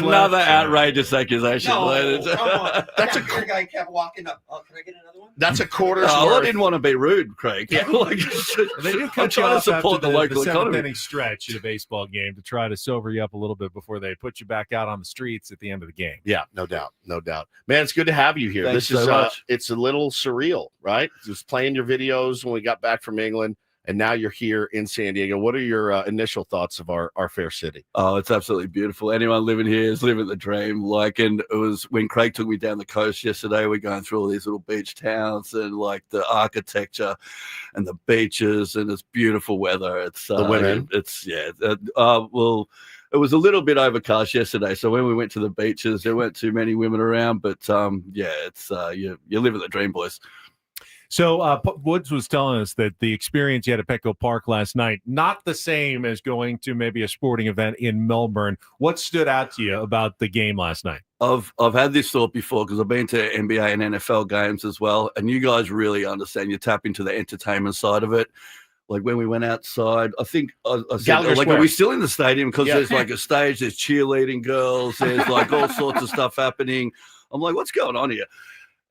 Another outrageous accusation. No, come on. That's a beer guy kept walking up. Oh, can I get another one? That's a quarter's I worth. didn't want to be rude, Craig. They do I'm cut you trying to off support after the local seventh economy. inning stretch in a baseball game to try to sober you up a little bit before they put you back out on the streets at the end of the game. Yeah, no doubt. Man, it's good to have you here. Thanks This is so much. it's a little surreal, right? Just playing your videos when we got back from England, and now you're here in San Diego. What are your initial thoughts of our fair city? Oh, it's absolutely beautiful. Anyone living here is living the dream. And it was when Craig took me down the coast yesterday, we're going through all these little beach towns and like the architecture and the beaches, and it's beautiful weather. It's The women. it was a little bit overcast yesterday. So when we went to the beaches, there weren't too many women around. But yeah, it's you're living the dream, boys. So Woods was telling us that the experience you had at Petco Park last night, not the same as going to maybe a sporting event in Melbourne. What stood out to you about the game last night? I've had this thought before because I've been to NBA and NFL games as well, and you guys really understand. You tap into the entertainment side of it. Like when we went outside, I think I said, like, are we still in the stadium? Because there's like a stage, there's cheerleading girls, there's like all sorts of stuff happening. I'm like, what's going on here?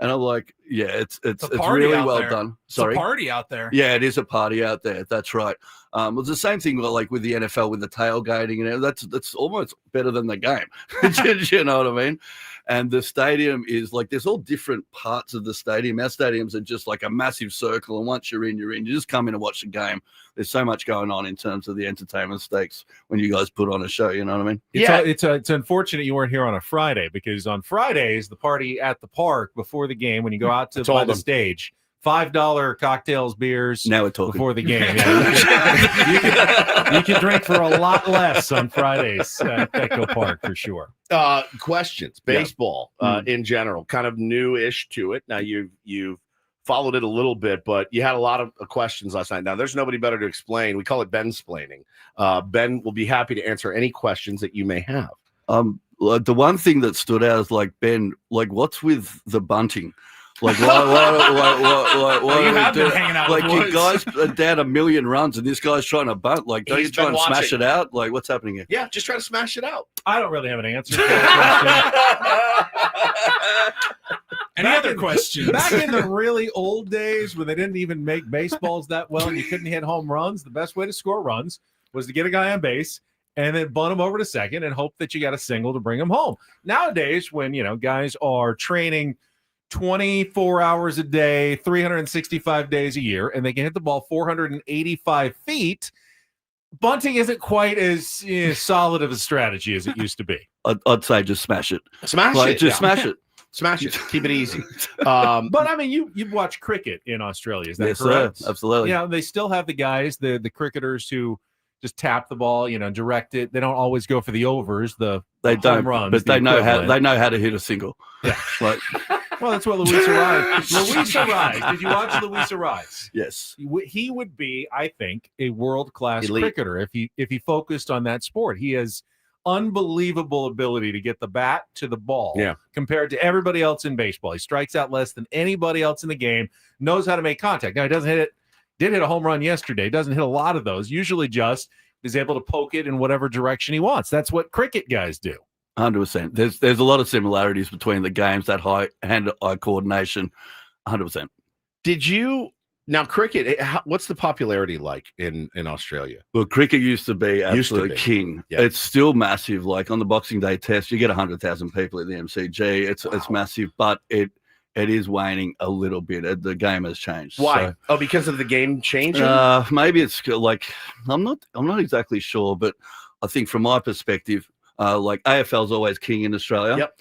And I'm like, yeah, it's really well done. Sorry, it's a party out there. Yeah, it is a party out there. That's right. It was the same thing like with the NFL with the tailgating, and that's almost better than the game. You know what I mean? And the stadium is like there's all different parts of the stadium. Our stadiums are just like a massive circle, and once you're in, you're in. You just come in and watch the game. There's so much going on in terms of the entertainment stakes when you guys put on a show. You know what I mean? It's unfortunate you weren't here on a Friday, because on Fridays the party at the park before the game, when you go out to the stage, $5 cocktails, beers. Now we're talking before the game. Yeah, you can drink for a lot less on Fridays at Petco Park for sure. Questions, baseball in general, kind of new-ish to it. Now you've followed it a little bit, but you had a lot of questions last night. Now there's nobody better to explain. We call it Ben-splaining. Ben will be happy to answer any questions that you may have. The one thing that stood out is like, Ben, like what's with the bunting? Like, why you have been hanging out like with you guys are down 1 million runs and this guy's trying to bunt. Like, don't you try and smash it out? Like, what's happening here? Yeah, just try to smash it out. I don't really have an answer to that question. Any other questions? Back in the really old days when they didn't even make baseballs that well and you couldn't hit home runs, the best way to score runs was to get a guy on base and then bunt him over to second and hope that you got a single to bring him home. Nowadays, when guys are training 24 hours a day, 365 days a year, and they can hit the ball 485 feet, bunting isn't quite as solid of a strategy as it used to be. I'd say just smash it. Smash it. Smash it. Keep it easy. But I mean, you've watched cricket in Australia, is that correct? Sir. Absolutely. Yeah, they still have the guys, the cricketers who just tap the ball, direct it. They don't always go for the overs, home runs, but they know how to hit a single. Yeah. Like, well, that's what Luis Ariz. Luis Ariz. Did you watch Luis Ariz? Yes. He would be, I think, a world-class cricketer if he focused on that sport. He has unbelievable ability to get the bat to the ball compared to everybody else in baseball. He strikes out less than anybody else in the game, knows how to make contact. Now, he doesn't hit it. Did hit a home run yesterday. Doesn't hit a lot of those. Usually just is able to poke it in whatever direction he wants. That's what cricket guys do. 100%. There's a lot of similarities between the games, that high hand-eye coordination. 100%. Now cricket? What's the popularity like in Australia? Well, cricket used to be absolute king. Yeah. It's still massive. Like on the Boxing Day Test, you get 100,000 people at the MCG. It's massive, but it is waning a little bit. The game has changed. Why? Because of the game changing? Maybe it's like I'm not exactly sure, but I think from my perspective, like AFL's always king in Australia. Yep.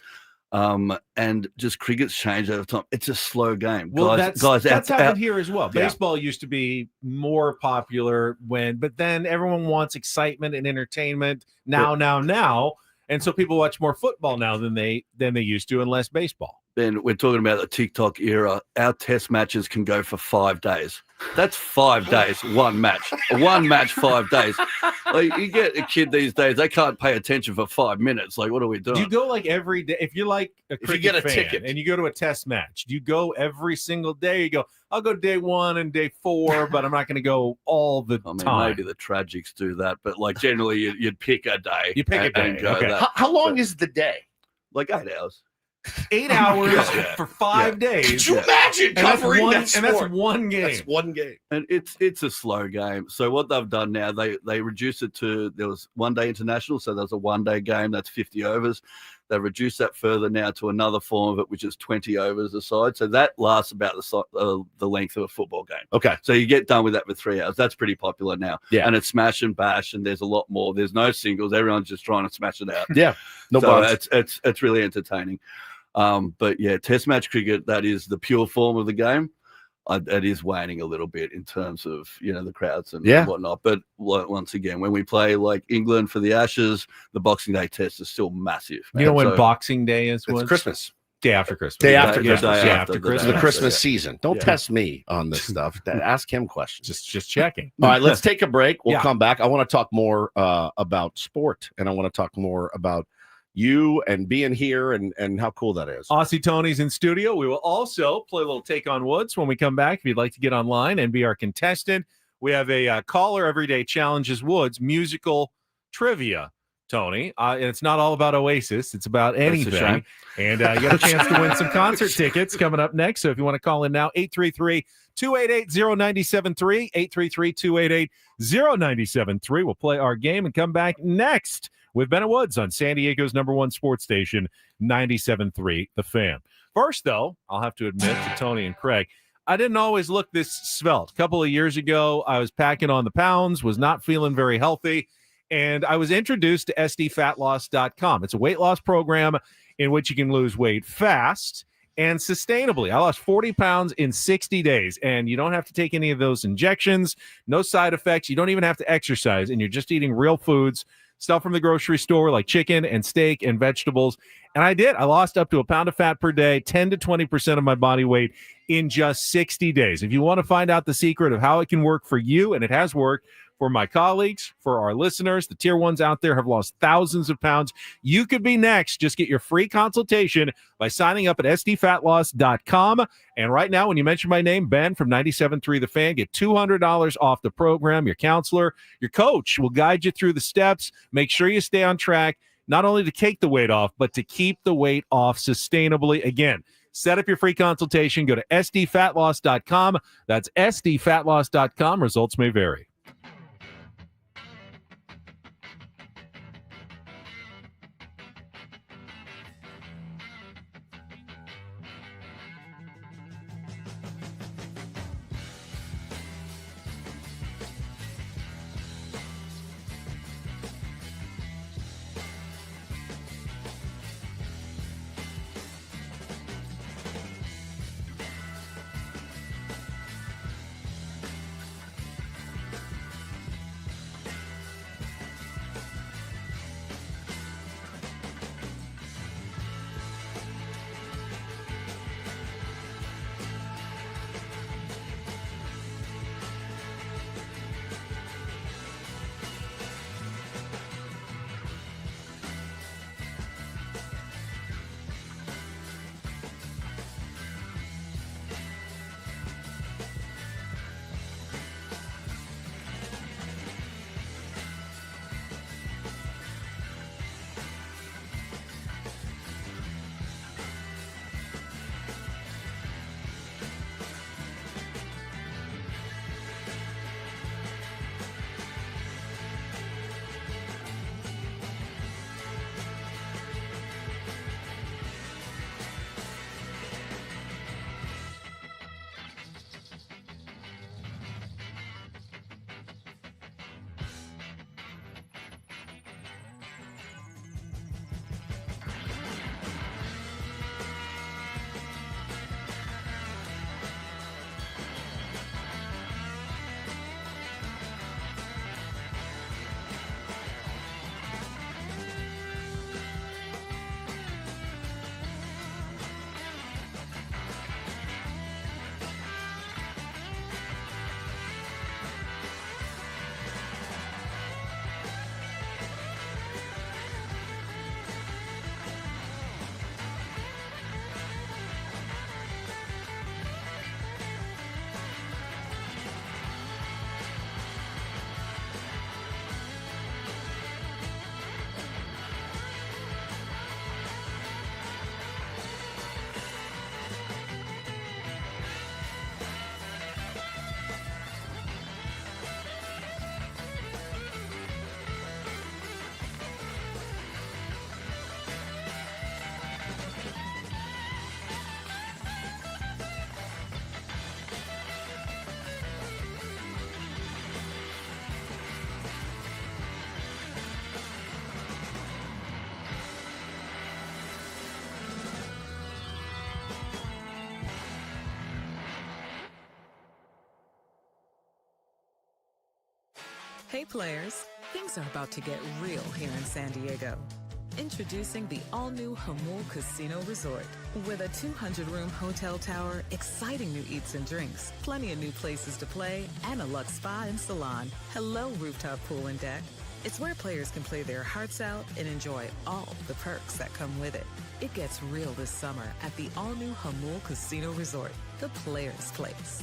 And just cricket's changed over time. It's a slow game. Well, that's happened here as well. Baseball used to be more popular but then everyone wants excitement and entertainment now. And so people watch more football now than they used to, and less baseball. Ben, we're talking about the TikTok era. Our test matches can go for 5 days. That's 5 days, one match. 5 days. Like you get a kid these days, they can't pay attention for 5 minutes. Like, what are we doing? Do you go like every day? If you're like a cricket get a fan ticket and you go to a test match, do you go every single day? You go, I'll go day 1 and day 4, but I'm not going to go all the time. Maybe the tragics do that, but like generally you'd pick a day. You pick a day. And go Okay. that. How long is the day? Like 8 hours. 8 hours for 5 days. Could you imagine covering that sport? And that's one game. That's one game. And it's a slow game. So what they've done now, they reduced it to, there was 1 day international, so there's a 1 day game, that's 50 overs. They've reduced that further now to another form of it, which is 20 overs a side. So that lasts about the length of a football game. Okay. So you get done with that for 3 hours. That's pretty popular now. Yeah. And it's smash and bash, and there's a lot more. There's no singles. Everyone's just trying to smash it out. Yeah. No bunts. It's really entertaining. But yeah, test match cricket, that is the pure form of the game. it is waning a little bit in terms of the crowds and Yeah. whatnot. But once again, when we play like England for the Ashes, the Boxing Day test is still massive. You know when So- Boxing Day is? It's Woods? Christmas. Day after Christmas. Day after the Christmas. day Yeah. after, the Christmas. day The after, Christmas yeah. season. Don't Yeah. test me on this stuff. Ask him questions. Just checking. All right, let's take a break. We'll Yeah. come back. I want to talk more about sport, and I want to talk more about you and being here and how cool that is. Aussie Tony's in studio. We will also play a little Take on Woods when we come back. If you'd like to get online and be our contestant, we have a caller everyday challenges Woods musical trivia. Tony, and it's not all about Oasis. It's about anything. shame. And you got a chance to win some concert tickets coming up next. So if you want to call in now, 833-288-0973, 833-288-0973. We'll play our game and come back next with Bennett Woods on San Diego's #1 sports station, 97.3 The Fan. First, though, I'll have to admit to Tony and Craig, I didn't always look this svelte. A couple of years ago, I was packing on the pounds, was not feeling very healthy, and I was introduced to sdfatloss.com. It's a weight loss program in which you can lose weight fast and sustainably. I lost 40 pounds in 60 days, and you don't have to take any of those injections, no side effects. You don't even have to exercise, and you're just eating real foods, stuff from the grocery store like chicken and steak and vegetables. And I did. I lost up to a pound of fat per day, 10 to 20% of my body weight in just 60 days. If you want to find out the secret of how it can work for you, and it has worked for my colleagues, for our listeners, the tier ones out there have lost thousands of pounds. You could be next. Just get your free consultation by signing up at sdfatloss.com. And right now, when you mention my name, Ben from 97.3 The Fan, get $200 off the program. Your counselor, your coach will guide you through the steps. Make sure you stay on track, not only to take the weight off, but to keep the weight off sustainably. Again, set up your free consultation. Go to sdfatloss.com. That's sdfatloss.com. Results may vary. Hey players, things are about to get real here in San Diego. Introducing the all-new Hamul Casino Resort. With a 200-room hotel tower, exciting new eats and drinks, plenty of new places to play, and a luxe spa and salon. Hello, rooftop pool and deck. It's where players can play their hearts out and enjoy all the perks that come with it. It gets real this summer at the all-new Hamul Casino Resort, the players' place.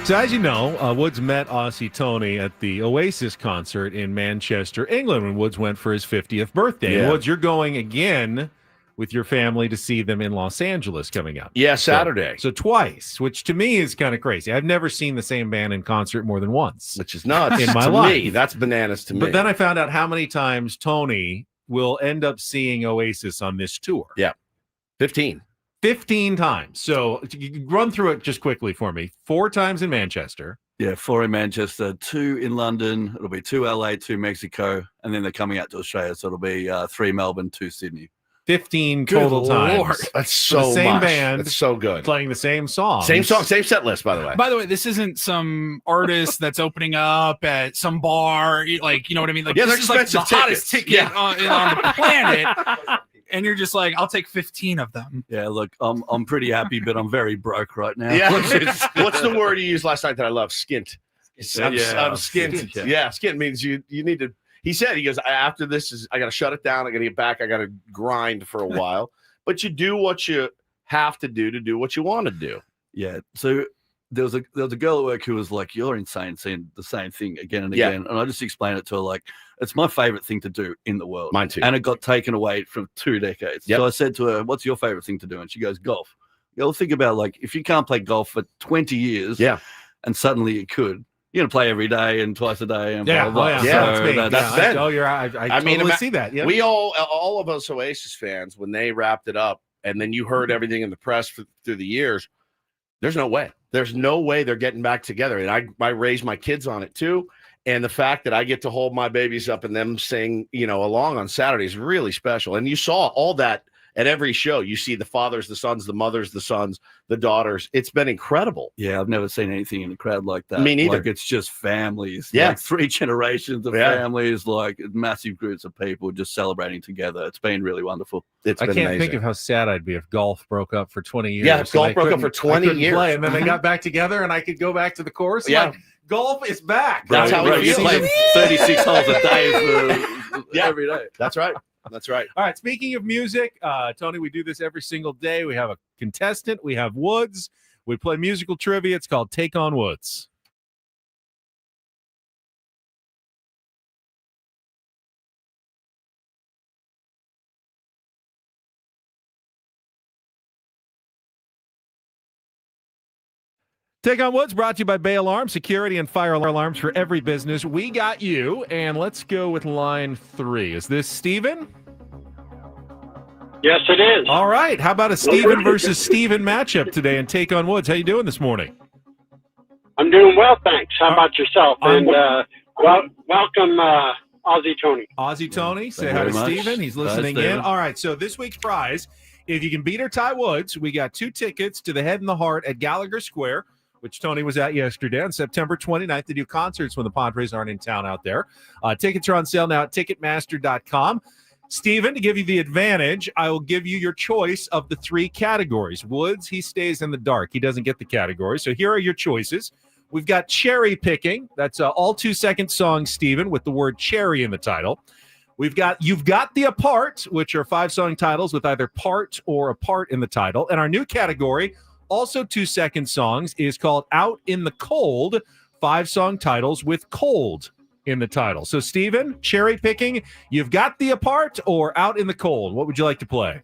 So as you know, Woods met Aussie Tony at the Oasis concert in Manchester, England, when Woods went for his 50th birthday. Yeah. And Woods, you're going again with your family to see them in Los Angeles coming up. Yeah, Saturday. So twice, which to me is kind of crazy. I've never seen the same band in concert more than once. Which is nuts in my to life. me. That's bananas to me. But then I found out how many times Tony will end up seeing Oasis on this tour. Yeah, 15 times. So run through it just quickly for me. 4 times in Manchester. Yeah, 4 in Manchester, 2 in London. It'll be 2 LA, 2 Mexico, and then they're coming out to Australia. So it'll be 3 Melbourne, 2 Sydney. 15 total times. That's so the same much. band. That's so good. Playing the same song. Same song, same set list, by the way. By the way, this isn't some artist that's opening up at some bar. Like, you know what I mean? Like, Yeah, they're this is like the expensive hottest tickets. ticket Yeah. on the planet. And you're just like, I'll take 15 of them. Yeah, look, I'm pretty happy, but I'm very broke right now. Yeah. What's the word you used last night that I love? Skint. I'm skint. Skint, Yeah, skint means you need to. He said, he goes, after this I got to shut it down. I got to get back. I got to grind for a while. But you do what you have to do what you want to do. Yeah. So there was a girl at work who was like, "You're insane saying the same thing again and again." And I just explained it to her like, it's my favorite thing to do in the world. Mine too. And it got taken away from 2 decades. Yep. So I said to her, "What's your favorite thing to do?" And she goes, "Golf." You know, think about like if you can't play golf for 20 years, and suddenly you could. You're gonna play every day and twice a day and blah, blah, blah. Yeah, So that's me. that's Ben. I totally see that. Yeah. We all of us Oasis fans, when they wrapped it up, and then you heard everything in the press through the years. There's no way. There's no way they're getting back together. And I raised my kids on it too. And the fact that I get to hold my babies up and them sing, along on Saturday is really special. And you saw all that at every show. You see the fathers, the sons, the mothers, the sons, the daughters. It's been incredible. Yeah, I've never seen anything in a crowd like that. Me neither. Like it's just families. Yeah. Like 3 generations of families, like massive groups of people just celebrating together. It's been really wonderful. I can't think of how sad I'd be if golf broke up for 20 years. Yeah, if golf broke up for 20 years. Play, and then they got back together and I could go back to the course. Yeah. Like, Golf is back. That's how we feel. Play 36 holes a day every day. That's right. That's right. All right. Speaking of music, Tony, we do this every single day. We have a contestant. We have Woods. We play musical trivia. It's called Take on Woods. Take on Woods brought to you by Bay Alarm, security and fire alarms for every business. We got you, and let's go with line 3. Is this Steven? Yes, it is. All right. How about a Steven versus Steven matchup today and Take on Woods? How you doing this morning? I'm doing well, thanks. How about yourself? And welcome, Aussie Tony. Aussie Tony, say Thank hi you to very much. Steven. He's Hi, listening in. Steven. All right, so this week's prize, if you can beat or tie Woods, we got 2 tickets to the Head and the Heart at Gallagher Square, which Tony was at yesterday on September 29th. They do concerts when the Padres aren't in town out there. Tickets are on sale now at Ticketmaster.com. Steven, to give you the advantage, I will give you your choice of the 3 categories. Woods, he stays in the dark. He doesn't get the category. So here are your choices. We've got cherry picking. That's all 2-second songs, Steven, with the word cherry in the title. We've got You've Got the Apart, which are 5-song titles with either part or apart in the title. And our new category, also 2-second songs, is called Out in the Cold, 5-song titles with cold in the title. So, Steven, cherry picking, You've Got the Apart or Out in the Cold? What would you like to play?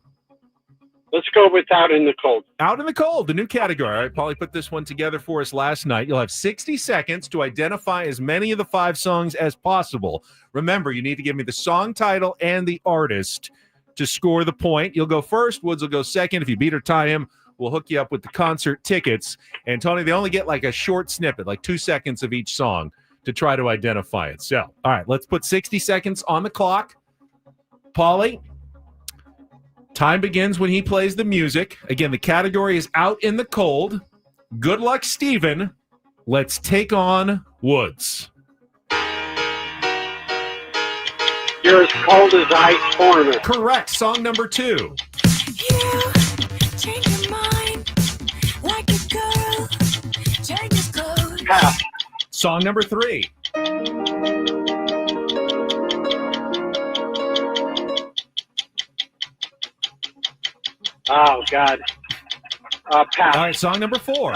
Let's go with Out in the Cold. Out in the Cold, the new category. All right, Paulie put this one together for us last night. You'll have 60 seconds to identify as many of the 5 songs as possible. Remember, you need to give me the song title and the artist to score the point. You'll go first. Woods will go second. If you beat or tie him, we'll hook you up with the concert tickets. And, Tony, they only get like a short snippet, like 2 seconds of each song to try to identify it. So, all right, let's put 60 seconds on the clock. Paulie, time begins when he plays the music. Again, the category is Out in the Cold. Good luck, Steven. Let's take on Woods. You're as cold as ice, foreigner. Correct. Song number 2. Pass. Song number 3. Oh, God. Pass. All right, song number 4.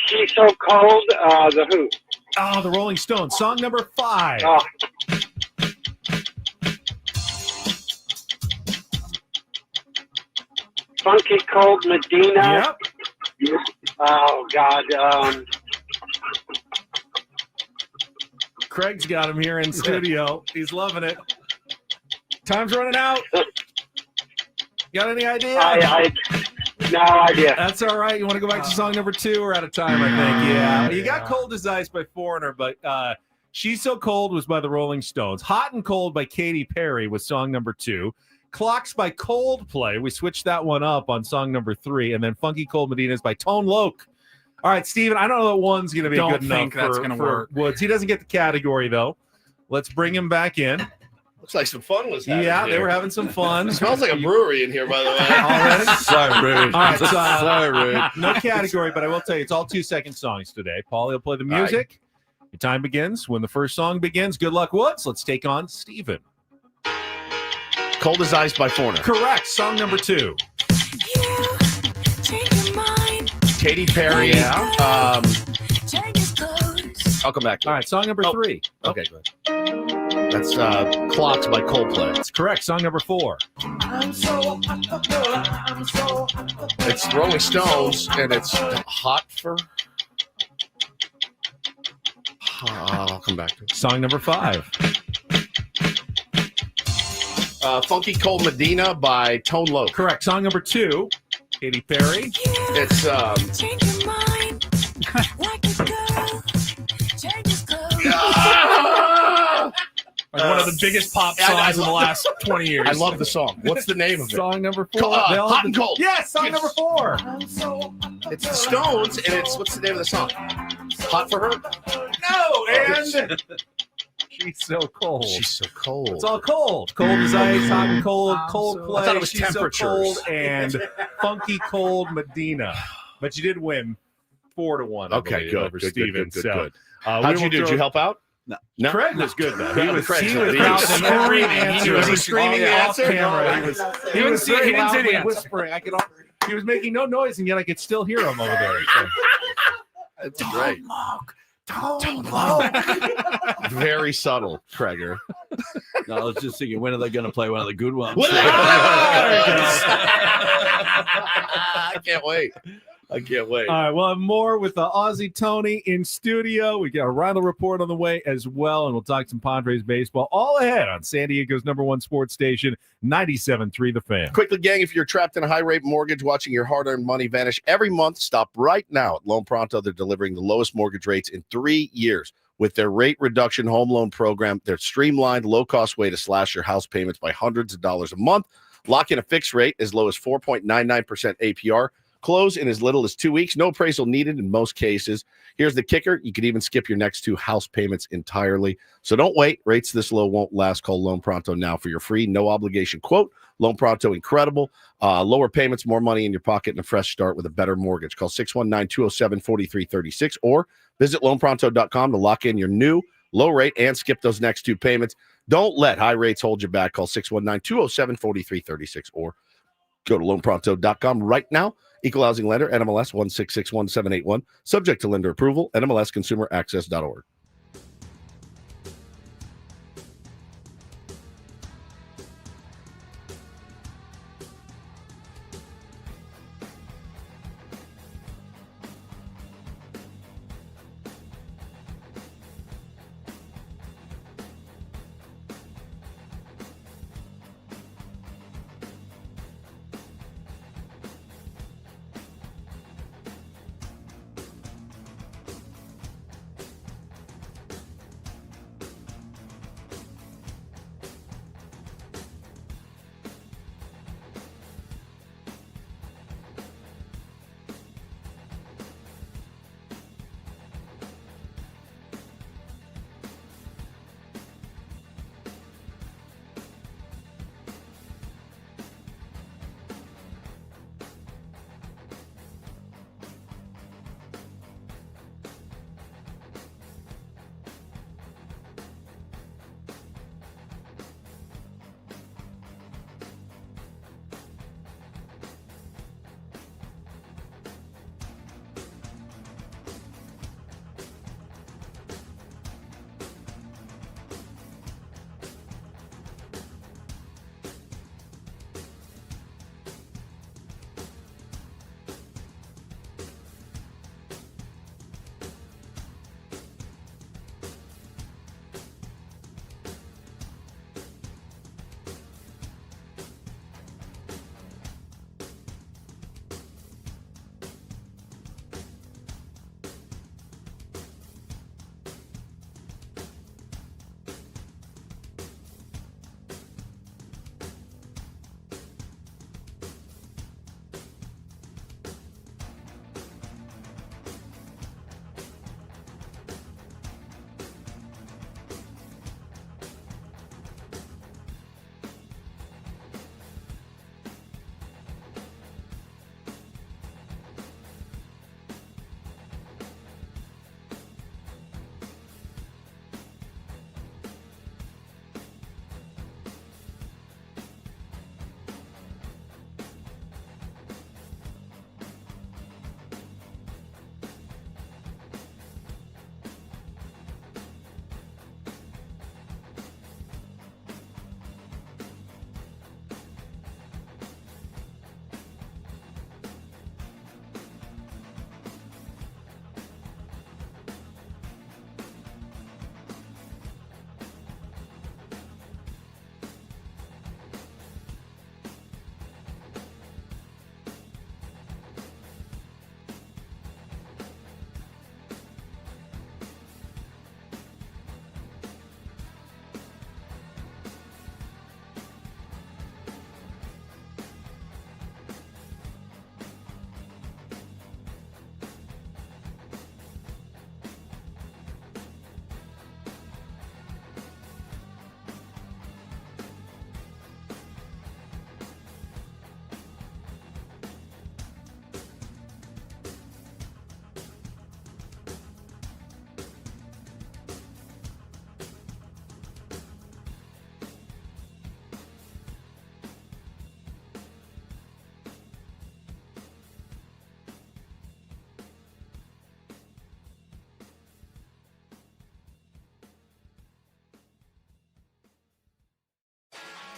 She's So Cold, The Who. Oh, the Rolling Stones. Song number 5. Oh. Funky Cold Medina. Yep. Oh, God. Craig's got him here in studio. He's loving it. Time's running out. Got any idea? No idea. That's all right. You want to go back to song number 2? We're out of time, I think. Yeah. You got Cold as Ice by Foreigner, but She's So Cold was by the Rolling Stones. Hot and Cold by Katy Perry was song number 2. Clocks by Coldplay. We switched that one up on song number 3. And then Funky Cold Medina is by Tone Loc. All right, Steven, I don't know that one's going to be good enough for Woods. He doesn't get the category, though. Let's bring him back in. Looks like some fun was happening. Yeah, they were having some fun. It smells like a brewery in here, by the way. Already? So rude. All right, so, So rude. no category, but I will tell you, it's all 2-second songs today. Paulie will play the music. Your time begins when the first song begins. Good luck, Woods. Let's take on Steven. Cold as Ice by Foreigner. Correct. Song number 2. Katy Perry. Yeah. I'll come back to it. All right, song number 3. Okay, good. That's Clocks by Coldplay. That's correct. Song number 4. It's Rolling Stones, and it's Hot for... I'll come back to it. Song number 5. Funky Cold Medina by Tone Loc. Correct. Song number 2. Katy Perry. It's one of the biggest pop songs in the last 20 years. I love the song. What's the name of it? Song number 4. Hot and Cold. Yes, song number 4. It's the Stones, and it's what's the name of the song? Hot for Her? No, and She's so cold. She's so cold. It's all cold. Cold as ice, hot and cold, cold play. I thought it was She's so temperatures. cold and funky cold Medina. But you did win 4-1. I Okay, believe, good. over Good, Steven. good. So, How'd you do? Did you help out? No. Craig was good though. He was screaming every answer. Was he screaming the off answer? camera. No, He didn't say the answer. whispering. He was making no noise, and yet I could still hear him over there. So. That's great. Don't look. Very subtle, Krager. No, I was just thinking, when are they going to play one of the good ones? I can't wait. I can't wait. All right, we'll have more with Aussie Tony in studio. We got a Rhino report on the way as well, and we'll talk some Padres baseball all ahead on San Diego's #1 sports station, 97.3 The Fan. Quickly, gang, if you're trapped in a high-rate mortgage watching your hard-earned money vanish every month, stop right now at Loan Pronto. They're delivering the lowest mortgage rates in 3 years. With their rate reduction home loan program, their streamlined, low-cost way to slash your house payments by hundreds of dollars a month. Lock in a fixed rate as low as 4.99% APR. Close in as little as 2 weeks. No appraisal needed in most cases. Here's the kicker. You could even skip your next 2 house payments entirely. So don't wait. Rates this low won't last. Call Loan Pronto now for your free, no obligation quote. Loan Pronto, incredible. Lower payments, more money in your pocket, and a fresh start with a better mortgage. Call 619-207-4336 or visit loanpronto.com to lock in your new low rate and skip those next 2 payments. Don't let high rates hold you back. Call 619-207-4336 or go to loanpronto.com right now. Equal housing lender, NMLS 1661781. Subject to lender approval, NMLSconsumeraccess.org.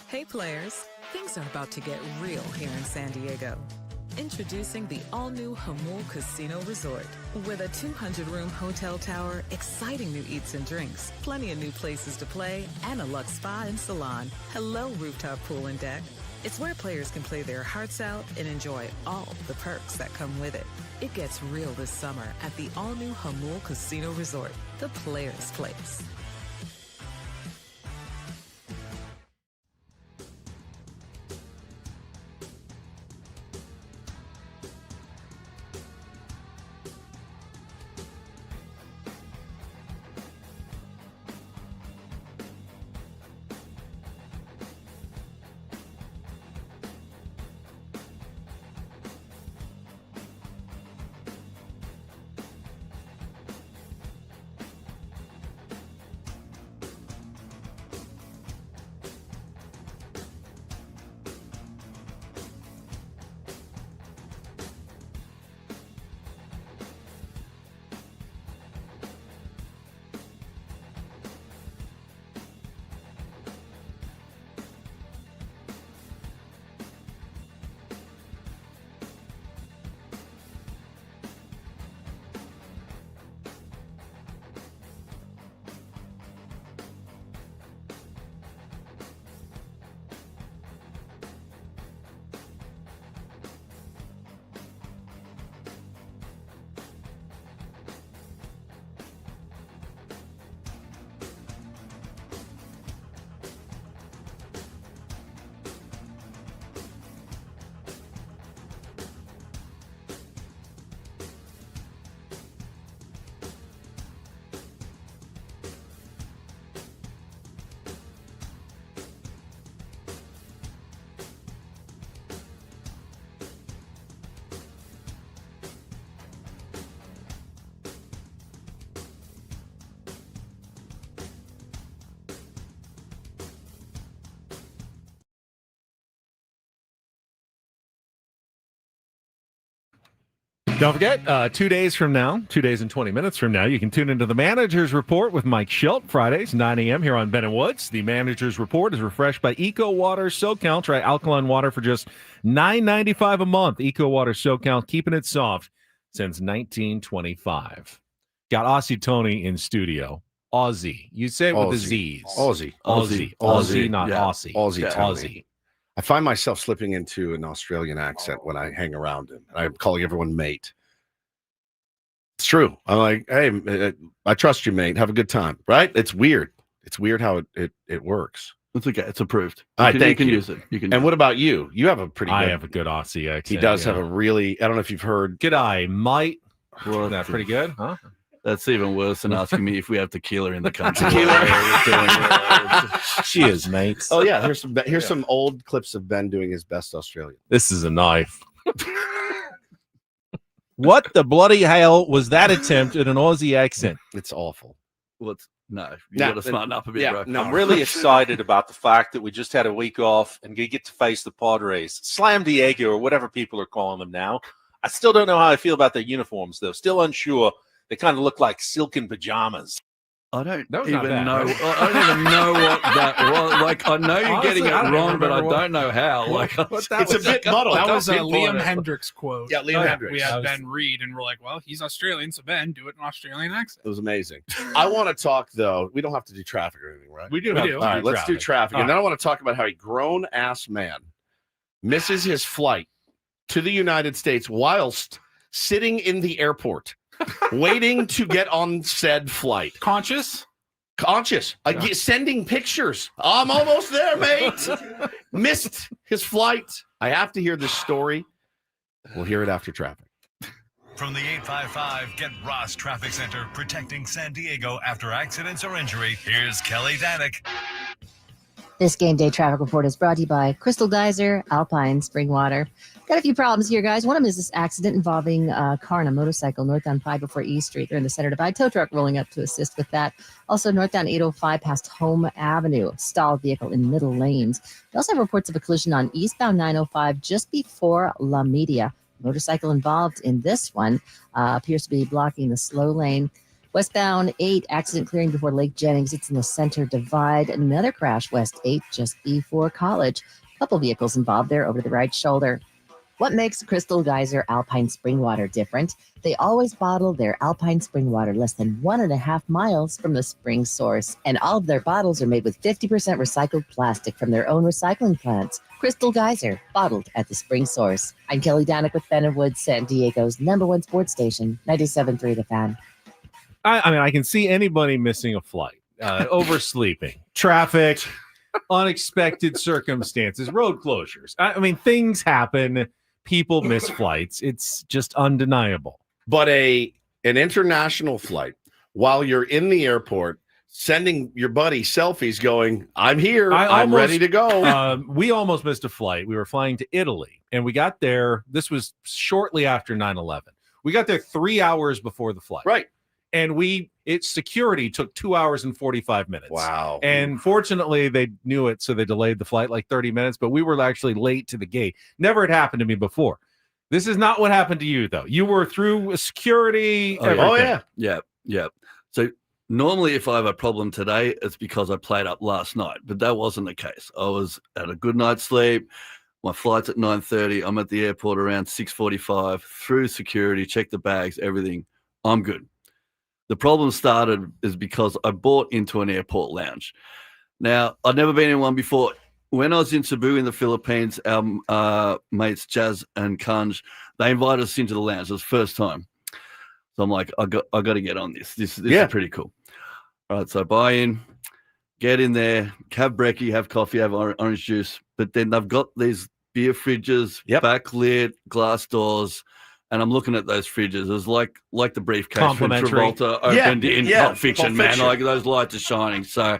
Hey players, things are about to get real here in San Diego. Introducing the all-new Hamul Casino Resort. With a 200-room hotel tower, exciting new eats and drinks, plenty of new places to play, and a luxe spa and salon. Hello, rooftop pool and deck. It's where players can play their hearts out and enjoy all the perks that come with it. It gets real this summer at the all-new Hamul Casino Resort, the players' place. Don't forget, 2 days from now, 2 days and 20 minutes from now, you can tune into the Manager's Report with Mike Schilt, Fridays, 9 a.m. here on Ben & Woods. The Manager's Report is refreshed by Eco Water SoCal. Try alkaline water for just $9.95 a month. Eco Water SoCal, keeping it soft since 1925. Got Aussie Tony in studio. Aussie. You say it with the Z's. Aussie, not yeah. Aussie. Aussie. I find myself slipping into an Australian accent when I hang around him. I'm calling everyone mate. It's true. I'm like, hey, I trust you, mate. Have a good time. Right? It's weird. It's weird how it works. It's okay. It's approved. You can use it. You can. And what about you? You have a pretty. I good, have a good Aussie accent. He does have a really. I don't know if you've heard. G'day, mate. Well, Isn't that pretty good, huh? That's even worse than asking me if we have tequila in the country. Cheers, mate. Oh yeah, here's some old clips of Ben doing his best Australian. This is a knife. What the bloody hell was that attempt at an Aussie accent? It's awful. You got to smarten up a bit, bro. I'm really excited about the fact that we just had a week off and we get to face the Padres. Slam Diego, or whatever people are calling them now. I still don't know how I feel about their uniforms, though. Still unsure. They kind of look like silken pajamas. I don't even know. I don't even know what that was. Like, I know you're getting it wrong, but I don't know how. Like, it's a bit muddled. That was a Liam Hendricks quote. Yeah, Liam Hendricks. We had Ben read, and we're like, well, he's Australian, so Ben, do it in Australian accent. It was amazing. I want to talk, though. We don't have to do traffic or anything, right? We do. All right, let's do traffic. And then I want to talk about how a grown-ass man misses his flight to the United States whilst sitting in the airport, waiting to get on said flight. Conscious. Sending pictures. I'm almost there, mate. Missed his flight. I have to hear this story. We'll hear it after traffic. From the 855 Get Ross Traffic Center, protecting San Diego after accidents or injury, here's Kelly Danick. This game day traffic report is brought to you by Crystal Geyser, Alpine Spring Water. Got a few problems here, guys. One of them is this accident involving a car and a motorcycle northbound 5 before E Street. They're in the center divide. Tow truck rolling up to assist with that. Also, northbound 805 past Home Avenue. Stalled vehicle in middle lanes. We also have reports of a collision on eastbound 905 just before La Media. Motorcycle involved in this one appears to be blocking the slow lane. Westbound 8, accident clearing before Lake Jennings. It's in the center divide. Another crash, West 8, just before College. Couple vehicles involved there over the right shoulder. What makes Crystal Geyser Alpine Spring Water different? They always bottle their Alpine Spring Water less than 1.5 miles from the spring source. And all of their bottles are made with 50% recycled plastic from their own recycling plants. Crystal Geyser, bottled at the spring source. I'm Kelly Danick with Ben and Woods, San Diego's #1 sports station, 97.3 The Fan. I mean, I can see anybody missing a flight, oversleeping, traffic, unexpected circumstances, road closures. I mean, things happen. People miss flights. It's just undeniable. But an international flight, while you're in the airport, sending your buddy selfies going, I'm here. I'm ready to go. We almost missed a flight. We were flying to Italy, and we got there. This was shortly after 9/11. We got there 3 hours before the flight. Right. And security took 2 hours and 45 minutes. Wow. And fortunately, they knew it, so they delayed the flight like 30 minutes, but we were actually late to the gate. Never had happened to me before. This is not what happened to you, though. You were through security. Yeah. So normally if I have a problem today, it's because I played up last night, but that wasn't the case. I was at a good night's sleep. My flight's at 9:30. I'm at the airport around 6:45, through security, check the bags, everything. I'm good. The problem started is because I bought into an airport lounge. Now, I'd never been in one before. When I was in Cebu in the Philippines, our mates Jazz and Kanj, they invited us into the lounge. It was the first time. So I'm like, I got to get on this. This is pretty cool. All right, so buy in, get in there, have brekkie, have coffee, have orange juice. But then they've got these beer fridges, backlit, glass doors. And I'm looking at those fridges. It was like the briefcase from Travolta opened in Pulp Fiction, man. Like those lights are shining. So,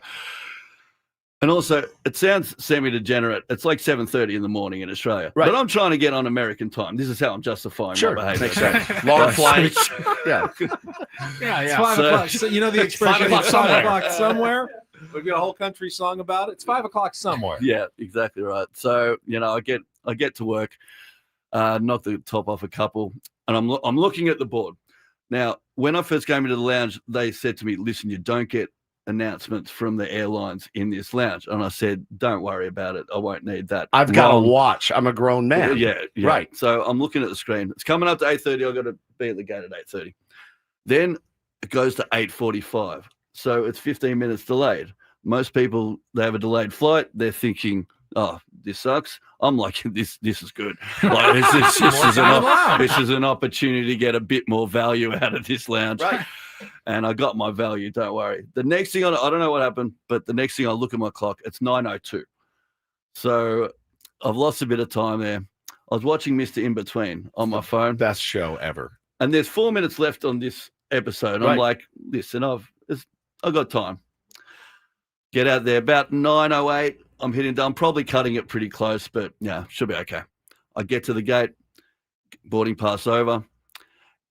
and also, it sounds semi-degenerate. It's like 7:30 in the morning in Australia. Right. But I'm trying to get on American time. This is how I'm justifying my behavior. Makes sense. Long flights. Yeah. It's 5 o'clock. So, you know the expression, 5 o'clock somewhere? We've got a whole country song about it. It's 5 o'clock somewhere. Yeah, exactly right. So, I get to work. Knock the top off a couple, and I'm looking at the board. Now, when I first came into the lounge, they said to me, listen, you don't get announcements from the airlines in this lounge. And I said, don't worry about it. I won't need that. I've got to watch. I'm a grown man. Yeah. Right. So I'm looking at the screen. It's coming up to 8:30. I've got to be at the gate at 8:30. Then it goes to 8:45. So it's 15 minutes delayed. Most people, they have a delayed flight. They're thinking, oh, this sucks. I'm like, this is good. Like this is an opportunity to get a bit more value out of this lounge. Right. And I got my value. Don't worry. The next thing I don't know what happened, but the next thing I look at my clock, it's 9:02. So I've lost a bit of time there. I was watching Mr. In Between on my phone. Best show ever. And there's 4 minutes left on this episode. I'm like, listen, I've got time. Get out there about 9:08. I'm hitting down, probably cutting it pretty close, but yeah, should be okay. I get to the gate, boarding pass over,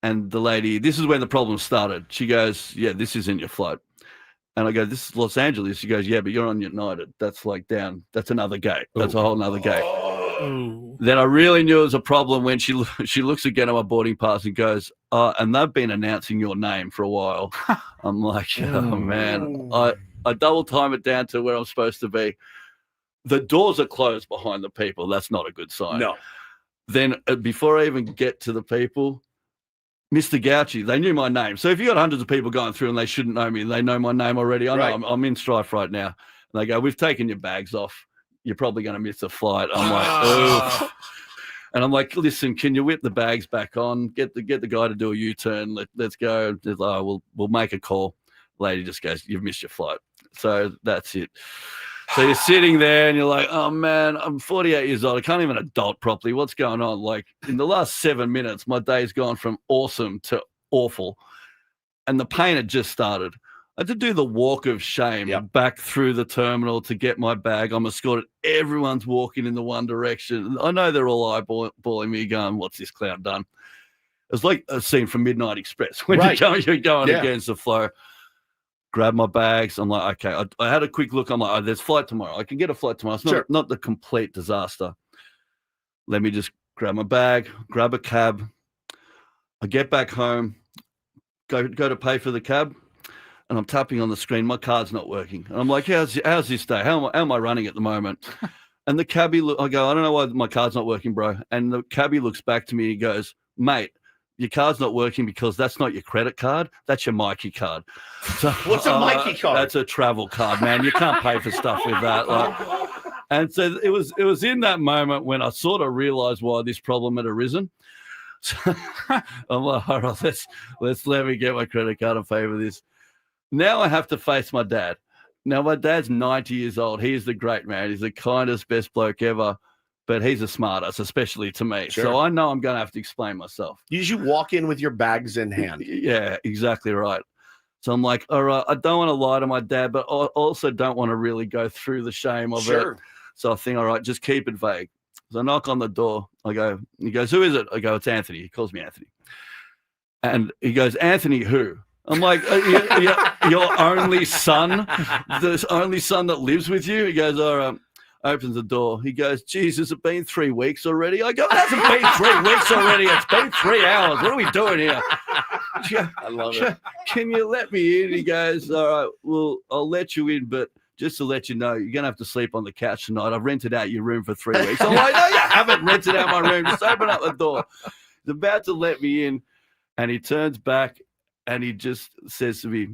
and the lady, this is when the problem started. She goes, yeah, this isn't your flight. And I go, this is Los Angeles. She goes, yeah, but you're on United. That's like down. That's another gate. That's a whole nother gate. Then I really knew it was a problem when she looks again at my boarding pass and goes, and they've been announcing your name for a while. I'm like, oh, man. I double time it down to where I'm supposed to be. The doors are closed behind the people. That's not a good sign. No. Then before I even get to the people, Mr. Gauchi, they knew my name. So if you got hundreds of people going through and they shouldn't know me, they know my name already. I know I'm in strife right now. And they go, we've taken your bags off. You're probably going to miss a flight. I'm like, oh. And I'm like, listen, can you whip the bags back on? Get the guy to do a U-turn. Let's go. We'll make a call. Lady just goes, you've missed your flight. So that's it. So you're sitting there and you're like, oh, man, I'm 48 years old. I can't even adult properly. What's going on? Like in the last 7 minutes, my day's gone from awesome to awful. And the pain had just started. I had to do the walk of shame back through the terminal to get my bag. I'm escorted. Everyone's walking in the one direction. I know they're all eyeballing me going, what's this clown done? It was like a scene from Midnight Express when you're going against the flow. Grab my bags. I'm like, okay. I had a quick look. I'm like, there's flight tomorrow. I can get a flight tomorrow. It's not the complete disaster. Let me just grab my bag, grab a cab. I get back home, go to pay for the cab, and I'm tapping on the screen. My card's not working. And I'm like, how's this day? How am I running at the moment? And the cabbie, I go, I don't know why my card's not working, bro. And the cabbie looks back to me and goes, mate, your card's not working because that's not your credit card. That's your Mikey card. So, what's a Mikey card? That's a travel card, man. You can't pay for stuff with that. And so it was in that moment when I sort of realized why this problem had arisen. So I'm like, all right, let's let me get my credit card and pay for this. Now I have to face my dad. Now my dad's 90 years old. He is the great man. He's the kindest, best bloke ever. But he's a smart ass, especially to me. Sure. So I know I'm going to have to explain myself. You walk in with your bags in hand. Yeah, exactly right. So I'm like, all right, I don't want to lie to my dad, but I also don't want to really go through the shame of it. So I think, all right, just keep it vague. So I knock on the door. He goes, who is it? I go, it's Anthony. He calls me Anthony. And he goes, Anthony who? I'm like, your only son? The only son that lives with you? He goes, all right. Opens the door. He goes, geez, has it been 3 weeks already? I go, it hasn't been 3 weeks already. It's been 3 hours. What are we doing here? I love it. Can you let me in? He goes, all right, well, I'll let you in, but just to let you know, you're going to have to sleep on the couch tonight. I've rented out your room for 3 weeks. I'm like, no, you haven't rented out my room. Just open up the door. He's about to let me in, and he turns back, and he just says to me,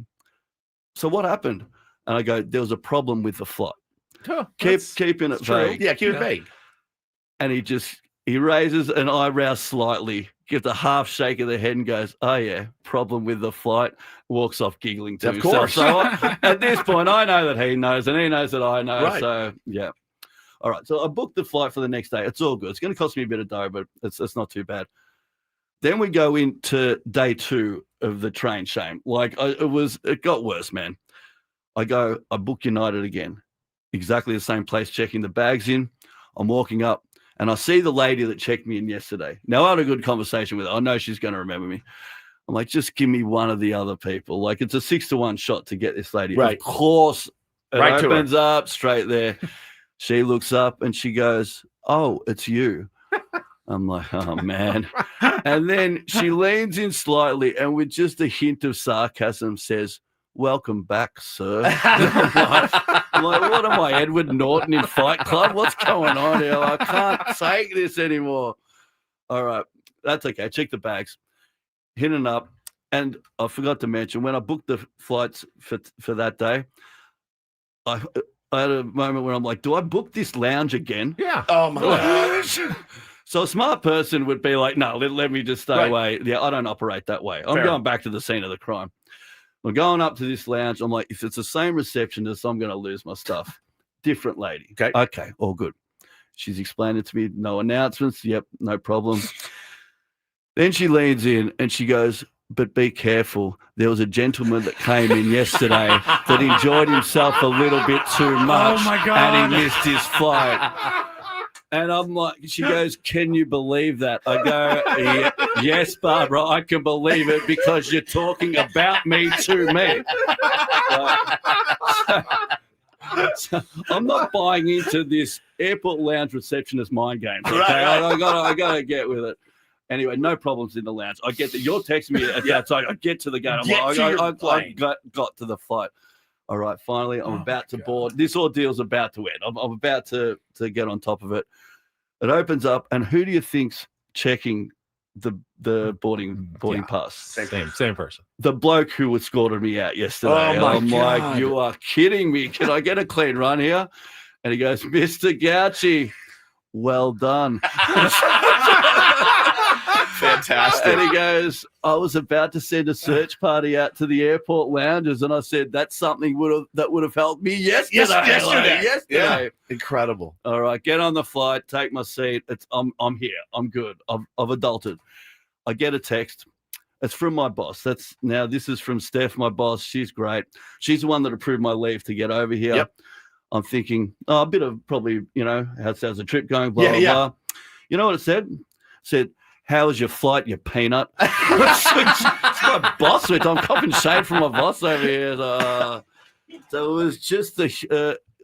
so what happened? And I go, there was a problem with the flight. Oh, keeping it vague. Yeah, keep it vague. And he raises an eyebrow slightly, gives a half shake of the head and goes, oh, yeah, problem with the flight. Walks off giggling to himself. Course. So at this point, I know that he knows and he knows that I know. Right. So, yeah. All right. So I booked the flight for the next day. It's all good. It's going to cost me a bit of dough, but it's not too bad. Then we go into day 2 of the train shame. Like it got worse, man. I book United again. Exactly the same place, checking the bags in. I'm walking up and I see the lady that checked me in yesterday. Now I had a good conversation with her. I know she's going to remember me. I'm like, just give me one of the other people. Like it's a 6-to-1 shot to get this lady. Right. Of course, it Right to opens up straight there. She looks up and she goes, oh, it's you. I'm like, oh, man. And then she leans in slightly and with just a hint of sarcasm says, welcome back, sir. I'm like, what am I, Edward Norton in Fight Club? What's going on here? I can't take this anymore. All right, that's okay. Check the bags. Hitting up. And I forgot to mention, when I booked the flights for that day, I had a moment where I'm like, do I book this lounge again? Yeah. Oh, my gosh. So a smart person would be like, no, let me just stay away. Yeah, I don't operate that way. I'm going back to the scene of the crime. We're going up to this lounge. I'm like, if it's the same receptionist, I'm going to lose my stuff. Different lady. Okay, all good. She's explained it to me. No announcements. Yep, no problem. Then she leans in and she goes, but be careful. There was a gentleman that came in yesterday that enjoyed himself a little bit too much. Oh, my God. And he missed his flight. And I'm like, she goes, can you believe that? I go, yes, Barbara, I can believe it because you're talking about me to me. So I'm not buying into this airport lounge receptionist mind game. Okay? I got to get with it. Anyway, no problems in the lounge. I get that you're texting me at that time. I get to the gate. I got to the flight. All right, finally, I'm about to board. This ordeal's about to end. I'm about to get on top of it. It opens up, and who do you think's checking the boarding pass? Same person. The bloke who escorted me out yesterday. Oh my I'm God. like, you are kidding me. Can I get a clean run here? And he goes, Mr. Gauci, well done. Fantastic. And he goes, I was about to send a search party out to the airport lounges, and I said that's something that would have helped me yesterday. Yesterday. Yeah. Incredible. All right, get on the flight, take my seat. I'm here. I'm good. I've adulted. I get a text. It's from my boss. This is from Steph, my boss. She's great. She's the one that approved my leave to get over here. Yep. I'm thinking, a bit of probably, how's the trip going? Blah, blah, blah. You know what it said? It said, how was your flight, you peanut? It's my boss, which I'm copping shade from my boss over here. So it was just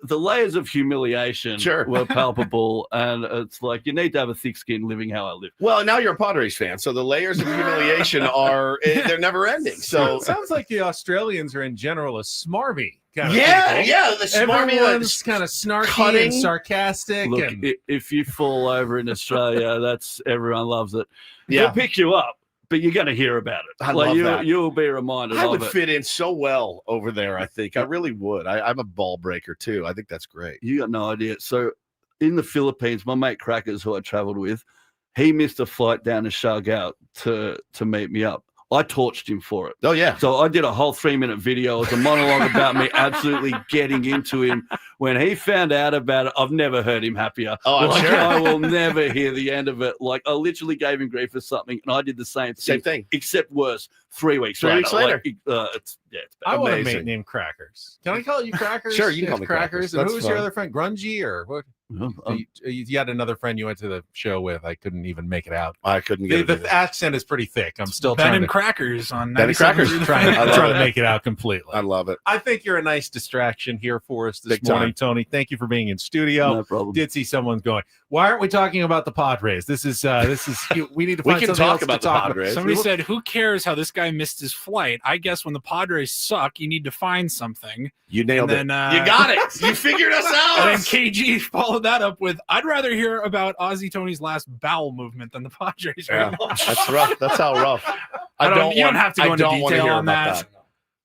the layers of humiliation were palpable, and it's like you need to have a thick skin living how I live. Well, now you're a Padres fan, so the layers of humiliation they're never ending. So it sounds like the Australians are in general a smarmy kind of yeah, people. the smarmy, everyone's kind of snarky cutting. and sarcastic. Look, and if you fall over in Australia, that's everyone loves it. Yeah. They'll pick you up, but you're going to hear about it. I love that. You'll be reminded I of would it. fit in so well over there, I think. I really would. I'm a ball breaker, too. I think that's great. You got no idea. So in the Philippines, my mate Crackers, who I traveled with, he missed a flight down to Siargao to meet me up. I torched him for it. Oh, yeah. So I did a whole 3-minute video. It was a monologue about me absolutely getting into him. When he found out about it, I've never heard him happier. Oh, I'm sure. I will never hear the end of it. Like, I literally gave him grief for something, and I did the same thing. Except worse, 3 weeks later. 3 weeks later. Like, it's I want a amazing. mate named Crackers. Can I call you Crackers? Sure, you can call me Crackers. And That's who's your fine. other friend? Grungy or what? You had another friend you went to the show with. I couldn't even make it out. I couldn't get the accent is pretty thick. I'm still Ben trying and to Crackers on Ben and Crackers. trying to make it out completely. I love it. I think you're a nice distraction here for us this Big time. morning, Tony. Thank you for being in studio. No problem. Did see someone going, why aren't we talking about the Padres? This is we need to We find can something talk else about to the talk Padres. Somebody said, who cares how this guy missed his flight? I guess when the Padres suck, you need to find something. You nailed And it. then, You got it. You figured us out. And then KG followed that up with, I'd rather hear about Ozzy Tony's last bowel movement than the Padres. Yeah, that's rough. That's how rough. You don't have to go into detail on that.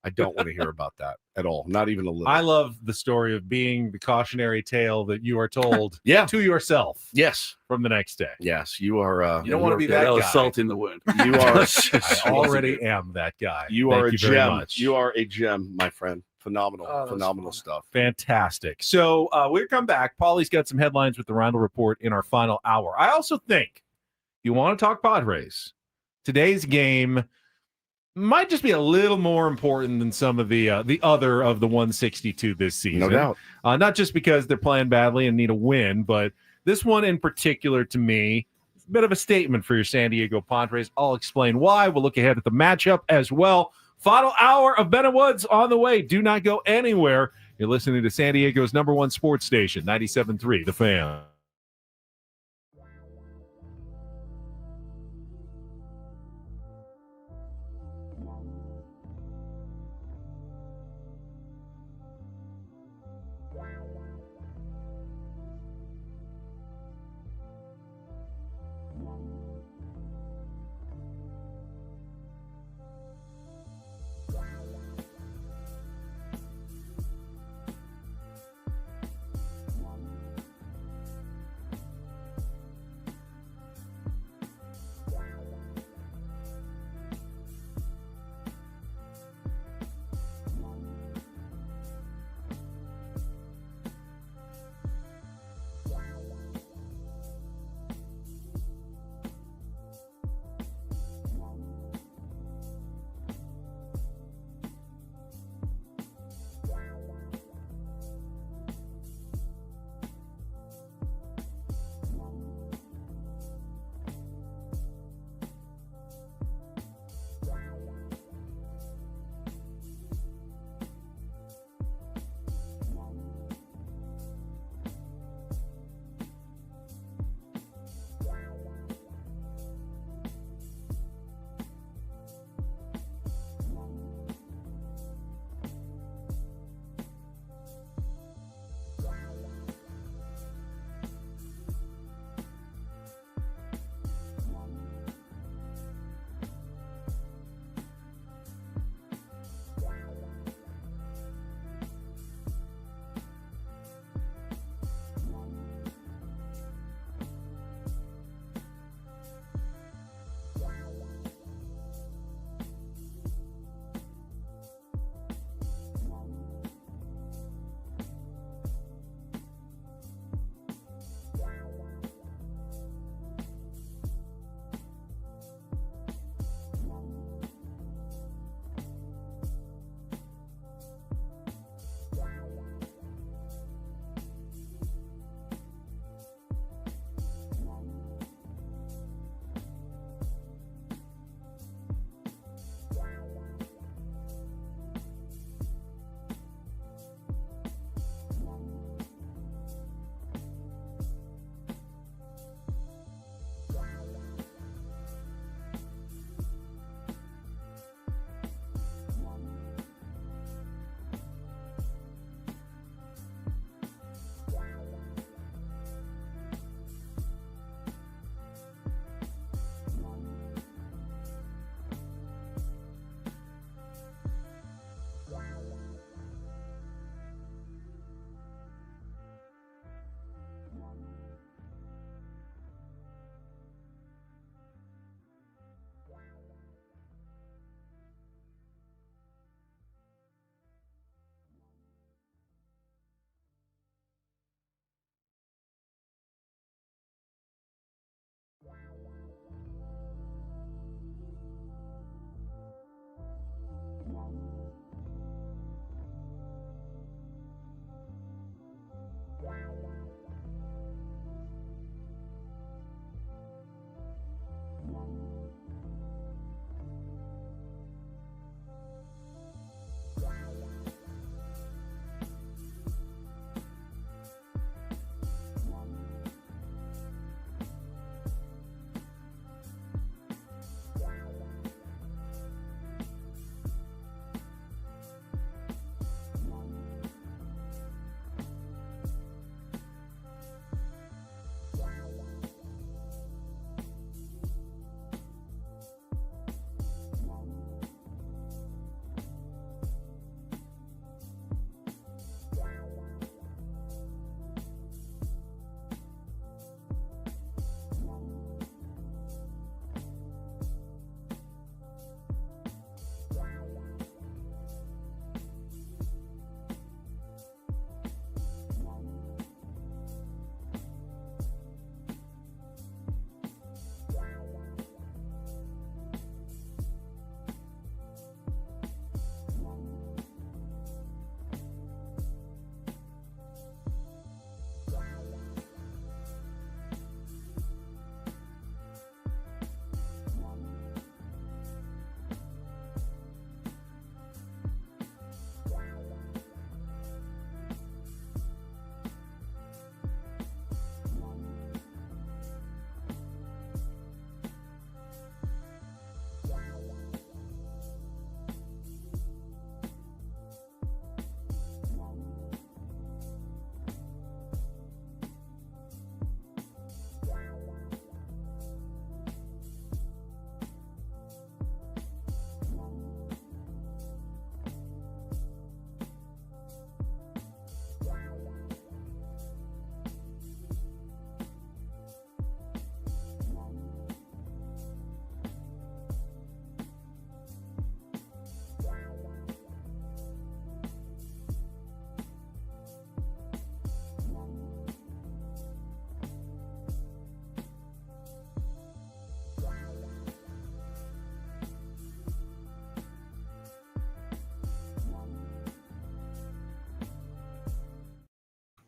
I don't want to hear about that at all. Not even a little. I love the story of being the cautionary tale that you are told to yourself. Yes. From the next day. Yes. You are. You don't want to be that guy. was salt in the wound. You are. I already am that guy. You Thank are a you very gem. much. You are a gem, my friend. Phenomenal stuff. Fantastic. So we'll come back. Paulie's got some headlines with the Roundel Report in our final hour. I also think you want to talk Padres. Today's game might just be a little more important than some of the other of the 162 this season. No doubt. Not just because they're playing badly and need a win, but this one in particular to me, it's a bit of a statement for your San Diego Padres. I'll explain why. We'll look ahead at the matchup as well. Final hour of Ben and Woods on the way. Do not go anywhere. You're listening to San Diego's #1 sports station, 97.3 The Fan.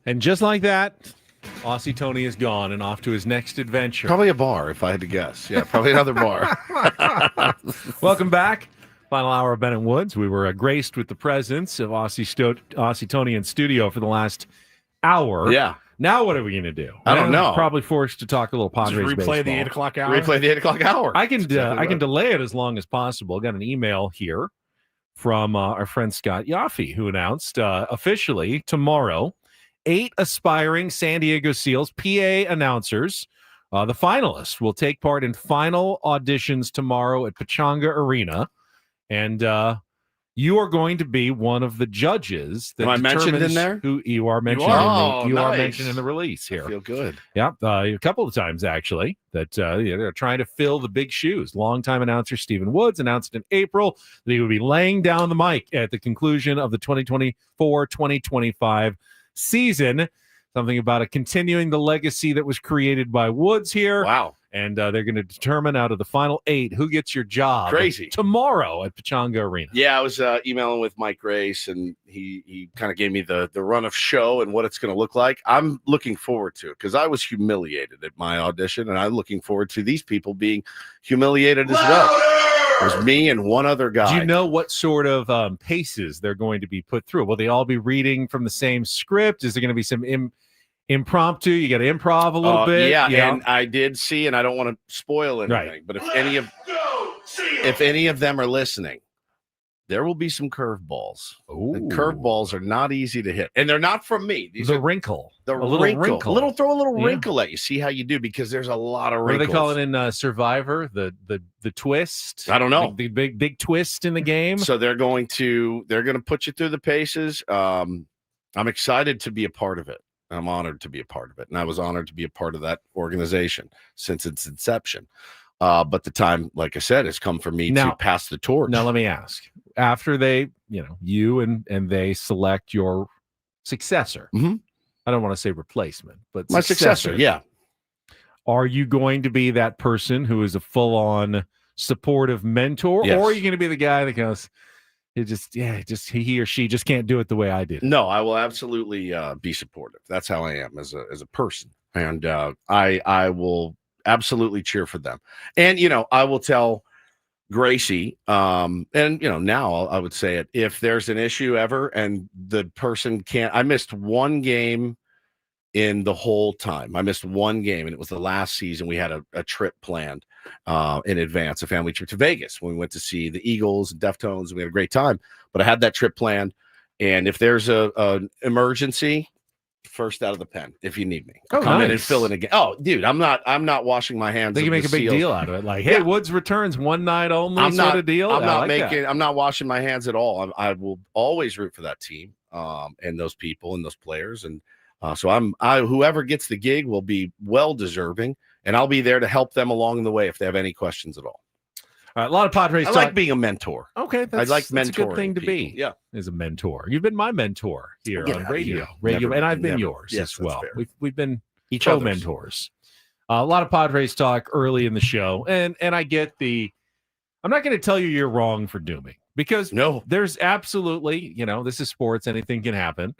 And just like that, Aussie Tony is gone and off to his next adventure. Probably a bar, if I had to guess. Yeah, probably another bar. Welcome back. Final hour of Bennett Woods. We were graced with the presence of Aussie Tony in studio for the last hour. Yeah. Now what are we going to do? I don't know. Probably forced to talk a little Padres Just replay baseball. the 8 o'clock hour. Replay the 8 o'clock hour. I can delay it as long as possible. Got an email here from our friend Scott Yaffe, who announced officially tomorrow 8 aspiring San Diego Seals PA announcers. The finalists will take part in final auditions tomorrow at Pechanga Arena. And you are going to be one of the judges that Am I mentioned in determines there? who you are mentioned. You are mentioned in the release here. I feel good. Yeah, a couple of times actually that they're trying to fill the big shoes. Longtime announcer Stephen Woods announced in April that he would be laying down the mic at the conclusion of the 2024-2025 season. Something about continuing the legacy that was created by Woods here. Wow. And they're going to determine out of the final 8 who gets your job Crazy. tomorrow at Pechanga Arena. Yeah, I was emailing with Mike Grace, and he kind of gave me the run of show and what it's going to look like. I'm looking forward to it because I was humiliated at my audition, and I'm looking forward to these people being humiliated as well. It was me and one other guy. Do you know what sort of paces they're going to be put through? Will they all be reading from the same script? Is there going to be some impromptu? You got to improv a little bit. Yeah, and I did see, and I don't want to spoil anything, Right. but if any of them are listening, there will be some curveballs. And curveballs are not easy to hit, and they're not from me. These are wrinkle. The A little wrinkle. Throw a little Yeah. wrinkle at you. See how you do, because there's a lot of What do wrinkles. they call it in Survivor? The twist. I don't know. The big twist in the game. So they're going to put you through the paces. I'm excited to be a part of it. I'm honored to be a part of it, and I was honored to be a part of that organization since its inception. But the time, like I said, has come for me to pass the torch. Now let me ask: after they, you and they select your successor, I don't want to say replacement, but my successor, yeah. Are you going to be that person who is a full-on supportive mentor, Yes. or are you going to be the guy that goes, he or she just can't do it the way I did? No, I will absolutely be supportive. That's how I am as a person, and I will absolutely cheer for them. And I will tell Gracie, and now I would say it, if there's an issue ever and the person can't. I missed one game in the whole time. I missed one game, and it was the last season. We had a trip planned in advance, a family trip to Vegas when we went to see the Eagles and Deftones, and we had a great time. But I had that trip planned, and if there's an emergency, first out of the pen if you need me. Come in and fill in again. Oh, dude, I'm not washing my hands. They can make a big deal out of it, like, hey, Woods returns one night only sort of deal. I'm not washing my hands at all. I will always root for that team and those people and those players, and so whoever gets the gig will be well deserving, and I'll be there to help them along the way if they have any questions at all. All right, a lot of Padres. I like being a mentor. Okay, I like mentoring. That's a good thing to people. be. Yeah, as a mentor. You've been my mentor here Get on out of radio, here. and I've been Never. yours Yes, as that's well. fair. We've been Each co-mentors. A lot of Padres talk early in the show, and I get I'm not going to tell you you're wrong for dooming, because there's absolutely, this is sports, anything can happen.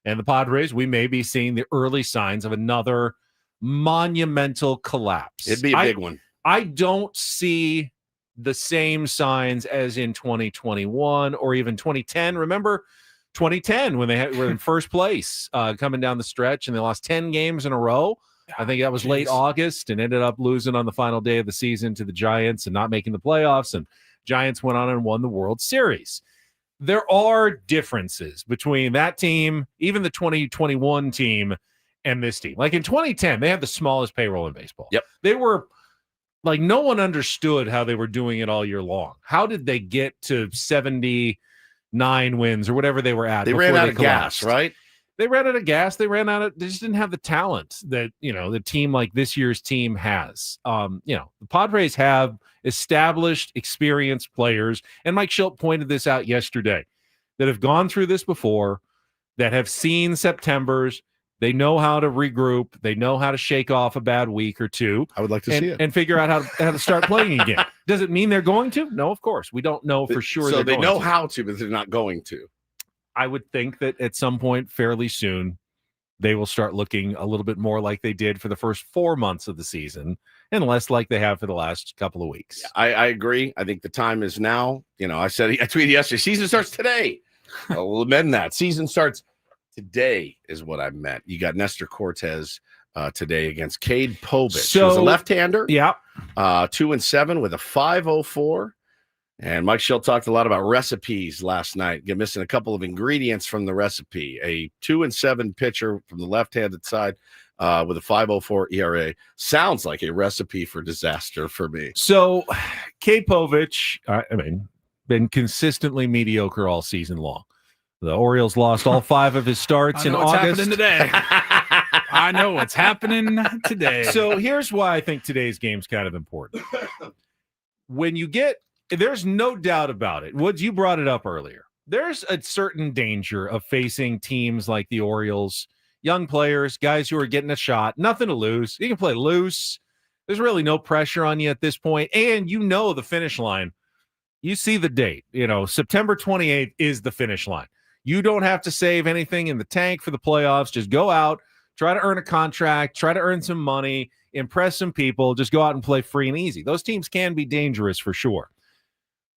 And the Padres, we may be seeing the early signs of another monumental collapse. It'd be a big one. I don't see the same signs as in 2021 or even 2010. Remember 2010 when they were in first place coming down the stretch and they lost 10 games in a row? I think that was late August and ended up losing on the final day of the season to the Giants and not making the playoffs. And Giants went on and won the World Series. There are differences between that team, even the 2021 team, and this team. Like in 2010, they had the smallest payroll in baseball. Yep. They were like, no one understood how they were doing it all year long. How did they get to 79 wins or whatever they were at? They ran out of gas, right? They ran out of gas. They just didn't have the talent that, the team like this year's team has. The Padres have established, experienced players. And Mike Schilt pointed this out yesterday, that have gone through this before, that have seen Septembers. They know how to regroup. They know how to shake off a bad week or two. I would like to see it. And figure out how to start playing again. Does it mean they're going to? No, of course. We don't know for sure. So they know to. how to, but they're not going to. I would think that at some point fairly soon, they will start looking a little bit more like they did for the first 4 months of the season and less like they have for the last couple of weeks. Yeah, I agree. I think the time is now. I tweeted yesterday, season starts today. We'll amend that. Season starts today is what I meant. You got Nestor Cortez today against Cade Povich, who's a left-hander. Yeah. 2-7 with a 5.04. And Mike Schill talked a lot about recipes last night. You're missing a couple of ingredients from the recipe. A 2-7 pitcher from the left-handed side with a 5.04 ERA sounds like a recipe for disaster for me. So, Cade Povich, been consistently mediocre all season long. The Orioles lost all 5 of his starts in August. Happening today. I know what's happening today. So here's why I think today's game's kind of important. There's no doubt about it. Woods, you brought it up earlier. There's a certain danger of facing teams like the Orioles, young players, guys who are getting a shot, nothing to lose. You can play loose. There's really no pressure on you at this point, and the finish line. You see the date. September 28th is the finish line. You don't have to save anything in the tank for the playoffs. Just go out, try to earn a contract, try to earn some money, impress some people, just go out and play free and easy. Those teams can be dangerous for sure.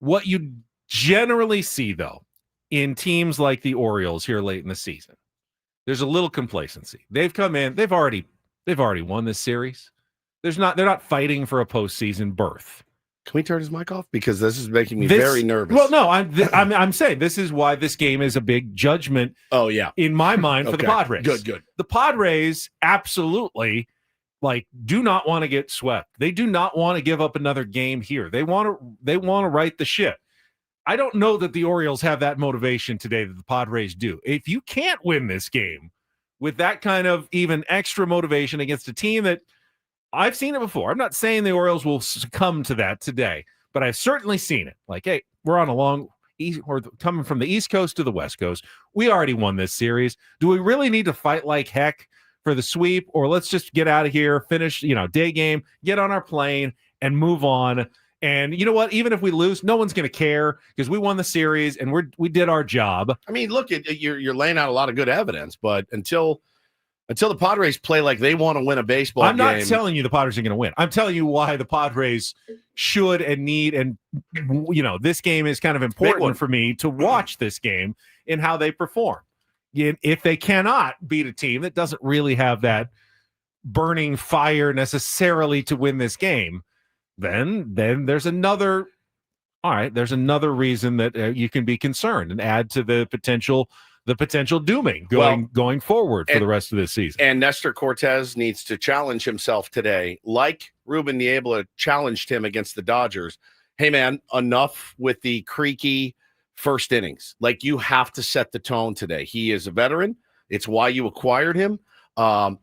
What you generally see, though, in teams like the Orioles here late in the season, there's a little complacency. They've come in, they've already won this series. They're not fighting for a postseason berth. Can we turn his mic off? Because this is making me very nervous. Well, no, I'm saying this is why this game is a big judgment. Oh, yeah. In my mind for the Padres. Good. The Padres absolutely do not want to get swept. They do not want to give up another game here. They want to right the ship. I don't know that the Orioles have that motivation today that the Padres do. If you can't win this game with that kind of even extra motivation against a team that I've seen it before. I'm not saying the Orioles will succumb to that today, but I've certainly seen it. Like, hey, we're on a long or coming from the East Coast to the West Coast. We already won this series. Do we really need to fight like heck for the sweep, or let's just get out of here, finish, day game, get on our plane and move on? And you know what? Even if we lose, no one's going to care because we won the series and we did our job. I mean, look, you're laying out a lot of good evidence, but until the Padres play like they want to win a baseball game. I'm not telling you the Padres are going to win. I'm telling you why the Padres should and need, and this game is kind of important for me to watch this game and how they perform. If they cannot beat a team that doesn't really have that burning fire necessarily to win this game, then there's another reason that you can be concerned and add to the potential dooming going forward for the rest of this season. And Nestor Cortez needs to challenge himself today, like Ruben Niebla challenged him against the Dodgers. Hey, man, enough with the creaky first innings. Like, you have to set the tone today. He is a veteran. It's why you acquired him.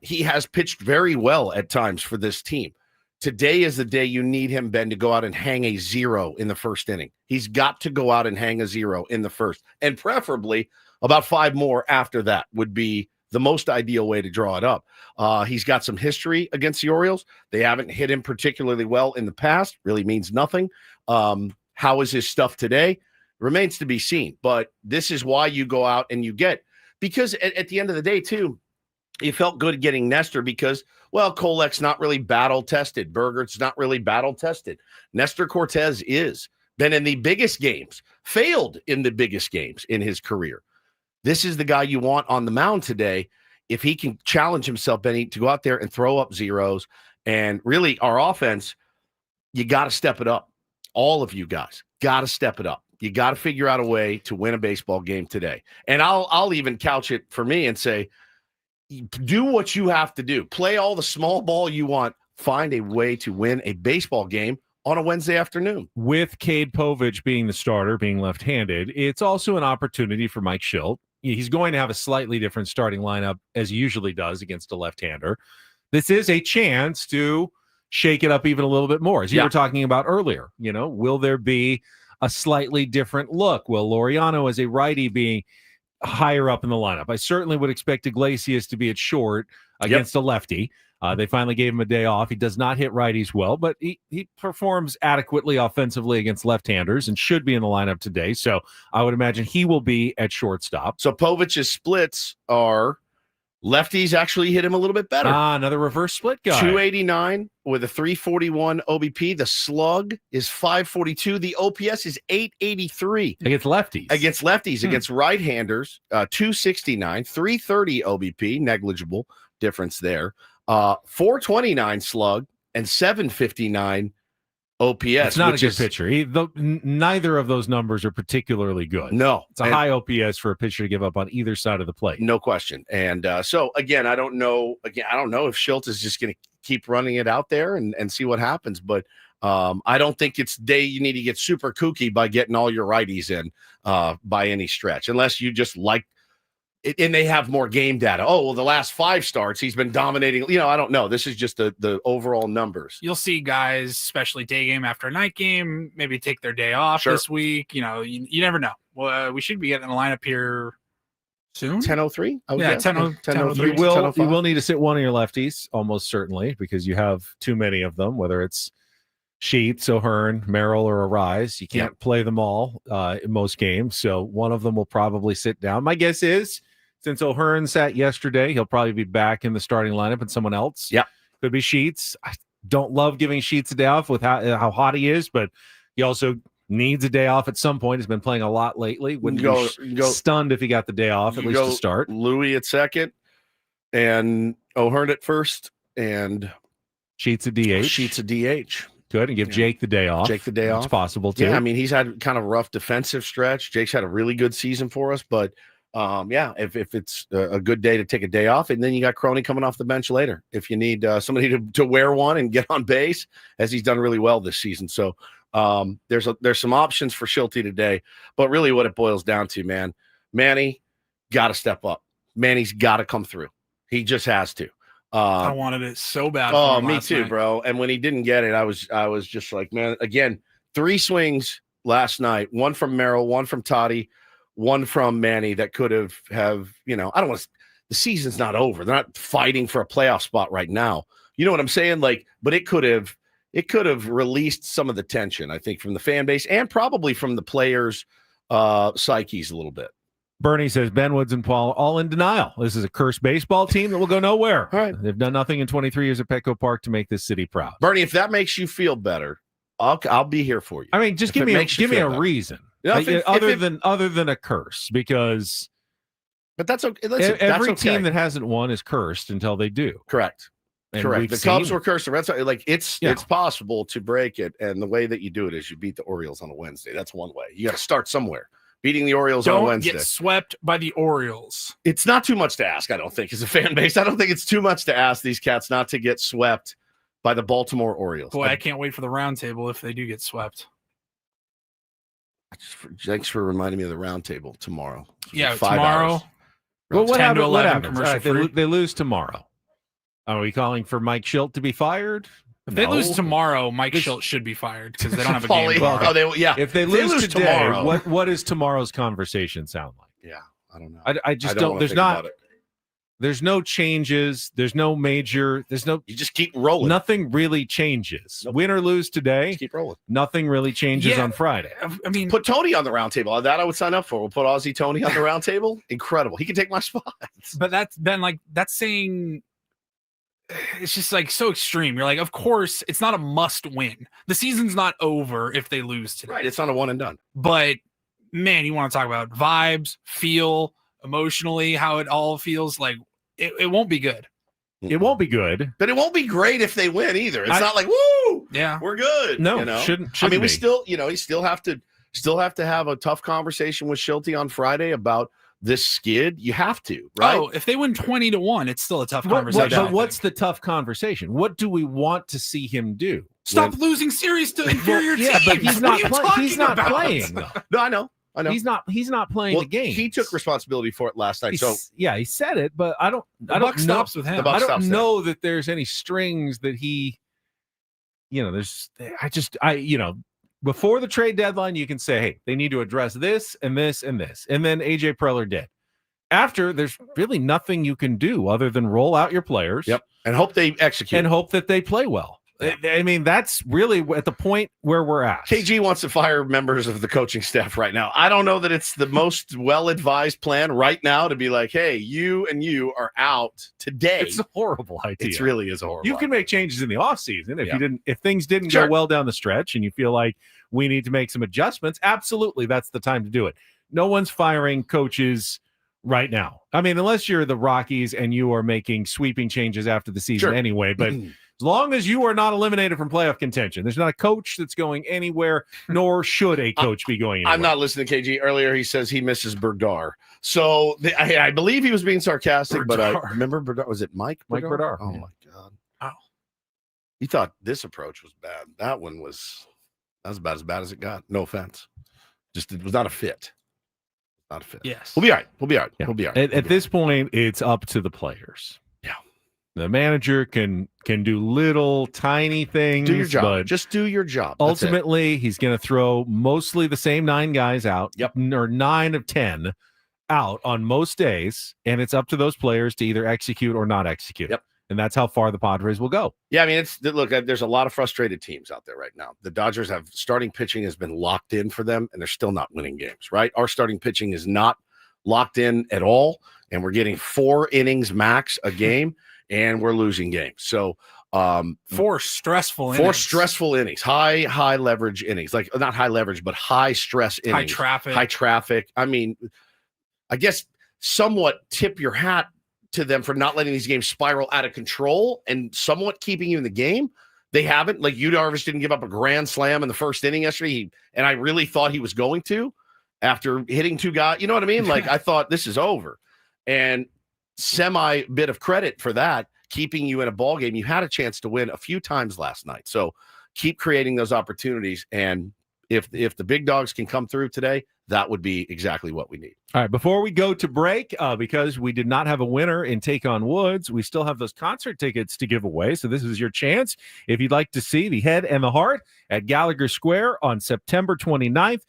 He has pitched very well at times for this team. Today is the day you need him, Ben, to go out and hang a 0 in the first inning. He's got to go out and hang a 0 in the first, and preferably about 5 more after that would be the most ideal way to draw it up. He's got some history against the Orioles. They haven't hit him particularly well in the past. Really means nothing. How is his stuff today? Remains to be seen. But this is why you go out and you get, because at the end of the day, too, you felt good getting Nestor because, well, Kolek's not really battle-tested. Bergert's not really battle-tested. Nestor Cortez is. Been in the biggest games. Failed in the biggest games in his career. This is the guy you want on the mound today. If he can challenge himself, Benny, to go out there and throw up zeros. And really, our offense, you got to step it up. All of you guys got to step it up. You got to figure out a way to win a baseball game today. And I'll even couch it for me and say, do what you have to do. Play all the small ball you want. Find a way to win a baseball game on a Wednesday afternoon. With Cade Povich being the starter, being left-handed, it's also an opportunity for Mike Schill. He's going to have a slightly different starting lineup as he usually does against a left-hander. This is a chance to shake it up even a little bit more, as you were talking about earlier. Will there be a slightly different look? Will Laureano as a righty being higher up in the lineup? I certainly would expect Iglesias to be at short against a lefty. They finally gave him a day off. He does not hit righties well, but he performs adequately offensively against left-handers and should be in the lineup today. So I would imagine he will be at shortstop. So Povich's splits are Lefties actually hit him a little bit better. Another reverse split guy. 289 with a 341 OBP. The slug is 542. The OPS is 883. Against lefties. Against right-handers, 269, 330 OBP, negligible difference there. 429 slug and 759 OPS. It's not a good pitcher. Neither of those numbers are particularly good. No. It's a high OPS for a pitcher to give up on either side of the plate. No question. And so, again, I don't know if Schilt is just going to keep running it out there and see what happens. But I don't think it's you need to get super kooky by getting all your righties in by any stretch, unless you just like it, and they have more game data. Oh, well, the last 5 starts, he's been dominating. I don't know. This is just the overall numbers. You'll see guys, especially day game after night game, maybe take their day off this week. You never know. Well, we should be getting a lineup here soon. 10:03. Yeah, 10:03. You will need to sit one of your lefties, almost certainly, because you have too many of them, whether it's Sheets, O'Hearn, Merrill, or Arise. You can't play them all in most games, so one of them will probably sit down. My guess is, since O'Hearn sat yesterday, he'll probably be back in the starting lineup, and someone else could be Sheets. I don't love giving Sheets a day off with how hot he is, but he also needs a day off at some point. He's been playing a lot lately. Wouldn't be stunned if he got the day off, at least to start. Louis at second, and O'Hearn at first, and Sheets at DH. Good, and give Jake the day off. It's possible, too. Yeah, I mean, he's had kind of a rough defensive stretch. Jake's had a really good season for us, but if it's a good day to take a day off, and then you got Crony coming off the bench later if you need somebody to wear one and get on base, as he's done really well this season. So there's some options for Schilte today, but really what it boils down to, man, Manny got to step up. Manny's got to come through. He just has to. I wanted it so bad. Oh, me too, bro. And when he didn't get it, I was just like, man, again, 3 swings last night, one from Merrill, one from Toddy, one from Manny that could have I don't want to, the season's not over. They're not fighting for a playoff spot right now. You know what I'm saying? Like, but it could have released some of the tension, I think, from the fan base and probably from the players' psyches a little bit. Bernie says Ben Woods and Paul all in denial. This is a cursed baseball team that will go nowhere. All right. They've done nothing in 23 years at Petco Park to make this city proud. Bernie, if that makes you feel better, I'll be here for you. I mean, just give me a reason, other than a curse, because. But that's okay. Listen, every that's okay. team that hasn't won is cursed until they do. Correct. And correct. The Cubs were cursed. The Red Sox, it's possible to break it, and the way that you do it is you beat the Orioles on a Wednesday. That's one way. You got to start somewhere. Beating the Orioles on Wednesday. Don't get swept by the Orioles. It's not too much to ask, I don't think, as a fan base. I don't think it's too much to ask these cats not to get swept by the Baltimore Orioles. Boy, I can't wait for the roundtable if they do get swept. Thanks for reminding me of the roundtable tomorrow. Yeah, tomorrow. Hours. Well, what happens? Commercial free. They lose tomorrow. Are we calling for Mike Schilt to be fired? If they lose tomorrow, Mike Schilt should be fired because they don't have a game tomorrow. If they lose today, tomorrow, what does tomorrow's conversation sound like? Yeah, I don't know. I just don't. There's no changes. There's no major. You just keep rolling. Nothing really changes. Nope. Win or lose today. Just keep rolling. Nothing really changes on Friday. I mean, put Tony on the roundtable. That I would sign up for. We'll put Aussie Tony on the roundtable. Incredible. He can take my spot. But that's saying. It's just like so extreme. You're like, of course, it's not a must win. The season's not over if they lose today. Right. It's not a one and done. But man, you want to talk about vibes, feel emotionally, how it all feels like it won't be good. It won't be good. But it won't be great if they win either. It's not like, woo, yeah, we're good. No, shouldn't I mean, be. we still, you still have to have a tough conversation with Schilte on Friday about this skid. You have to, right? Oh, if they win 20-1, it's still a tough conversation. But what's the tough conversation? What do we want to see him do? Stop losing series to inferior teams. Yeah, but he's not playing. Though. No, I know. He's not playing the game. He took responsibility for it last night. He said it, but I don't buck stops with him. I don't know that there's any strings that he, before the trade deadline, you can say, hey, they need to address this and this and this. And then AJ Preller did. After, there's really nothing you can do other than roll out your players. Yep. And hope they execute. And hope that they play well. I mean, that's really at the point where we're at. KG wants to fire members of the coaching staff right now. I don't know that it's the most well-advised plan right now to be like, hey, you and you are out today. It's a horrible idea. It really is a horrible You can idea. make changes in the offseason if things didn't go well down the stretch and you feel like we need to make some adjustments. Absolutely, that's the time to do it. No one's firing coaches right now. I mean, unless you're the Rockies and you are making sweeping changes after the season anyway, but as long as you are not eliminated from playoff contention, there's not a coach that's going anywhere, nor should a coach be going anywhere. I'm not listening to KG. Earlier, he says he misses Berdar. So I believe he was being sarcastic, but I remember Berdar. Was it Mike Berdar? Mike Berdar. Oh, my God. Wow. He thought this approach was bad. That was about as bad as it got. No offense. Just it was not a fit. Not a fit. Yes. We'll be all right. We'll be all right. Yeah. We'll be all right. At this point, it's up to the players. Yeah. The manager can do little tiny things. Do your job. But just do your job. That's ultimately, he's going to throw mostly the same 9 guys out. Yep. Or 9 of 10 out on most days. And it's up to those players to either execute or not execute. Yep. And that's how far the Padres will go. Yeah, I mean, there's a lot of frustrated teams out there right now. The Dodgers have starting pitching has been locked in for them, and they're still not winning games, right? Our starting pitching is not locked in at all, and we're getting 4 innings max a game, and we're losing games. So 4 stressful innings. High leverage innings. Like not high leverage, but high stress innings. High traffic. I mean, I guess somewhat tip your hat to them for not letting these games spiral out of control and somewhat keeping you in the game. They haven't. Like Yu Darvish didn't give up a grand slam in the first inning yesterday, and I really thought he was going to after hitting 2 guys. You know what I mean? Like I thought this is over, and semi bit of credit for that, keeping you in a ball game. You had a chance to win a few times last night, so keep creating those opportunities. And if the big dogs can come through today, that would be exactly what we need. All right, before we go to break, because we did not have a winner in Take on Woods, we still have those concert tickets to give away. So this is your chance. If you'd like to see the Head and the Heart at Gallagher Square on September 29th,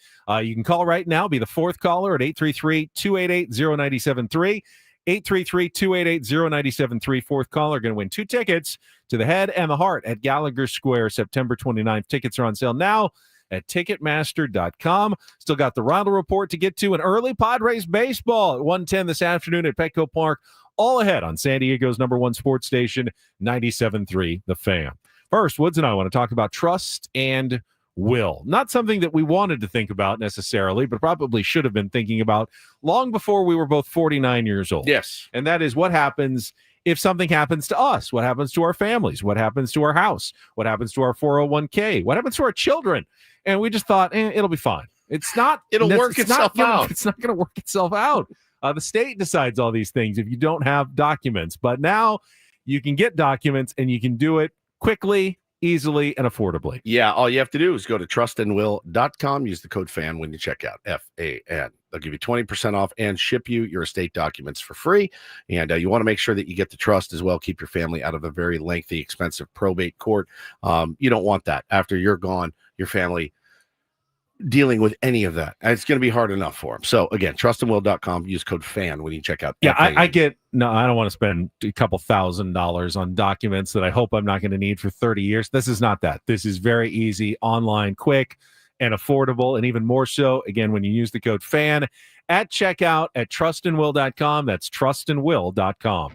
you can call right now, be the 4th caller at 833-288-0973. 833-288-0973. 4th caller going to win 2 tickets to the Head and the Heart at Gallagher Square, September 29th. Tickets are on sale now at Ticketmaster.com. Still got the Roundel Report to get to, an early Padres baseball at 1:10 this afternoon at Petco Park. All ahead on San Diego's #1 sports station, 97.3 The Fan. First, Woods and I want to talk about trust and will. Not something that we wanted to think about necessarily, but probably should have been thinking about long before we were both 49 years old. Yes. And that is what happens if something happens to us, what happens to our families, what happens to our house, what happens to our 401k, what happens to our children. And we just thought, it'll be fine. It's not. It'll work itself out. It's not going to work itself out. The state decides all these things if you don't have documents. But now you can get documents and you can do it quickly, easily, and affordably. Yeah, all you have to do is go to trustandwill.com. Use the code FAN when you check out, FAN. They'll give you 20% off and ship you your estate documents for free. And you want to make sure that you get the trust as well. Keep your family out of a very lengthy, expensive probate court. You don't want that. After you're gone, your family dealing with any of that. It's going to be hard enough for them. So again, trustandwill.com. Use code FAN when you check out. Yeah, I don't want to spend a couple $1,000s on documents that I hope I'm not going to need for 30 years. This is not that. This is very easy, online, quick, and affordable, and even more so, again, when you use the code FAN at checkout at trustandwill.com. That's trustandwill.com.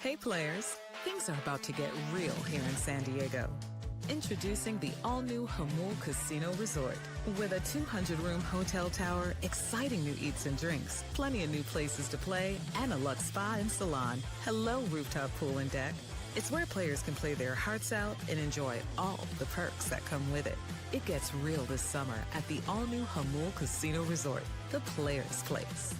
Hey players, things are about to get real here in San Diego. Introducing the all-new Hamul Casino Resort. With a 200-room hotel tower, exciting new eats and drinks, plenty of new places to play, and a luxe spa and salon. Hello, rooftop pool and deck. It's where players can play their hearts out and enjoy all the perks that come with it. It gets real this summer at the all-new Hamul Casino Resort, the players' place.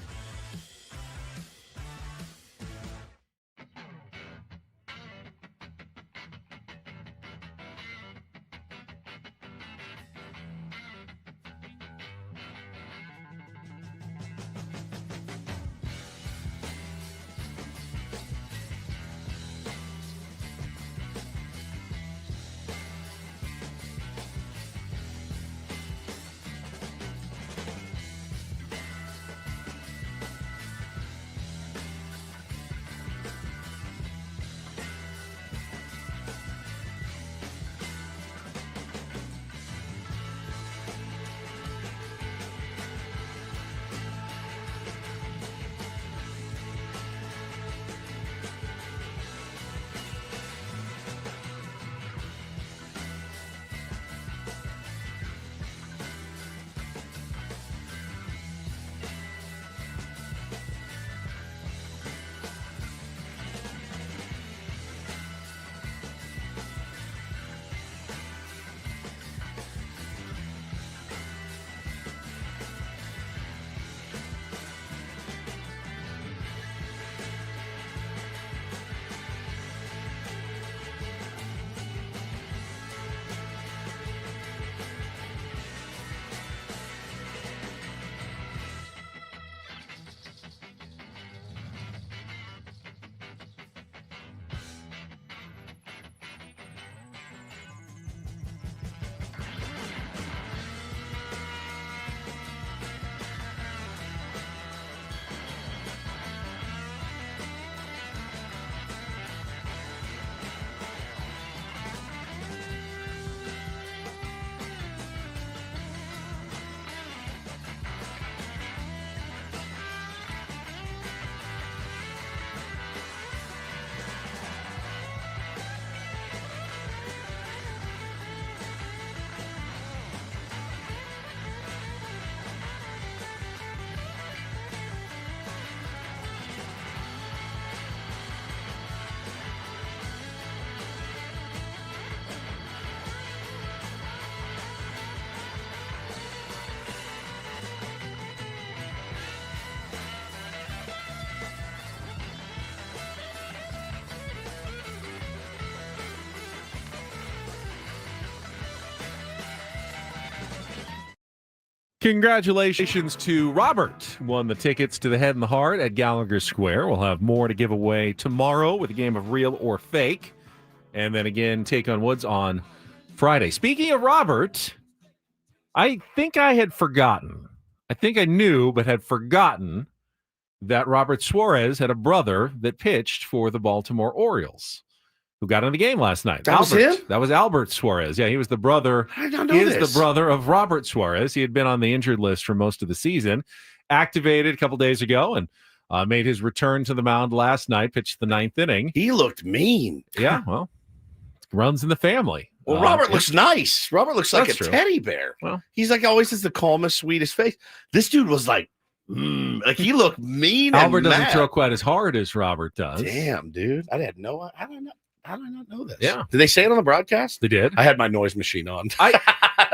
Congratulations to Robert. Won the tickets to the Head and the Heart at Gallagher Square. We'll have more to give away tomorrow with a game of Real or Fake. And then again, Take on Woods on Friday. Speaking of Robert, I think I had forgotten. I think I knew, but had forgotten that Robert Suarez had a brother that pitched for the Baltimore Orioles, who got in the game last night. That was him? That was Albert Suarez. Yeah, he was the brother. I did not know He is this. the brother of Robert Suarez. He had been on the injured list for most of the season. Activated a couple days ago and made his return to the mound last night, pitched the 9th inning. He looked mean. Yeah, well, runs in the family. Well, Robert looks nice. Robert looks like That's a true. teddy bear. Well, he's like always has the calmest, sweetest face. This dude was like he looked mean. Albert and doesn't mad. throw quite as hard as Robert does. Damn, dude. I didn't know. How did I not know this? Yeah. Did they say it on the broadcast? They did. I had my noise machine on. I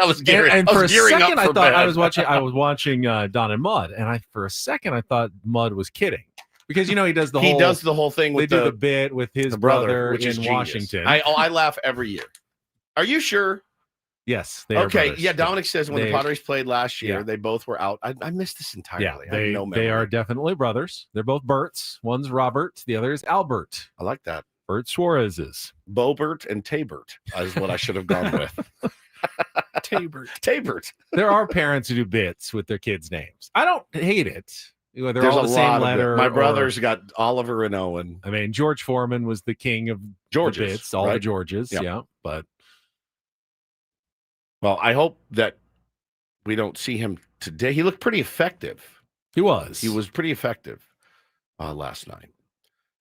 was gearing. and I for was a gearing second, up I for thought bed. I was watching Don and Mud, and for a second I thought Mud was kidding because he does the whole thing with they do the bit with his brother which is in genius. Washington. I laugh every year. Are you sure? Yes. They are Okay. brothers. Yeah. Dominic says when They- the Padres played last year, Yeah. they both were out. I missed this entirely. Yeah, I have no memory. they are definitely brothers. They're both Berts. One's Robert, the other is Albert. I like that. Bert Suarez's. Bobert and Tabert is what I should have gone with. Tabert. There are parents who do bits with their kids' names. I don't hate it. They're There's all a the same lot of letter. it. My or- brother's got Oliver and Owen. I mean, George Foreman was the king of Georges, the bits, all the right? Georges. Yep. Yeah, but Well, I hope that we don't see him today. He looked pretty effective. He was. He was pretty effective last night.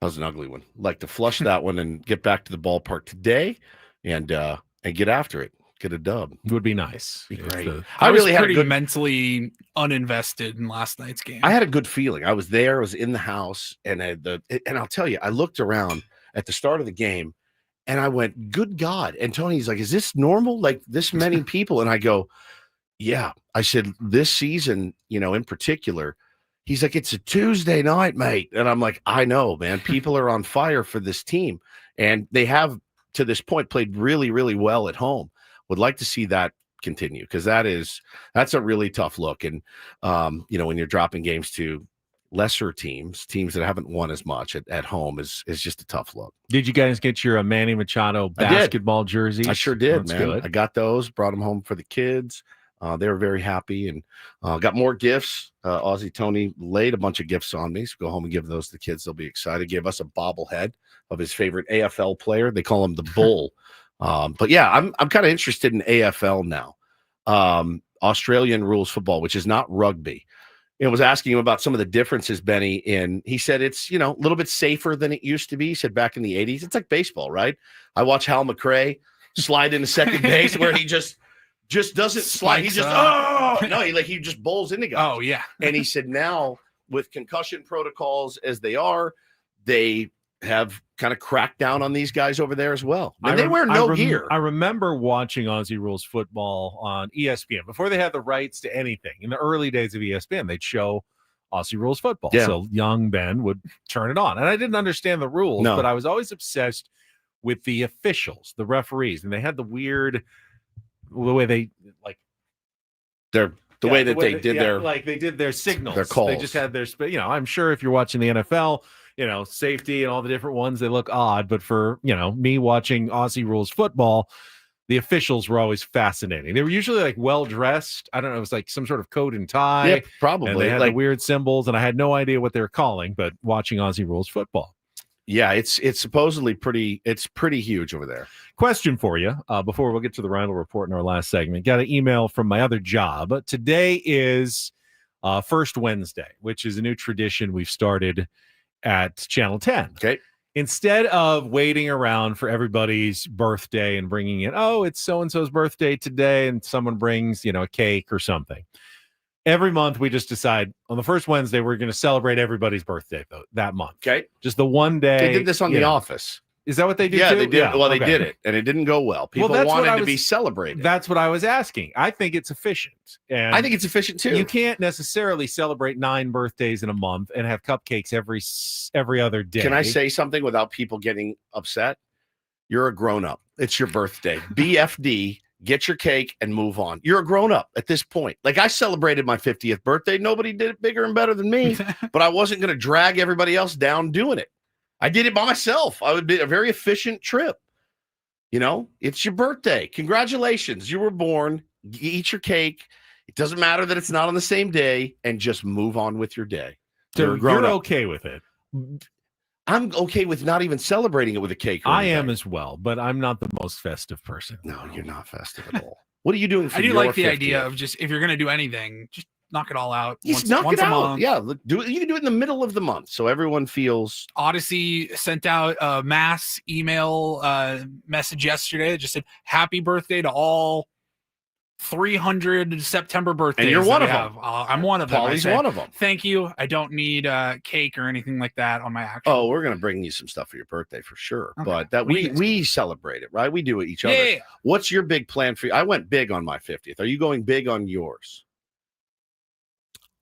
That was an ugly one. Like to flush that one and get back to the ballpark today and get after it. Get a dub. Would be nice. Be great. I was really had pretty a good mentally uninvested in last night's game. I had a good feeling. I was there. I was in the house, and I'll tell you, I looked around at the start of the game, and I went, "Good God!" And Tony's like, "Is this normal? Like this many people?" And I go, "Yeah." I said, "This season, in particular." He's like, "It's a Tuesday night, mate," and I'm like, "I know, man. People are on fire for this team, and they have to this point played really, really well at home. Would like to see that continue because that's a really tough look. And when you're dropping games to lesser teams that haven't won as much at home is just a tough look. Did you guys get your Manny Machado basketball jerseys? I sure did, That's man. good. I got those, brought them home for the kids. They were very happy and got more gifts. Aussie Tony laid a bunch of gifts on me. So go home and give those to the kids. They'll be excited. Gave us a bobblehead of his favorite AFL player. They call him the Bull. But yeah, I'm kind of interested in AFL now. Australian rules football, which is not rugby. I was asking him about some of the differences, Benny, he said it's, a little bit safer than it used to be. He said back in the 80s, it's like baseball, right? I watch Hal McRae slide into second base where he just doesn't slide. He just, he just bowls into guys. Oh, yeah. And he said now with concussion protocols as they are, they have kind of cracked down on these guys over there as well. And they wear no gear. I remember watching Aussie Rules football on ESPN before they had the rights to anything. In the early days of ESPN, they'd show Aussie Rules football. Yeah. So young Ben would turn it on. And I didn't understand the rules, but I was always obsessed with the officials, the referees. And they had the way they they did their signals. Their calls. They just had their, I'm sure if you're watching the NFL, safety and all the different ones, they look odd. But for, me watching Aussie Rules football, the officials were always fascinating. They were usually like well-dressed. I don't know. It was like some sort of coat and tie. Yeah, probably. And they had the weird symbols and I had no idea what they were calling, but watching Aussie Rules football. Yeah, it's supposedly pretty huge over there. Question for you before we'll get to the Randall Report in our last segment. Got an email from my other job. Today is First Wednesday, which is a new tradition we've started at Channel 10. Okay. Instead of waiting around for everybody's birthday and bringing in, it's so-and-so's birthday today, and someone brings, a cake or something. Every month we just decide on the first Wednesday, we're going to celebrate everybody's birthday that month. Okay. Just the one day. They did this on The Office. Is that what they did? Yeah, too? they did. Yeah, well, they did it, and it didn't go well. People wanted to be celebrated. That's what I was asking. I think it's efficient. And I think it's efficient too. You can't necessarily celebrate 9 birthdays in a month and have cupcakes every other day. Can I say something without people getting upset? You're a grown-up. It's your birthday. BFD. Get your cake and move on. You're a grown-up at this point. Like I celebrated my 50th birthday. Nobody did it bigger and better than me, but I wasn't going to drag everybody else down doing it. I did it by myself. I would be a very efficient trip. It's your birthday. Congratulations. You were born. Eat your cake. It doesn't matter that it's not on the same day and just move on with your day. So you're okay with it. I'm okay with not even celebrating it with a cake. I am as well, but I'm not the most festive person. No, you're not festive at all. What are you doing for I do your like the 50th? idea of just, if you're going to do anything, just knock it all out. Knock it a out. month. Yeah, do it. You can do it in the middle of the month so everyone feels. Odyssey sent out a mass email message yesterday that just said, happy birthday to all 300 September birthdays. And you're one of them. I'm one of them. Paulie's one of them. Thank you. I don't need cake or anything like that on my actual. Oh, we're going to bring you some stuff for your birthday for sure. Okay. But that we celebrate it, right? We do it each other. Yeah. What's your big plan for you? I went big on my 50th. Are you going big on yours?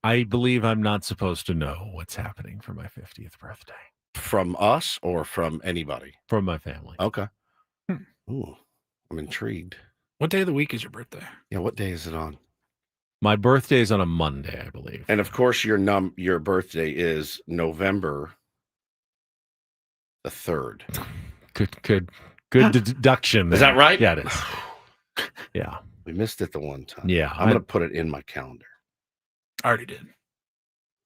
I believe I'm not supposed to know what's happening for my 50th birthday. From us or from anybody? From my family. Okay. Ooh, I'm intrigued. What day of the week is your birthday? Yeah, what day is it on? My birthday is on a Monday, I believe. And of course, your birthday is November the 3rd. Good deduction. Is that right? Yeah, it is. Yeah. We missed it the one time. Yeah. I'm going to put it in my calendar. I already did.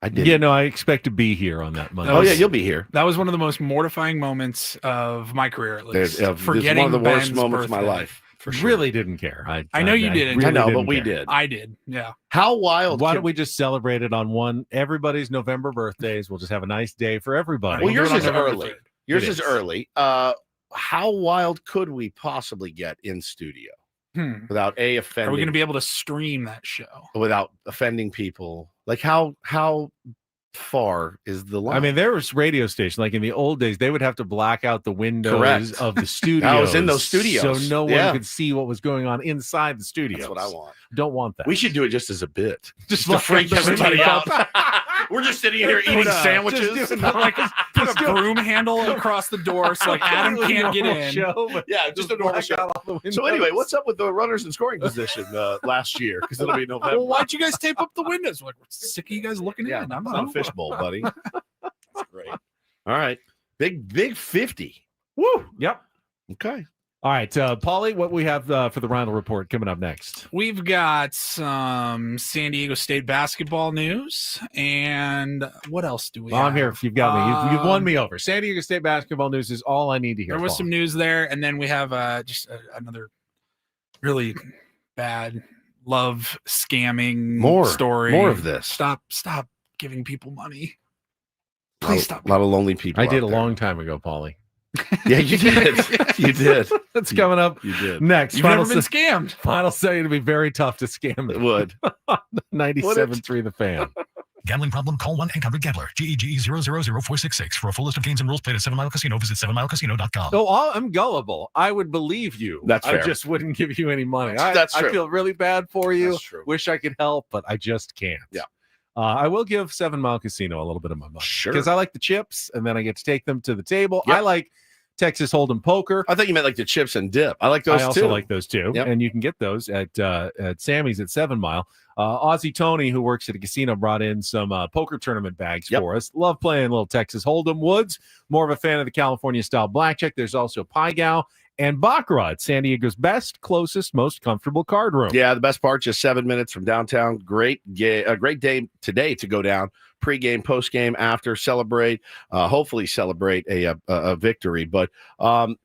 I did. Yeah, no, I expect to be here on that Monday. Oh, yeah, you'll be here. That was one of the most mortifying moments of my career, at least. It's one of the worst moments of my life. For sure. Really didn't care. I know you didn't. Really I know, but didn't we care. did. I did. Yeah. How wild? Why don't we just celebrate it on everybody's November birthdays? We'll just have a nice day for everybody. Well, yours do it is on November early. 3rd. Yours It is is. early. How wild could we possibly get in studio without offending? Are we going to be able to stream that show? Without offending people? Like how far is the line? I mean, there was radio stations like in the old days. They would have to black out the windows Correct. of the studio. I was in those studios, so no Yeah. one could see what was going on inside the studio. That's what I want. Don't want that. We should do it just as a bit, Just to black freak out the everybody window. out. We're just sitting here eating sandwiches. Put a broom handle across the door so like Adam can't get in. Show, but Yeah, just a normal black show. out all the So anyway, windows. what's up with the runners in scoring position last year? Because it'll be November. Well, why'd you guys tape up the windows? Like, we're sick of you guys looking Yeah, in. I'm it's on a not. fishbowl, buddy. That's great. All right, big 50. Woo. Yep. Okay. All right, Paulie, what we have for the Rhino Report coming up next? We've got some San Diego State basketball news, and what else do we Well, have? I'm here if you've got me. You've won me over. San Diego State basketball news is all I need to hear. There was Paulie. some news there, and then we have another really bad love scamming story. More of this. Stop giving people money. Please stop. A lot of lonely people. I did out a there. long time ago, Paulie. Yeah, you did. You did. That's coming up You did. next. You've never been scammed. Final say it'd be very tough to scam It them. would. 97.3 The Fan. Gambling problem? Call 1-800-GAMBLER. GEGE 000-466. For a full list of games and rules, play at 7 Mile Casino. Visit 7milecasino.com. No, I'm gullible. I would believe you. That's I fair. just wouldn't give you any money. That's true. I feel really bad for you. That's true. Wish I could help, but I just can't. Yeah. I will give 7 Mile Casino a little bit of my money. Sure. Because I like the chips, and then I get to take them to the table. Yep. I like Texas Hold'em poker. I thought you meant like the chips and dip. I like those I also too. like those too. Yep. And you can get those at Sammy's at 7 Mile. Aussie Tony, who works at a casino, brought in some poker tournament bags for us. Love playing little Texas Hold'em. Woods, more of a fan of the California style blackjack. There's also Pai Gow and Baccarat, San Diego's best, closest, most comfortable card room. Yeah, the best part, just 7 minutes from downtown. Great day today to go down. Pre-game, post-game, after, celebrate. Hopefully celebrate a victory. But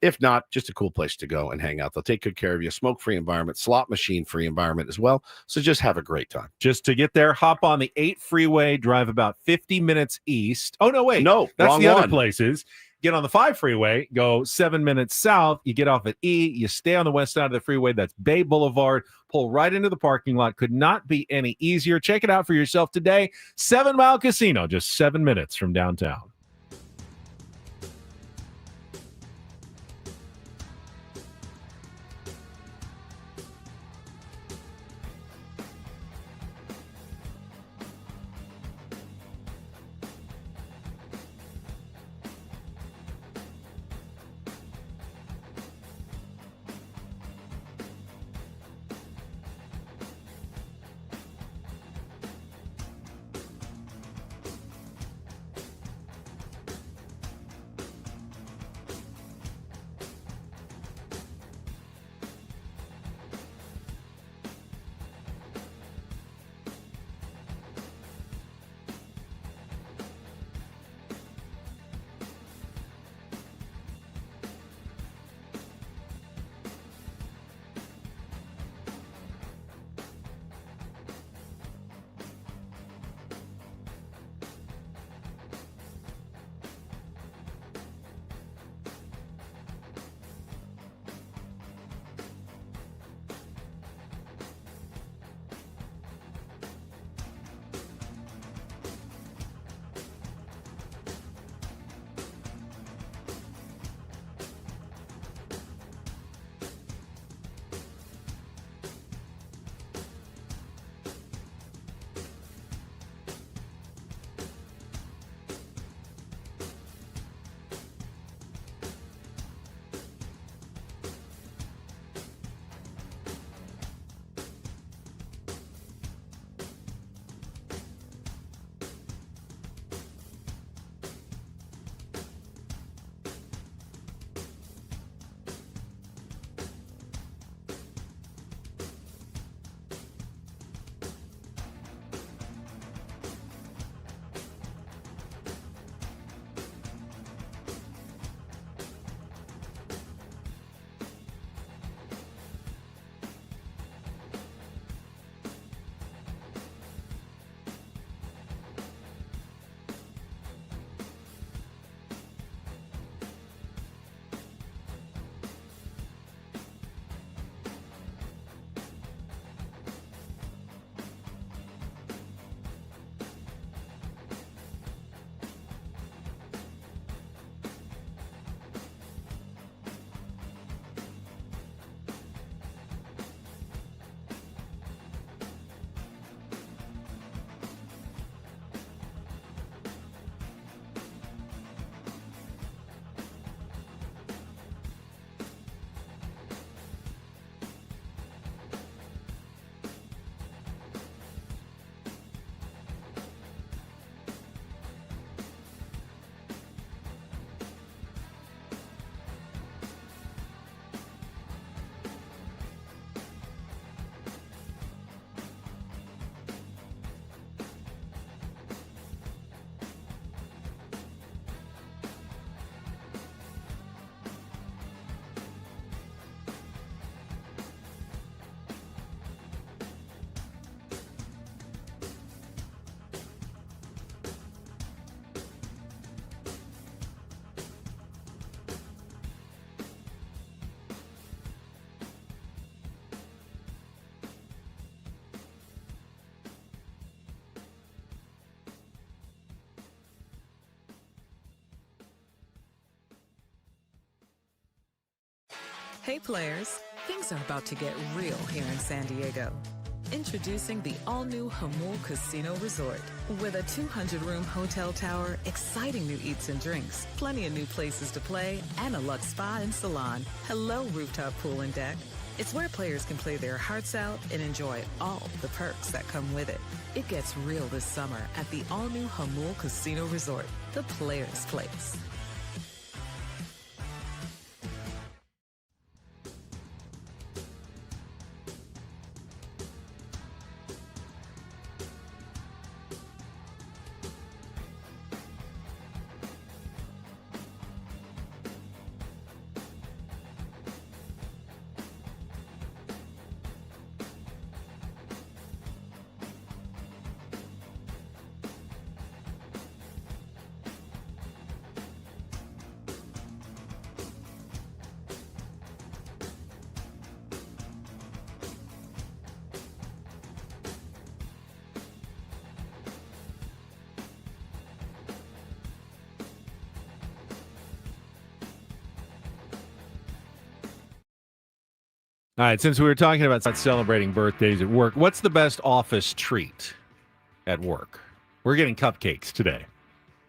if not, just a cool place to go and hang out. They'll take good care of you. Smoke-free environment, slot machine-free environment as well. So just have a great time. Just to get there, hop on the 8 freeway, drive about 50 minutes east. Oh, no, wait. No, that's wrong the other one. places. Get on the 5 freeway, go 7 minutes south. You get off at E. You stay on the west side of the freeway. That's Bay Boulevard. Pull right into the parking lot. Could not be any easier. Check it out for yourself today. 7 Mile Casino, just 7 minutes from downtown. Hey players, things are about to get real here in San Diego. Introducing the all-new Hamul Casino Resort. With a 200-room hotel tower, exciting new eats and drinks, plenty of new places to play, and a luxe spa and salon. Hello, rooftop pool and deck. It's where players can play their hearts out and enjoy all the perks that come with it. It gets real this summer at the all-new Hamul Casino Resort, the players' place. All right, since we were talking about celebrating birthdays at work, what's the best office treat at work? We're getting cupcakes today.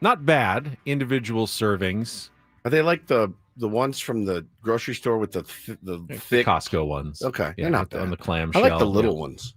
Not bad, individual servings. Are they like the ones from the grocery store with the thick Costco ones? Okay, Yeah, they're not on bad. the clamshell. I like the little ones.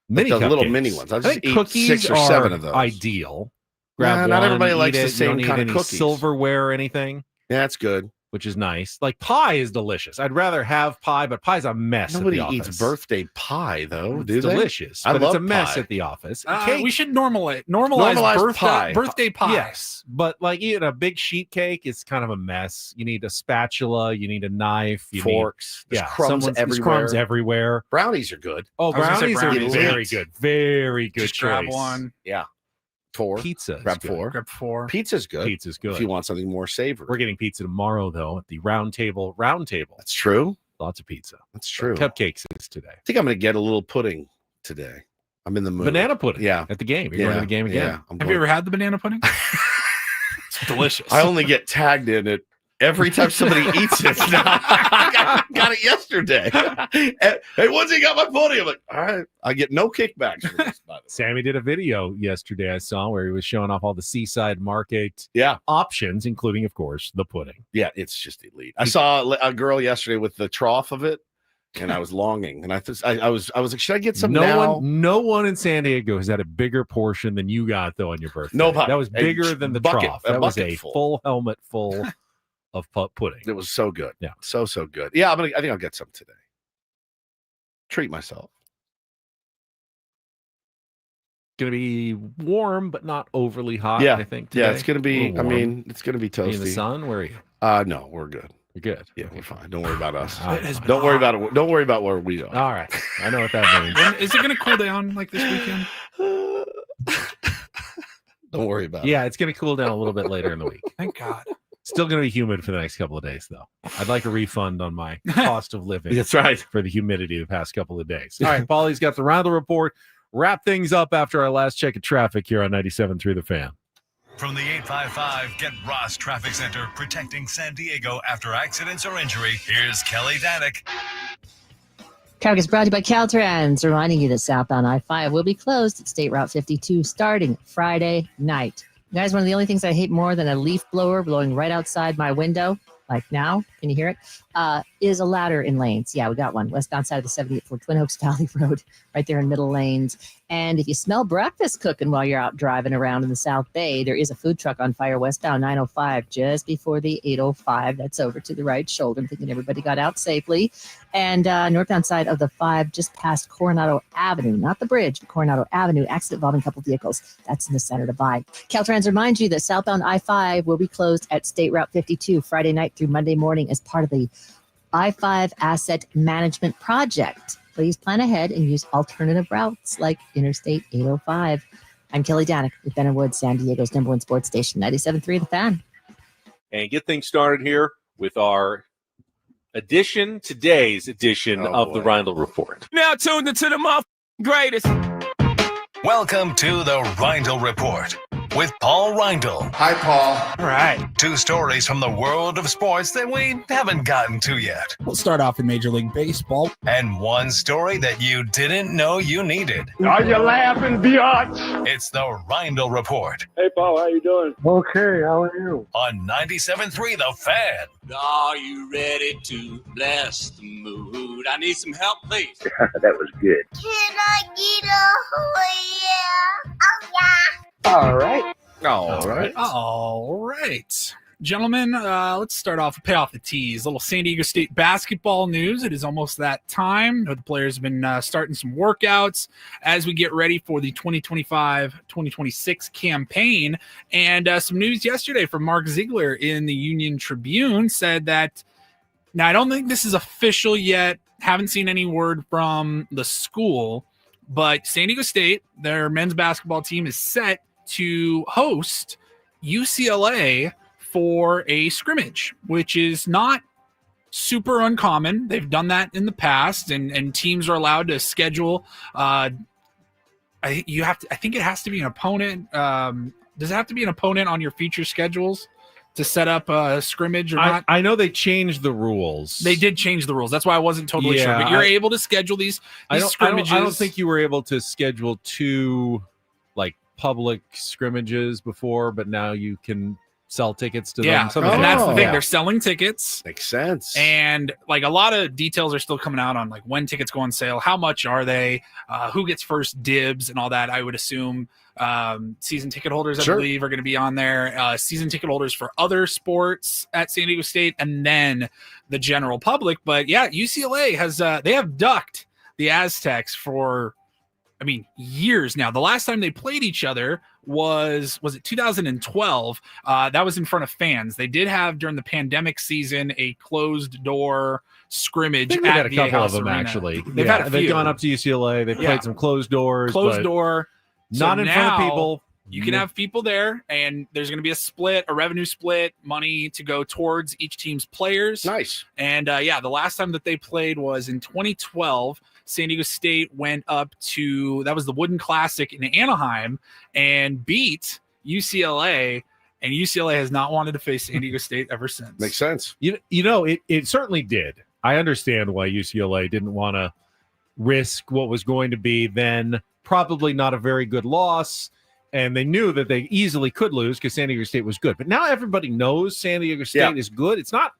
Mini Like the little cupcakes. mini ones. I'll I just think eat cookies 6 or 7 of those. Ideal. Nah, Grab not one, everybody eat likes the it. same You don't need kind of any cookies. silverware or anything. Yeah, that's good. Which is nice. Like pie is delicious. I'd rather have pie, but pie's a mess. Nobody at the eats office. birthday pie though. It's Do they? delicious, I but love it's a mess pie. at the office. We should normalize pie. birthday pie. Yes, but like eating a big sheet cake is kind of a mess. You need a spatula, you need a knife, you Forks. need There's crumbs there's everywhere. crumbs everywhere. Brownies are good. Oh, I was gonna say brownies are brownies. very good Just grab choice. one. Yeah. 4. Pizza, Grab 4. Grab 4. Pizza's good. Pizza's good. If you want something more savory. We're getting pizza tomorrow though at the round table. That's true. Lots of pizza. That's true. Cupcakes is today. I think I'm going to get a little pudding today. I'm in the mood. Banana pudding. Yeah. At the game. You're going to the game again. Yeah, Have you ever had the banana pudding? It's delicious. I only get tagged in it every time somebody eats it. I got it yesterday. Hey, once he got my pudding, I'm like, all right. I get no kickbacks from this. By the way. Sammy did a video yesterday I saw where he was showing off all the Seaside Market options, including, of course, the pudding. Yeah, it's just elite. I saw a girl yesterday with the trough of it, and I was longing. And I was like, should I get some now? No one in San Diego has had a bigger portion than you got, though, on your birthday. Nobody. That was bigger than the bucket, trough. a That was bucket a full. full helmet full of pudding. It was so good. Yeah. So good. Yeah, I think I'll get some today. Treat myself. Going to be warm, but not overly hot, Yeah. I think. Yeah, today. it's going to A be, little I warm. mean, it's going to be Are you toasty. in the sun? Where are you? No, we're good. You're good. Yeah, we're fine. Don't worry about us. All right, Don't worry about it. Don't worry about where we are. All right. I know what that means. Is it going to cool down like this weekend? Don't worry about it. Yeah, it's going to cool down a little bit later in the week. Thank God. Still going to be humid for the next couple of days, though. I'd like a refund on my cost of living. That's right. For the humidity the past couple of days. All right, Paulie's got the round of report. Wrap things up after our last check of traffic here on 97.3 The Fan. From the 855 Get Ross Traffic Center, protecting San Diego after accidents or injury, here's Kelly Danick. Traffic is brought to you by Caltrans, reminding you that southbound I-5 will be closed at State Route 52 starting Friday night. Guys, one of the only things I hate more than a leaf blower blowing right outside my window, like now, can you hear it, is a ladder in lanes. Yeah, we got one. Westbound side of the 78 Twin Oaks Valley Road, right there in middle lanes. And if you smell breakfast cooking while you're out driving around in the South Bay, there is a food truck on fire westbound 905 just before the 805. That's over to the right shoulder. I'm thinking everybody got out safely. And northbound side of the 5, just past Coronado Avenue, not the bridge, but Coronado Avenue, accident involving a couple vehicles. That's in the center divide. Caltrans reminds you that southbound I-5 will be closed at State Route 52 Friday night through Monday morning as part of the I-5 Asset Management Project. Please plan ahead and use alternative routes like Interstate 805. I'm Kelly Danick with Ben & Wood, San Diego's #1 sports station, 97.3 The Fan. And get things started here with our today's edition of the Rindle Report. Now tuned into the greatest. Welcome to the Rindle Report with Paul Reindl. Hi, Paul. All right. 2 stories from the world of sports that we haven't gotten to yet. We'll start off in Major League Baseball. And 1 story that you didn't know you needed. Are you laughing, biatch? It's the Reindl Report Hey, Paul, how you doing? Okay, how are you? on 97.3 The Fan. Are you ready to bless the mood? I need some help, please. That was good. Can I get a oh yeah? Oh yeah. All right. All right. Gentlemen, let's start off, pay off the tease. Little San Diego State basketball news. It is almost that time. The players have been starting some workouts as we get ready for the 2025-2026 campaign. And some news yesterday from Mark Ziegler in the Union Tribune said that, now I don't think this is official yet, haven't seen any word from the school, but San Diego State, their men's basketball team, is set to host UCLA for a scrimmage, which is not super uncommon. They've done that in the past, and teams are allowed to schedule. I think it has to be an opponent. Does it have to be an opponent on your feature schedules to set up a scrimmage or not? I know they changed the rules. They did change the rules. That's why I wasn't totally sure. But you're able to schedule these scrimmages. I don't think you were able to schedule 2 like public scrimmages before, but now you can sell tickets to them. And that's the thing. They're selling tickets. Makes sense. And like a lot of details are still coming out on like when tickets go on sale, how much are they, who gets first dibs and all that. I would assume season ticket holders, I believe, are going to be on there. Season ticket holders for other sports at San Diego State, and then the general public. But yeah, UCLA has they have ducked the Aztecs for, I mean, years now. The last time they played each other was it 2012? That was in front of fans. They did have during the pandemic season a closed door scrimmage. They've had a couple of them Arena. Actually. They've had a few. They've gone up to UCLA. They've played some closed doors. Closed door. Not in front of people. You can have people there, and there's going to be a revenue split, money to go towards each team's players. Nice. And the last time that they played was in 2012. San Diego State went up to, that was the Wooden Classic in Anaheim, and beat UCLA, and UCLA has not wanted to face San Diego State ever since. Makes sense. You know, it certainly did. I understand why UCLA didn't want to risk what was going to be then probably not a very good loss, and they knew that they easily could lose because San Diego State was good. But now everybody knows San Diego State is good. It's not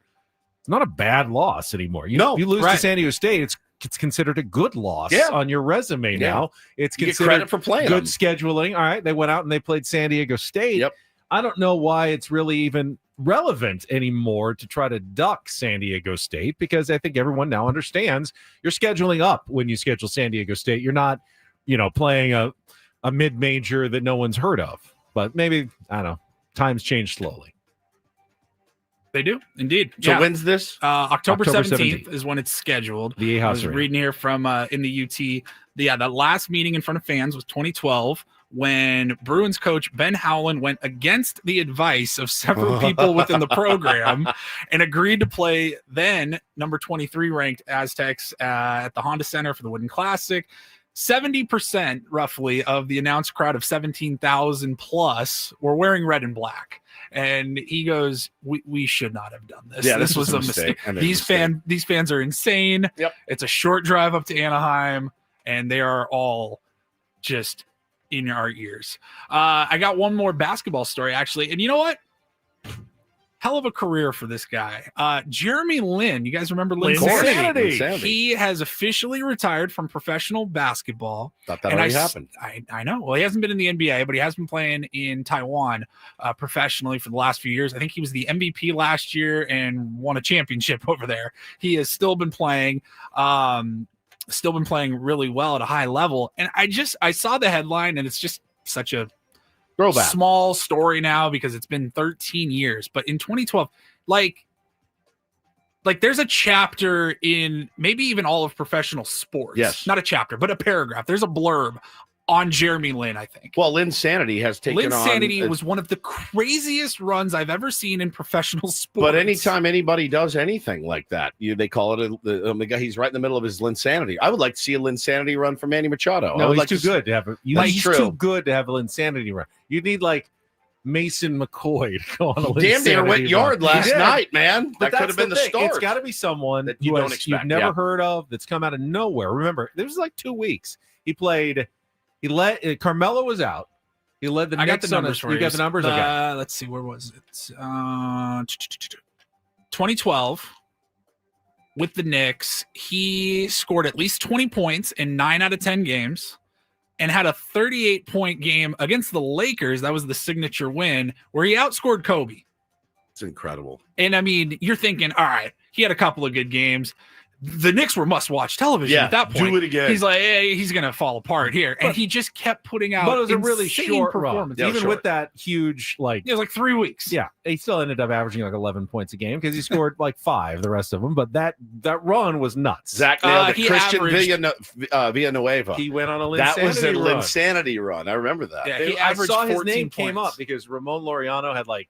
a bad loss anymore. You lose to San Diego State, it's considered a good loss on your resume now. It's considered credit for playing good them. scheduling. All right, they went out and they played San Diego State. I don't know why it's really even relevant anymore to try to duck San Diego State, because I think everyone now understands you're scheduling up when you schedule San Diego State. You're not, playing a mid-major that no one's heard of. But maybe, I don't know, times change slowly. They do, indeed. So when's this? October 17th is when it's scheduled. The I was reading here from in the UT. The last meeting in front of fans was 2012 when Bruins coach Ben Howland went against the advice of several people within the program and agreed to play then number 23 ranked Aztecs at the Honda Center for the Wooden Classic. 70% roughly of the announced crowd of 17,000 plus were wearing red and black. And he goes, we should not have done this. Yeah, this was a mistake. These fans are insane. Yep. It's a short drive up to Anaheim, and they are all just in our ears. I got one more basketball story, actually. And you know what? Hell of a career for this guy. Jeremy Lin. You guys remember Lin Sanity? He has officially retired from professional basketball. Thought that already happened. I know. Well, he hasn't been in the NBA, but he has been playing in Taiwan professionally for the last few years. I think he was the MVP last year and won a championship over there. He has still been playing really well at a high level. And I saw the headline, and it's just such a throwback. Small story now because it's been 13 years. But in 2012, like there's a chapter in maybe even all of professional sports. Yes. Not a chapter, but a paragraph. There's a blurb on Jeremy Lin, I think. Well, Lin Sanity has taken on... Lin Sanity was one of the craziest runs I've ever seen in professional sports. But anytime anybody does anything like that, they call it the guy. He's right in the middle of his Lin Sanity. I would like to see a Lin Sanity run for Manny Machado. No, I would he's like too good to have. He's too good to have a Lin Sanity run. You need like Mason McCoy to go on a damn near went yard last Yeah. night, man. But That could have been the thing. start. It's got to be someone that you who don't expect. you've never heard of that's come out of nowhere. Remember, this was like 2 weeks. He let Carmelo was out. He led the I got Knicks the on numbers for you. you. Got the numbers? Okay. Let's see. Where was it? 2012 with the Knicks. He scored at least 20 points in 9 out of 10 games and had a 38-point game against the Lakers. That was the signature win where he outscored Kobe. It's incredible. And I mean, you're thinking, all right, he had a couple of good games. The Knicks were must-watch television at that point. Do it again. He's like, hey, he's going to fall apart here. And he just kept putting out But it was a really insane short performance. run. Even with that huge, It was like 3 weeks. Yeah, he still ended up averaging like 11 points a game because he scored like 5 the rest of them. But that run was nuts. Zach nailed it. Christian Villanueva. He went on a That was a run. Linsanity run. I remember that. Yeah, I saw his 14 name came points. up because Ramon Laureano had like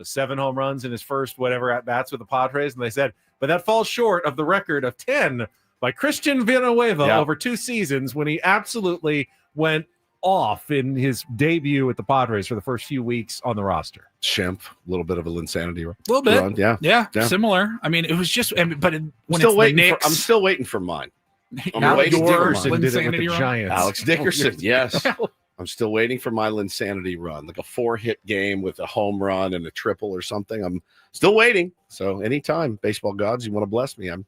7 home runs in his first whatever at bats with the Padres, and they said, but that falls short of the record of 10 by Christian Villanueva over 2 seasons when he absolutely went off in his debut at the Padres for the first few weeks on the roster. Shemp, a little bit of a Linsanity run. A little bit. Run, yeah. Yeah, similar. I mean, it was just, but when Still it's waiting the Knicks, I'm still waiting for mine. I'm Alex waiting for Dickerson mine. did it with the Linsanity run? Giants. Alex Dickerson, yes. I'm still waiting for my Linsanity run, like a 4-hit game with a home run and a triple or something. I'm still waiting. So anytime, baseball gods, you want to bless me, I'm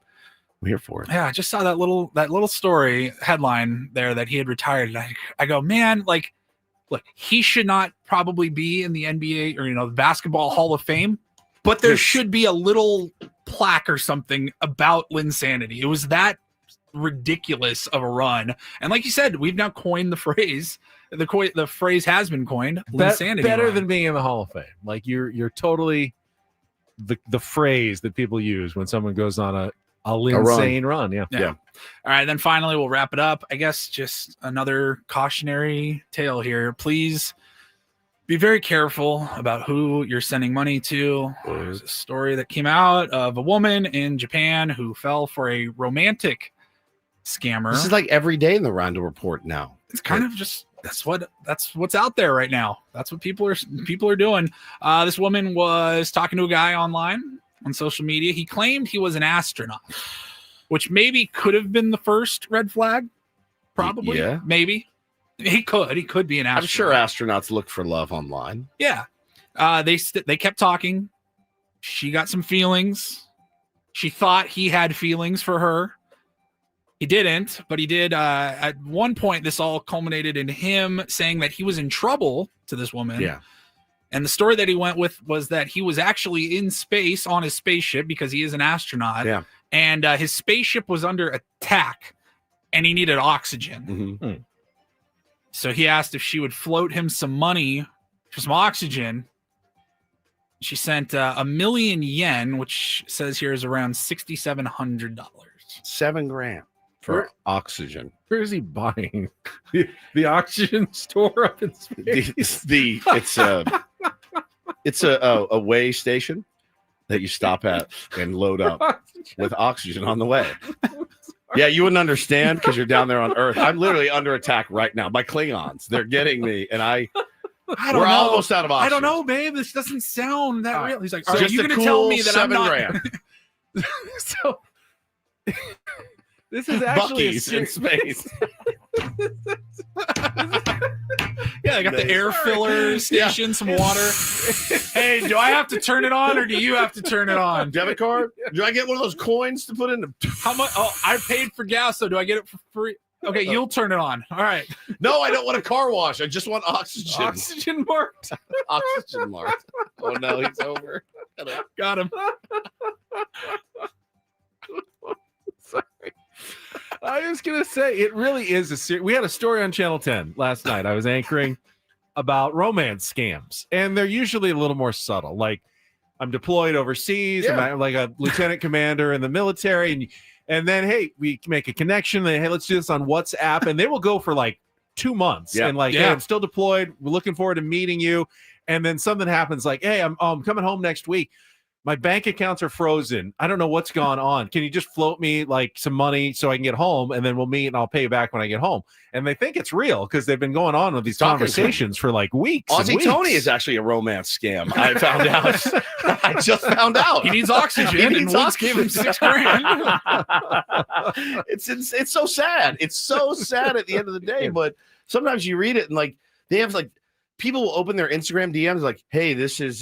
here for it. Yeah, I just saw that little story headline there that he had retired. And I go, man, like, look, he should not probably be in the NBA or the Basketball Hall of Fame, but there should be a little plaque or something about Linsanity. It was that ridiculous of a run, and like you said, we've now coined the phrase. The phrase has been coined. Linsanity Better run. than being in the Hall of Fame. Like you're totally the phrase that people use when someone goes on a insane run. Yeah. All right, then finally we'll wrap it up. I guess just another cautionary tale here. Please be very careful about who you're sending money to. There's a story that came out of a woman in Japan who fell for a romantic scammer. This is like every day in the Rondo Report now. It's kind of just that's what's out there right now. That's what people are doing. This woman was talking to a guy online on social media. He claimed he was an astronaut, which maybe could have been the first red flag. Probably, maybe he could be an astronaut. I'm sure astronauts look for love online. Yeah, they kept talking. She got some feelings. She thought he had feelings for her. He didn't, but he did. At one point, this all culminated in him saying that he was in trouble to this woman. Yeah. And the story that he went with was that he was actually in space on his spaceship because he is an astronaut. Yeah. And his spaceship was under attack and he needed oxygen. Mm-hmm. So he asked if she would float him some money for some oxygen. She sent $1,000,000 yen, which says here is around $6,700. $7,000 for oxygen. Where is he buying the oxygen store up in space? It's a way station that you stop at and load up with oxygen on the way. Yeah, you wouldn't understand because you're down there on Earth. I'm literally under attack right now by Klingons. They're getting me, and we're almost out of oxygen. I don't know, babe. This doesn't sound that real. He's like, are Just you a going to tell cool me that I'm not? $7,000. So this is actually Buc-ee's in space. Yeah, they got the air filler station, some water. Hey, do I have to turn it on or do you have to turn it on? Debit card? Do I get one of those coins to put in the... How much? Oh, I paid for gas, so do I get it for free? Okay, you'll turn it on. All right. No, I don't want a car wash. I just want oxygen. Oxygen marked. Oxygen marked. Oh, no, he's over. Got him. Sorry. I was going to say, it really is we had a story on Channel 10 last night. I was anchoring about romance scams, and they're usually a little more subtle. Like, I'm deployed overseas, I'm like a lieutenant commander in the military, and then, hey, we make a connection, and hey, let's do this on WhatsApp, and they will go for like 2 months, and like, hey, I'm still deployed, we're looking forward to meeting you, and then something happens like, hey, I'm coming home next week. my bank accounts are frozen. I don't know what's gone on. Can you just float me like some money so I can get home, and then we'll meet and I'll pay you back when I get home? And they think it's real because they've been going on with these conversations for like weeks. Aussie Tony is actually a romance scam. I found out. I just found out. He needs oxygen. And Woods gave him $6,000. It's so sad. It's so sad at the end of the day. But sometimes you read it and like they have like people will open their Instagram DMs like, "Hey, this is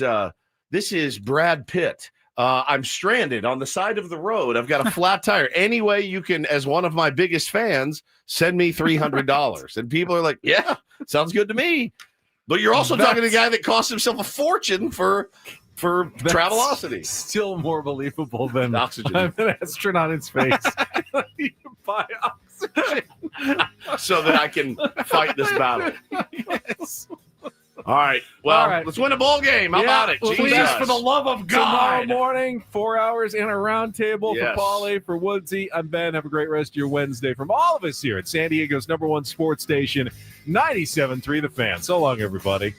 Brad Pitt. I'm stranded on the side of the road. I've got a flat tire. Any way you can, as one of my biggest fans, send me $300." And people are like, "Yeah, sounds good to me." But you're also talking to a guy that cost himself a fortune for Travelocity. Still more believable than oxygen. I'm an astronaut in space. You can buy oxygen so that I can fight this battle. Yes. All right. Well, let's win a ball game. How about it? Please, Jesus. for the love of Tomorrow God. morning, 4 hours in a round table Yes. for Paulie, for Woodsy. I'm Ben. Have a great rest of your Wednesday from all of us here at San Diego's #1 sports station, 97.3 The Fan. So long, everybody.